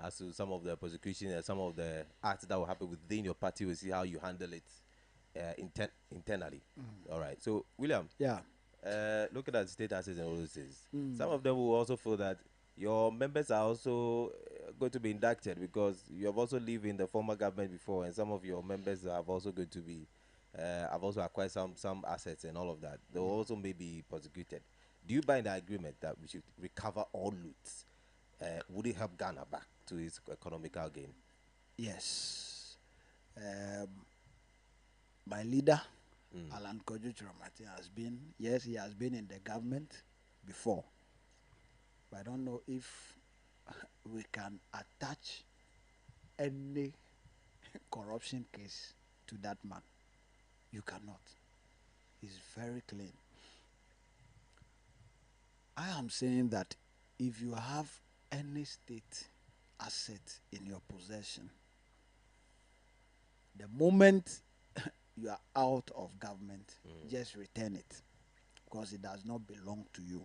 as to some of the prosecution and some of the acts that will happen within your party. We'll see how you handle it internally. All right. So, William. Yeah. Looking at state assets and all those things, some of them will also feel that your members are also going to be inducted because you have also lived in the former government before, and some of your members are also going to be I've also acquired some assets and all of that. They will also may be prosecuted. Do you buy the agreement that we should recover all loots? Would it help Ghana back to its economical gain? Yes. My leader, Alan Kojo Chiromati, he has been in the government before. But I don't know if we can attach any corruption case to that man. You cannot. He's very clean. I am saying that if you have any state asset in your possession, the moment you are out of government, just return it, because it does not belong to you.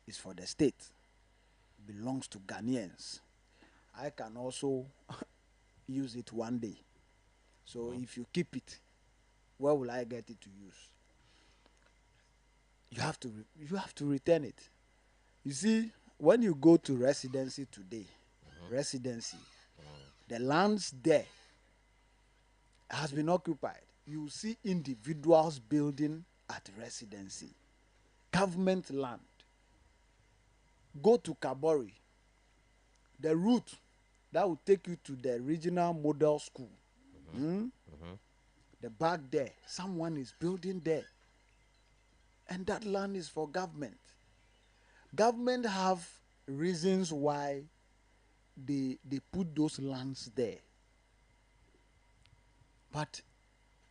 It's for the state. It belongs to Ghanaians. I can also use it one day. So if you keep it, where will I get it to use? You have to return it. You see, when you go to residency today, the lands there has been occupied. You see individuals building at residency, government land. Go to Kabori, the route that will take you to the regional model school. The back there, someone is building there, and that land is for government. Government have reasons why they put those lands there. But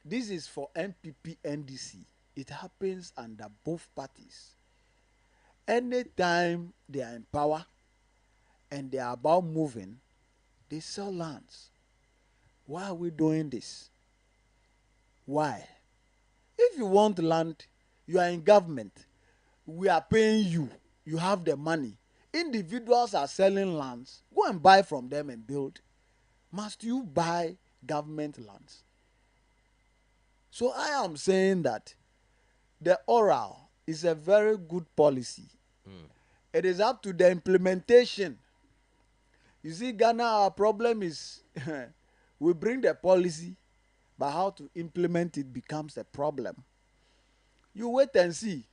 this is for NPP, NDC. It happens under both parties. Anytime they are in power and they are about moving, they sell lands. Why are we doing this? Why? If you want land, you are in government. We are paying you. You have the money. Individuals are selling lands. Go and buy from them and build. Must you buy government lands? So I am saying that the oral is a very good policy. It is up to the implementation. You see, Ghana, our problem is we bring the policy, but how to implement it becomes a problem. You wait and see.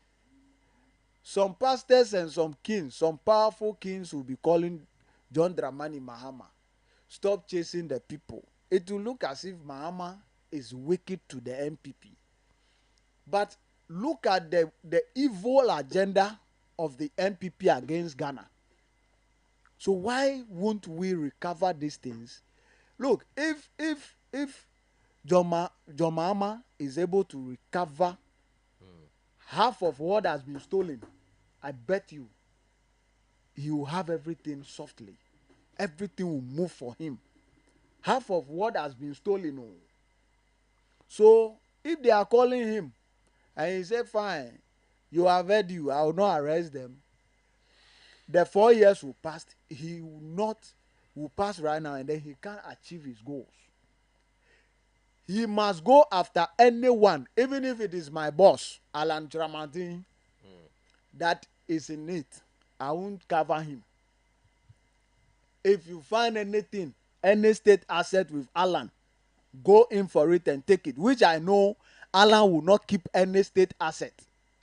Some pastors and some kings, some powerful kings will be calling John Dramani Mahama, stop chasing the people. It will look as if Mahama is wicked to the NPP. But look at the evil agenda of the NPP against Ghana. So why won't we recover these things? Look, if John Mahama is able to recover half of what has been stolen, I bet you he will have everything softly. Everything will move for him. Half of what has been stolen. So if they are calling him and he say, fine, you have heard you, I will not arrest them. The 4 years will pass. He will pass right now, and then he can't achieve his goals. He must go after anyone, even if it is my boss, Alan Chiromati, that is in it. I won't cover him. If you find anything, any state asset with Alan, go in for it and take it, which I know Alan will not keep any state asset.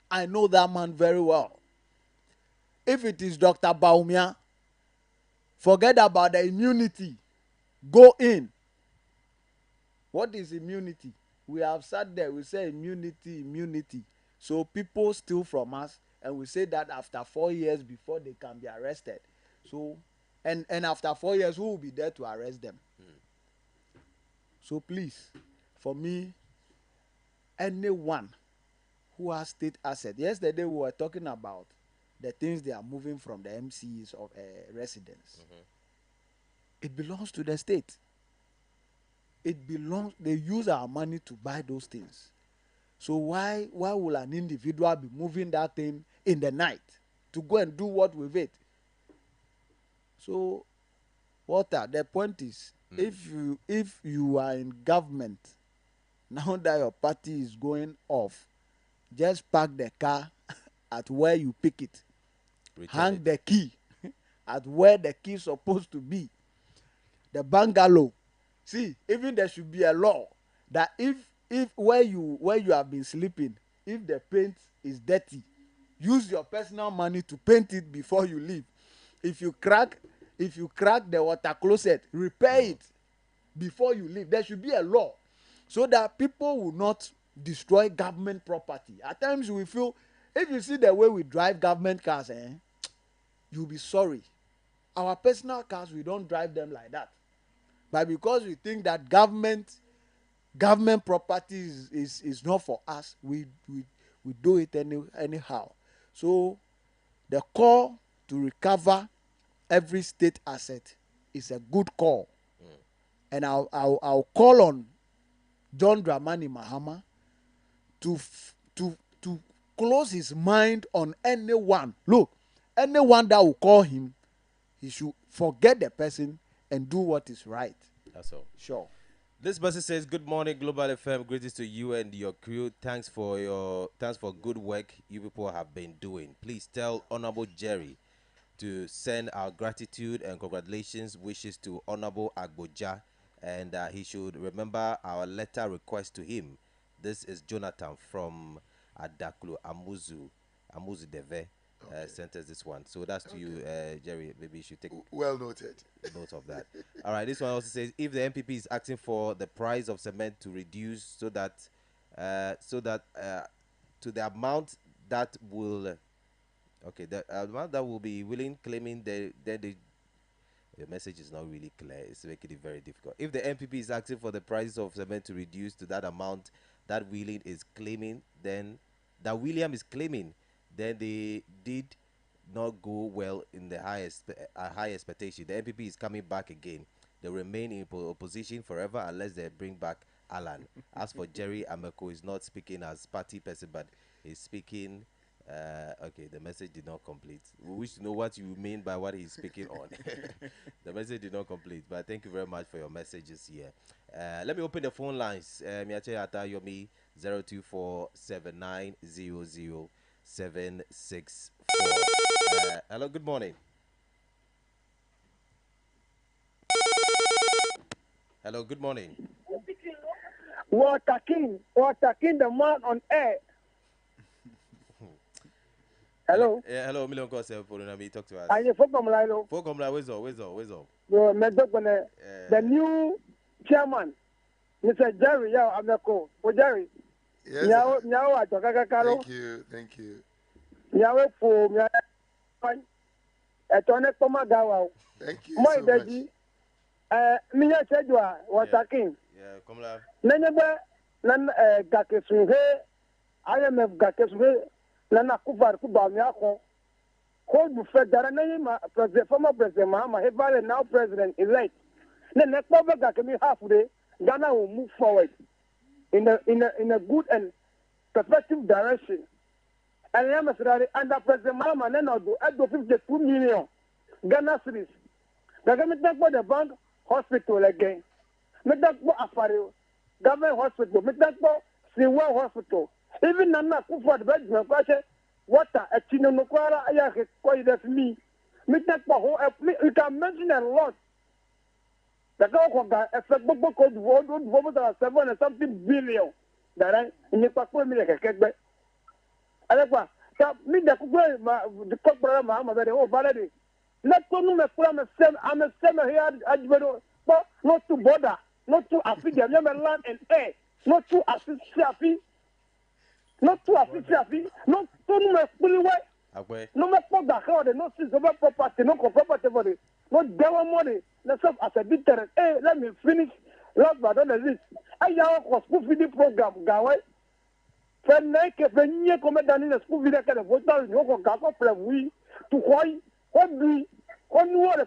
I know that man very well. If it is Dr. Baumia, forget about the immunity. Go in. What is immunity? We have sat there, we say immunity. So people steal from us, and we say that after 4 years before they can be arrested. So, and after 4 years, who will be there to arrest them? So please, for me, anyone who has state asset. Yesterday we were talking about the things they are moving from the MCs of residents. It belongs to the state. They use our money to buy those things. So why will an individual be moving that thing in the night to go and do what with it? So, Walter, the point is, if you are in government, now that your party is going off, just park the car at where you pick it. Hang the key at where the key is supposed to be. The bungalow. See, even there should be a law that if if where you have been sleeping, if the paint is dirty, use your personal money to paint it before you leave. If you crack the water closet, repair it before you leave. There should be a law so that people will not destroy government property. At times we feel, if you see the way we drive government cars, you'll be sorry. Our personal cars, we don't drive them like that, but because we think that government property is not for us, we do it anyhow. So the call to recover every state asset is a good call. And I'll call on John Dramani Mahama to close his mind on anyone. Look, anyone that will call him, he should forget the person and do what is right. That's all. Sure. This person says, "Good morning, Global FM. Greetings to you and your crew. Thanks for good work you people have been doing. Please tell Honorable Jerry to send our gratitude and congratulations wishes to Honorable Agboja, and he should remember our letter request to him. This is Jonathan from Adaklu Amuzu Deve. Sent us this one. So that's to you, Jerry. Maybe you should take well noted note of that. All right. This one also says, if the MPP is asking for the price of cement to reduce so that to the amount that will the amount that will be willing, claiming the message is not really clear. It's making it very difficult. If the MPP is asking for the price of cement to reduce to that amount that William is claiming, then they did not go well in the high expectation. The MPP is coming back again. They remain in opposition forever unless they bring back Alan. As for Jerry Ameko, is not speaking as party person, but he's speaking. The message did not complete. We wish to know what you mean by what he's speaking on. The message did not complete, but thank you very much for your messages here. Let me open the phone lines. Miache Ata Yomi 0247900 hello, good morning. Hello, good morning. Water King, the man on air. Hello. Yeah, hello, Million Kose Polunami, talk to us. I for Komlailo. For Komla, where's all? The new chairman, Mr. Jerry Yao Ameko. For Jerry. Yes. Thank you. Yahweh for me. Etone Pomagawa. Thank you so much. Minya Chedwa, Water King. Yeah, Komla. Nenebe nan Gakesuhe, IMF Gakesuhe, Nana Kuvar Kubamiako. Hold Buffet Daranema, former President Mahama, Heval now President elect. Then Nekova Gakemi halfway, Ghana will move forward in a good and effective direction. And I am under President Mahama, then I'll do 52 million Ghana cities. The government for the bank hospital again. Make that for Afari government hospital. Make that for Siwa hospital. Even Nana Kufa the bedroom, water a chino no kwara ayake koi that's me. Make that for you can mention a lot. The government effect book called vote 7 and something billion. That I in the Paco Milk. Alekwa, me the corporate Mahama very valid. Let go no I'm a same here but not to bother, not to affect them land and air, not to assist Shafi, not to fully way. No me for the crowd, no see over property, no property for it, no devil money, let's have as a deterrent. Hey, let me finish last but not least. I have school feeding program, Gawe. Venye come dans les school feeding que voter no ko gako prevu to why the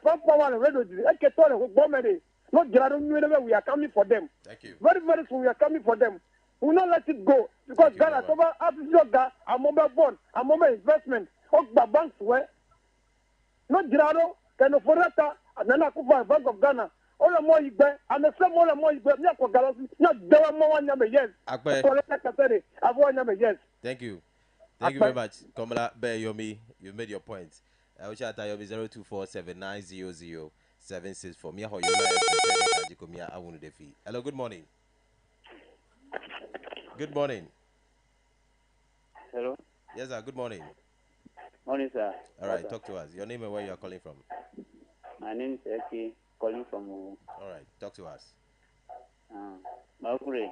farm power and radio e ke to le government no grado we are coming for them. Thank you. Very very soon we are coming for them. We will not let it go because Ghana over Africa a mobile bond, a mobile investment of the banks where no grado can forata Nana Kufa Bank of Ghana. All the more you bet, and the same all the more you bet, not there more number yes. Thank you. Thank you very much. Komala Yomi, you made your point. I wish I tell you 0247900764. Hello, good morning. Good morning. Hello. Yes, sir. Good morning. Morning, sir. All right, talk to us. Your name and where you are calling from. My name is Eki, calling from. All right, talk to us. Makure.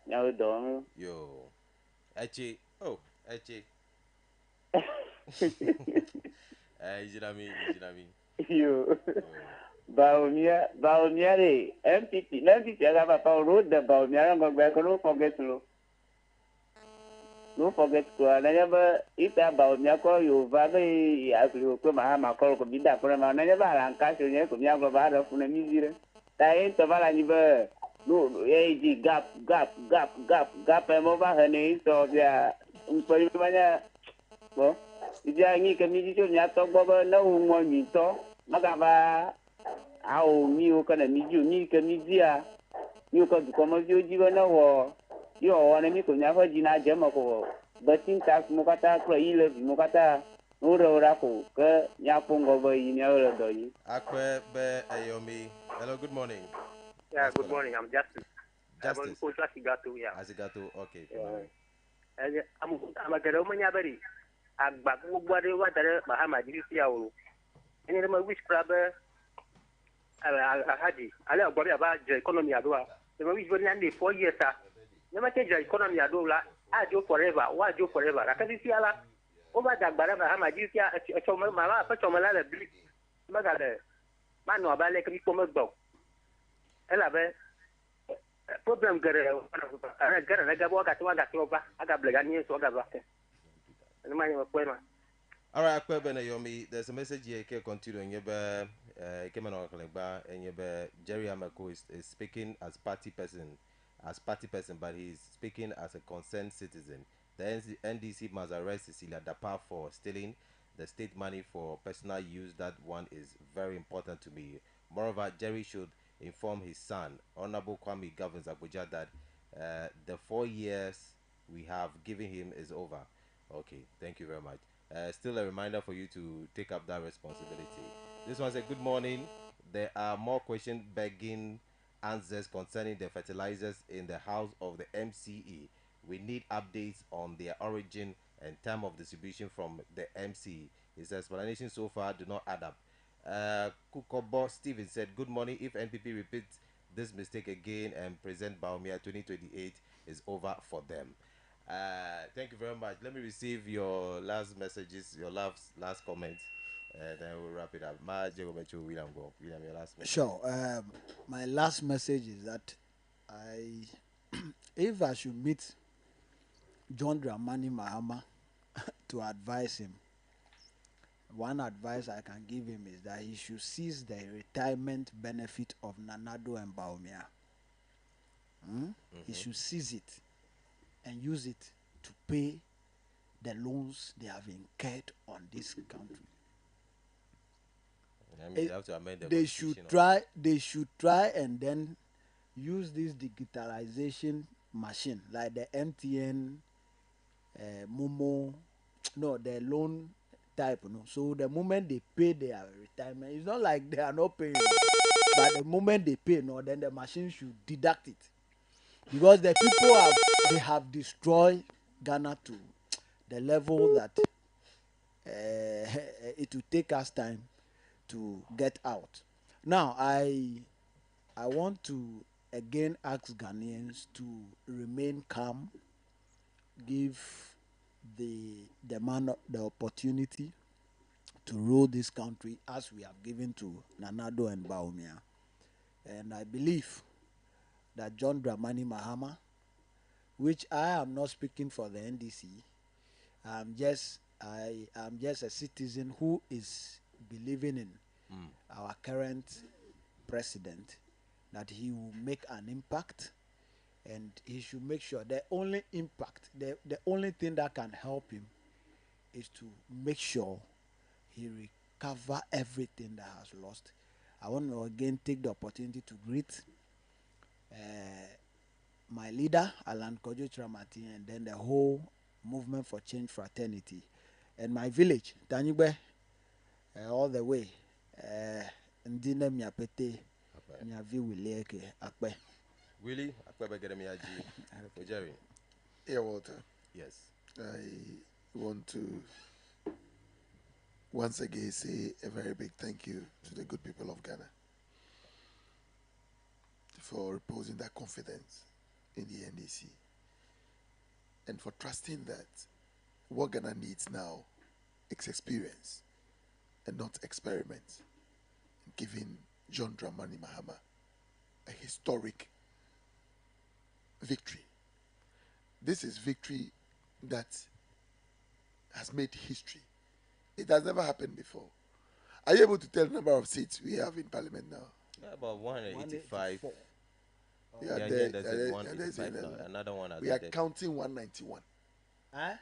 Now dong. Yo. Echi. Oh, Echi. Ijinami. Yo. Baumia re. MPP aga papa road the Baumia no forget lo. No forget to never if Baumia call you vabe you come Mahama call ko bida ko ma never an cash you ko nya go ba da fu na mizire. Ta en to bala ni be. No, gap over her name, so yeah, well, if you are any community, you have to go no one you talk, Magaba, how you can meet you, need community, you can come of you, you know, you are one of me, could never deny Jamako, but in tax Mokata, Mokata, Uro Raku, Yapung over in your doy. Akwe be Ayomi. Hello, good morning. Yeah, good morning. I'm Justice. Justice. I'm Asigatu, yeah. Asigatu, okay. I'm a girl, Manyabari. I'm back. What Bahama, did you see our? And then my wish, brother, Haji. I know about the economy. The wish very handy 4 years. Never change the economy. I do forever. Why do forever? I can see Allah. Over that Bahama, you see a choma, Pachamala, Blick, Magale. Man, no, about like a commerce dog. Ela be problem gere I got work at one that over I got blegani so got back and my poema. All right, Akwe Benayomi, there's a message here can continue in your came on and your Jerry Amako is speaking as party person, but he's speaking as a concerned citizen. The NDC must arrest Cecilia Dapa for stealing the state money for personal use. That one is very important to me. Moreover, Jerry should inform his son, Honorable Kwame Governs Abuja, that the 4 years we have given him is over. Okay, thank you very much. Still a reminder for you to take up that responsibility. This one said, good morning. There are more questions begging answers concerning the fertilizers in the house of the MCE. We need updates on their origin and time of distribution from the MCE. His explanation so far do not add up. Kukobo Steven said, good morning. If NPP repeats this mistake again and present Baumia 2028 is over for them. Thank you very much. Let me receive your last messages, your last comments, and then we'll wrap it up. William, your last message. Sure. My last message is that if I should meet John Dramani Mahama to advise him, one advice I can give him is that he should seize the retirement benefit of Nanado and Baumia. He should seize it and use it to pay the loans they have incurred on this country. They have to amend the they should try and then use this digitalization machine like the MTN, Momo, the loan type, So the moment they pay their retirement, it's not like they are not paying, but the moment they pay, then the machine should deduct it, because the people have destroyed Ghana to the level that it will take us time to get out. Now I want to again ask Ghanaians to remain calm, give the man the opportunity to rule this country as we have given to Nanado and Baumia. And I believe that John Dramani Mahama, which I am not speaking for the NDC, I am just a citizen who is believing in our current president, that he will make an impact, and he should make sure the only impact, the only thing that can help him is to make sure he recover everything that has lost. I want to again take the opportunity to greet my leader, Alan Kojo Tramati, and then the whole Movement for Change Fraternity, and my village, Tanyigbe, all the way. Ndine miapete miavi wileke akpe. Willie, Jerry. Yeah, Walter. Yes. I want to once again say a very big thank you to the good people of Ghana for reposing their confidence in the NDC and for trusting that what Ghana needs now is experience and not experiment, giving John Dramani Mahama a historic victory. This is victory that has made history. It has never happened before. Are you able to tell the number of seats we have in Parliament now? Yeah, about 185. Yeah, there's 185 now. Another one. We are counting 191. Huh?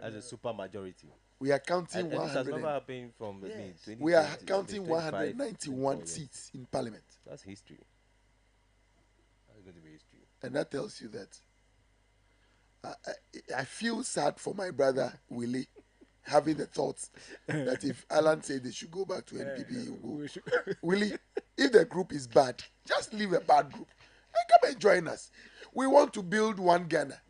As a super majority. We are counting and 100. This has never happened from 20. We are counting 191 seats in Parliament. That's history. That's going to be history. And that tells you that I feel sad for my brother Willie having the thoughts that if Alan said they should go back to NPP, he will go. Willie, if the group is bad, just leave a bad group and come and join us. We want to build one Ghana.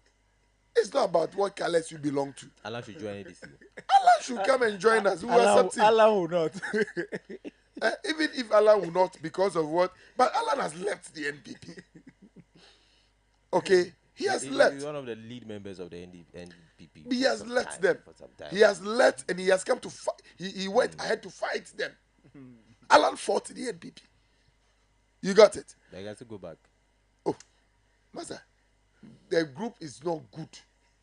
It's not about what colors you belong to. Alan should join ADC. Alan should come and join us. Alan will not. Even if Alan will not because of what, but Alan has left the NPP. Okay, he has left. He's one of the lead members of the NPP. He has left them. He has left and he has come to fight. He went ahead to fight them. Alan fought the NPP. You got it? They have to go back. Oh, Master, the group is not good.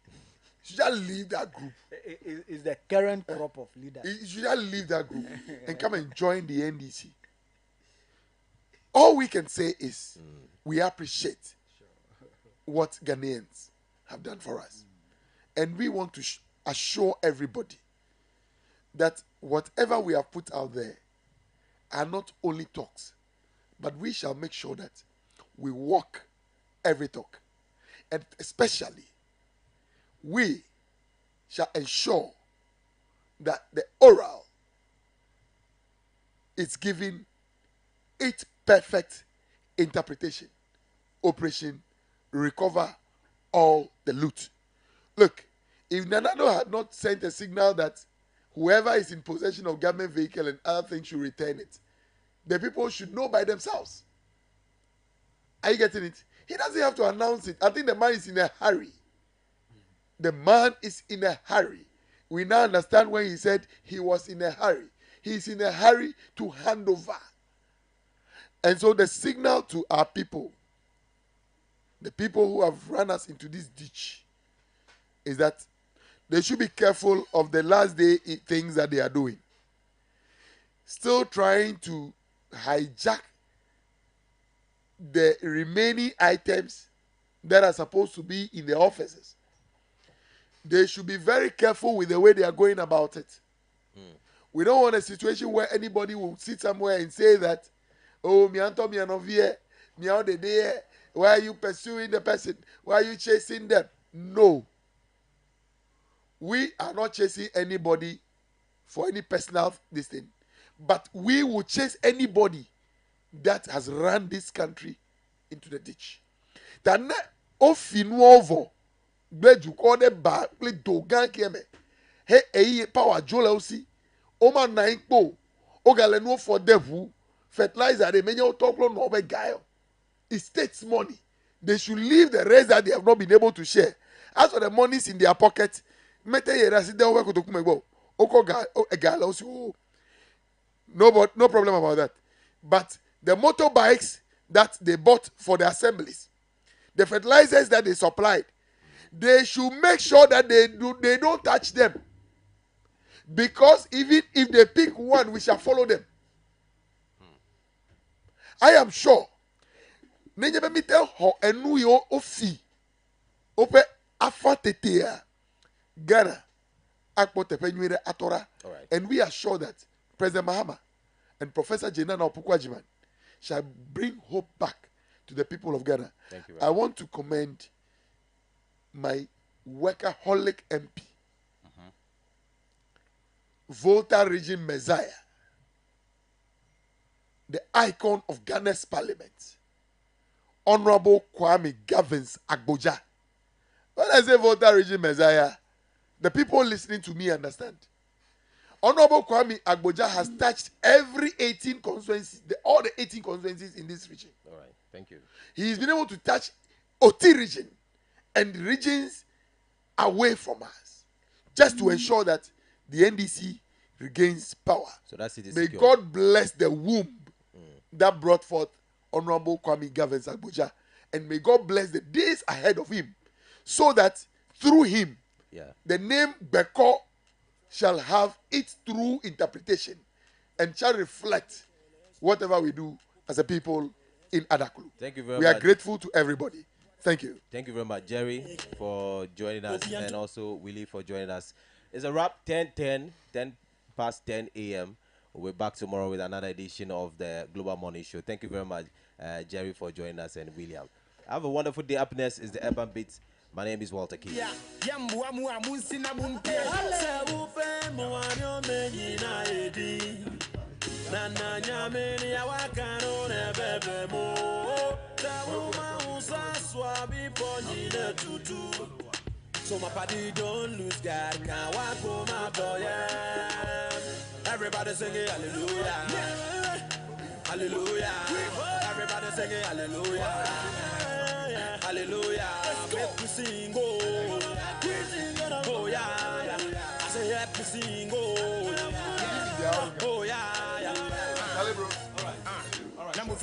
You should just leave that group. It's the current crop of leaders. You should just leave that group and come and join the NDC. All we can say is we appreciate what Ghanaians have done for us. And we want to assure everybody that whatever we have put out there are not only talks, but we shall make sure that we walk every talk. And especially, we shall ensure that the oral is given its perfect interpretation. Operation Recover all the loot. Look, if Nanado had not sent a signal that whoever is in possession of government vehicle and other things should return it, the people should know by themselves. Are you getting it? He doesn't have to announce it. I think the man is in a hurry. The man is in a hurry. We now understand when he said he was in a hurry. He is in a hurry to hand over. And so the signal to our people, the people who have run us into this ditch, is that they should be careful of the last day things that they are doing. Still trying to hijack the remaining items that are supposed to be in the offices. They should be very careful with the way they are going about it. We don't want a situation where anybody will sit somewhere and say that, oh, me and Tommy are here, me out the day. Why are you pursuing the person? Why are you chasing them? No. We are not chasing anybody for any personal thing. But we will chase anybody that has run this country into the ditch. Tana ofinuovo gbeju ko de ba ple dogan kieme. He eyi power jola osi. Oma na ipo. Ogale no for devu. Fertilizer de menye otoklo no be gayo. It takes money. They should leave the rest that they have not been able to share. As for the monies in their pocket, no problem about that. But the motorbikes that they bought for the assemblies, the fertilizers that they supplied, they should make sure that they don't touch them. Because even if they pick one, we shall follow them. I am sure. Nenye be mi tell ho enu yo ofi ope afa tetea Ghana akpo tepe nwere atora. And we are sure that President Mahama and Professor Jenana Opukwajiman shall bring hope back to the people of Ghana. Thank you. I want to commend my workaholic MP, Volta Region Messiah, the icon of Ghana's parliament, Honorable Kwame Gavins Agboja. When I say Volta Region Messiah, the people listening to me understand. Honorable Kwame Agboja has touched every 18 constituencies, all the 18 constituencies in this region. All right, thank you. He's been able to touch Oti region and regions away from us, just to ensure that the NDC regains power. So that's it. May God bless the womb that brought forth Honorable Kwame Gavins Agboja, and may God bless the days ahead of him, so that through him, the name Beko shall have its true interpretation and shall reflect whatever we do as a people in Adaklu. Thank you very much. We are grateful to everybody. Thank you. Thank you very much, Jerry, for joining us, and also Willie for joining us. It's a wrap. 10 past 10 a.m. We're back tomorrow with another edition of the Global Morning Show. Thank you very much, Jerry, for joining us, and William. Have a wonderful day. Up next is the Urban Beats. My name is Walter Key. So my party don't lose God, can't walk home my boy. Everybody singing hallelujah, hallelujah. Everybody singing hallelujah, hallelujah. Make me sing, oh yeah. I say, help me sing, oh.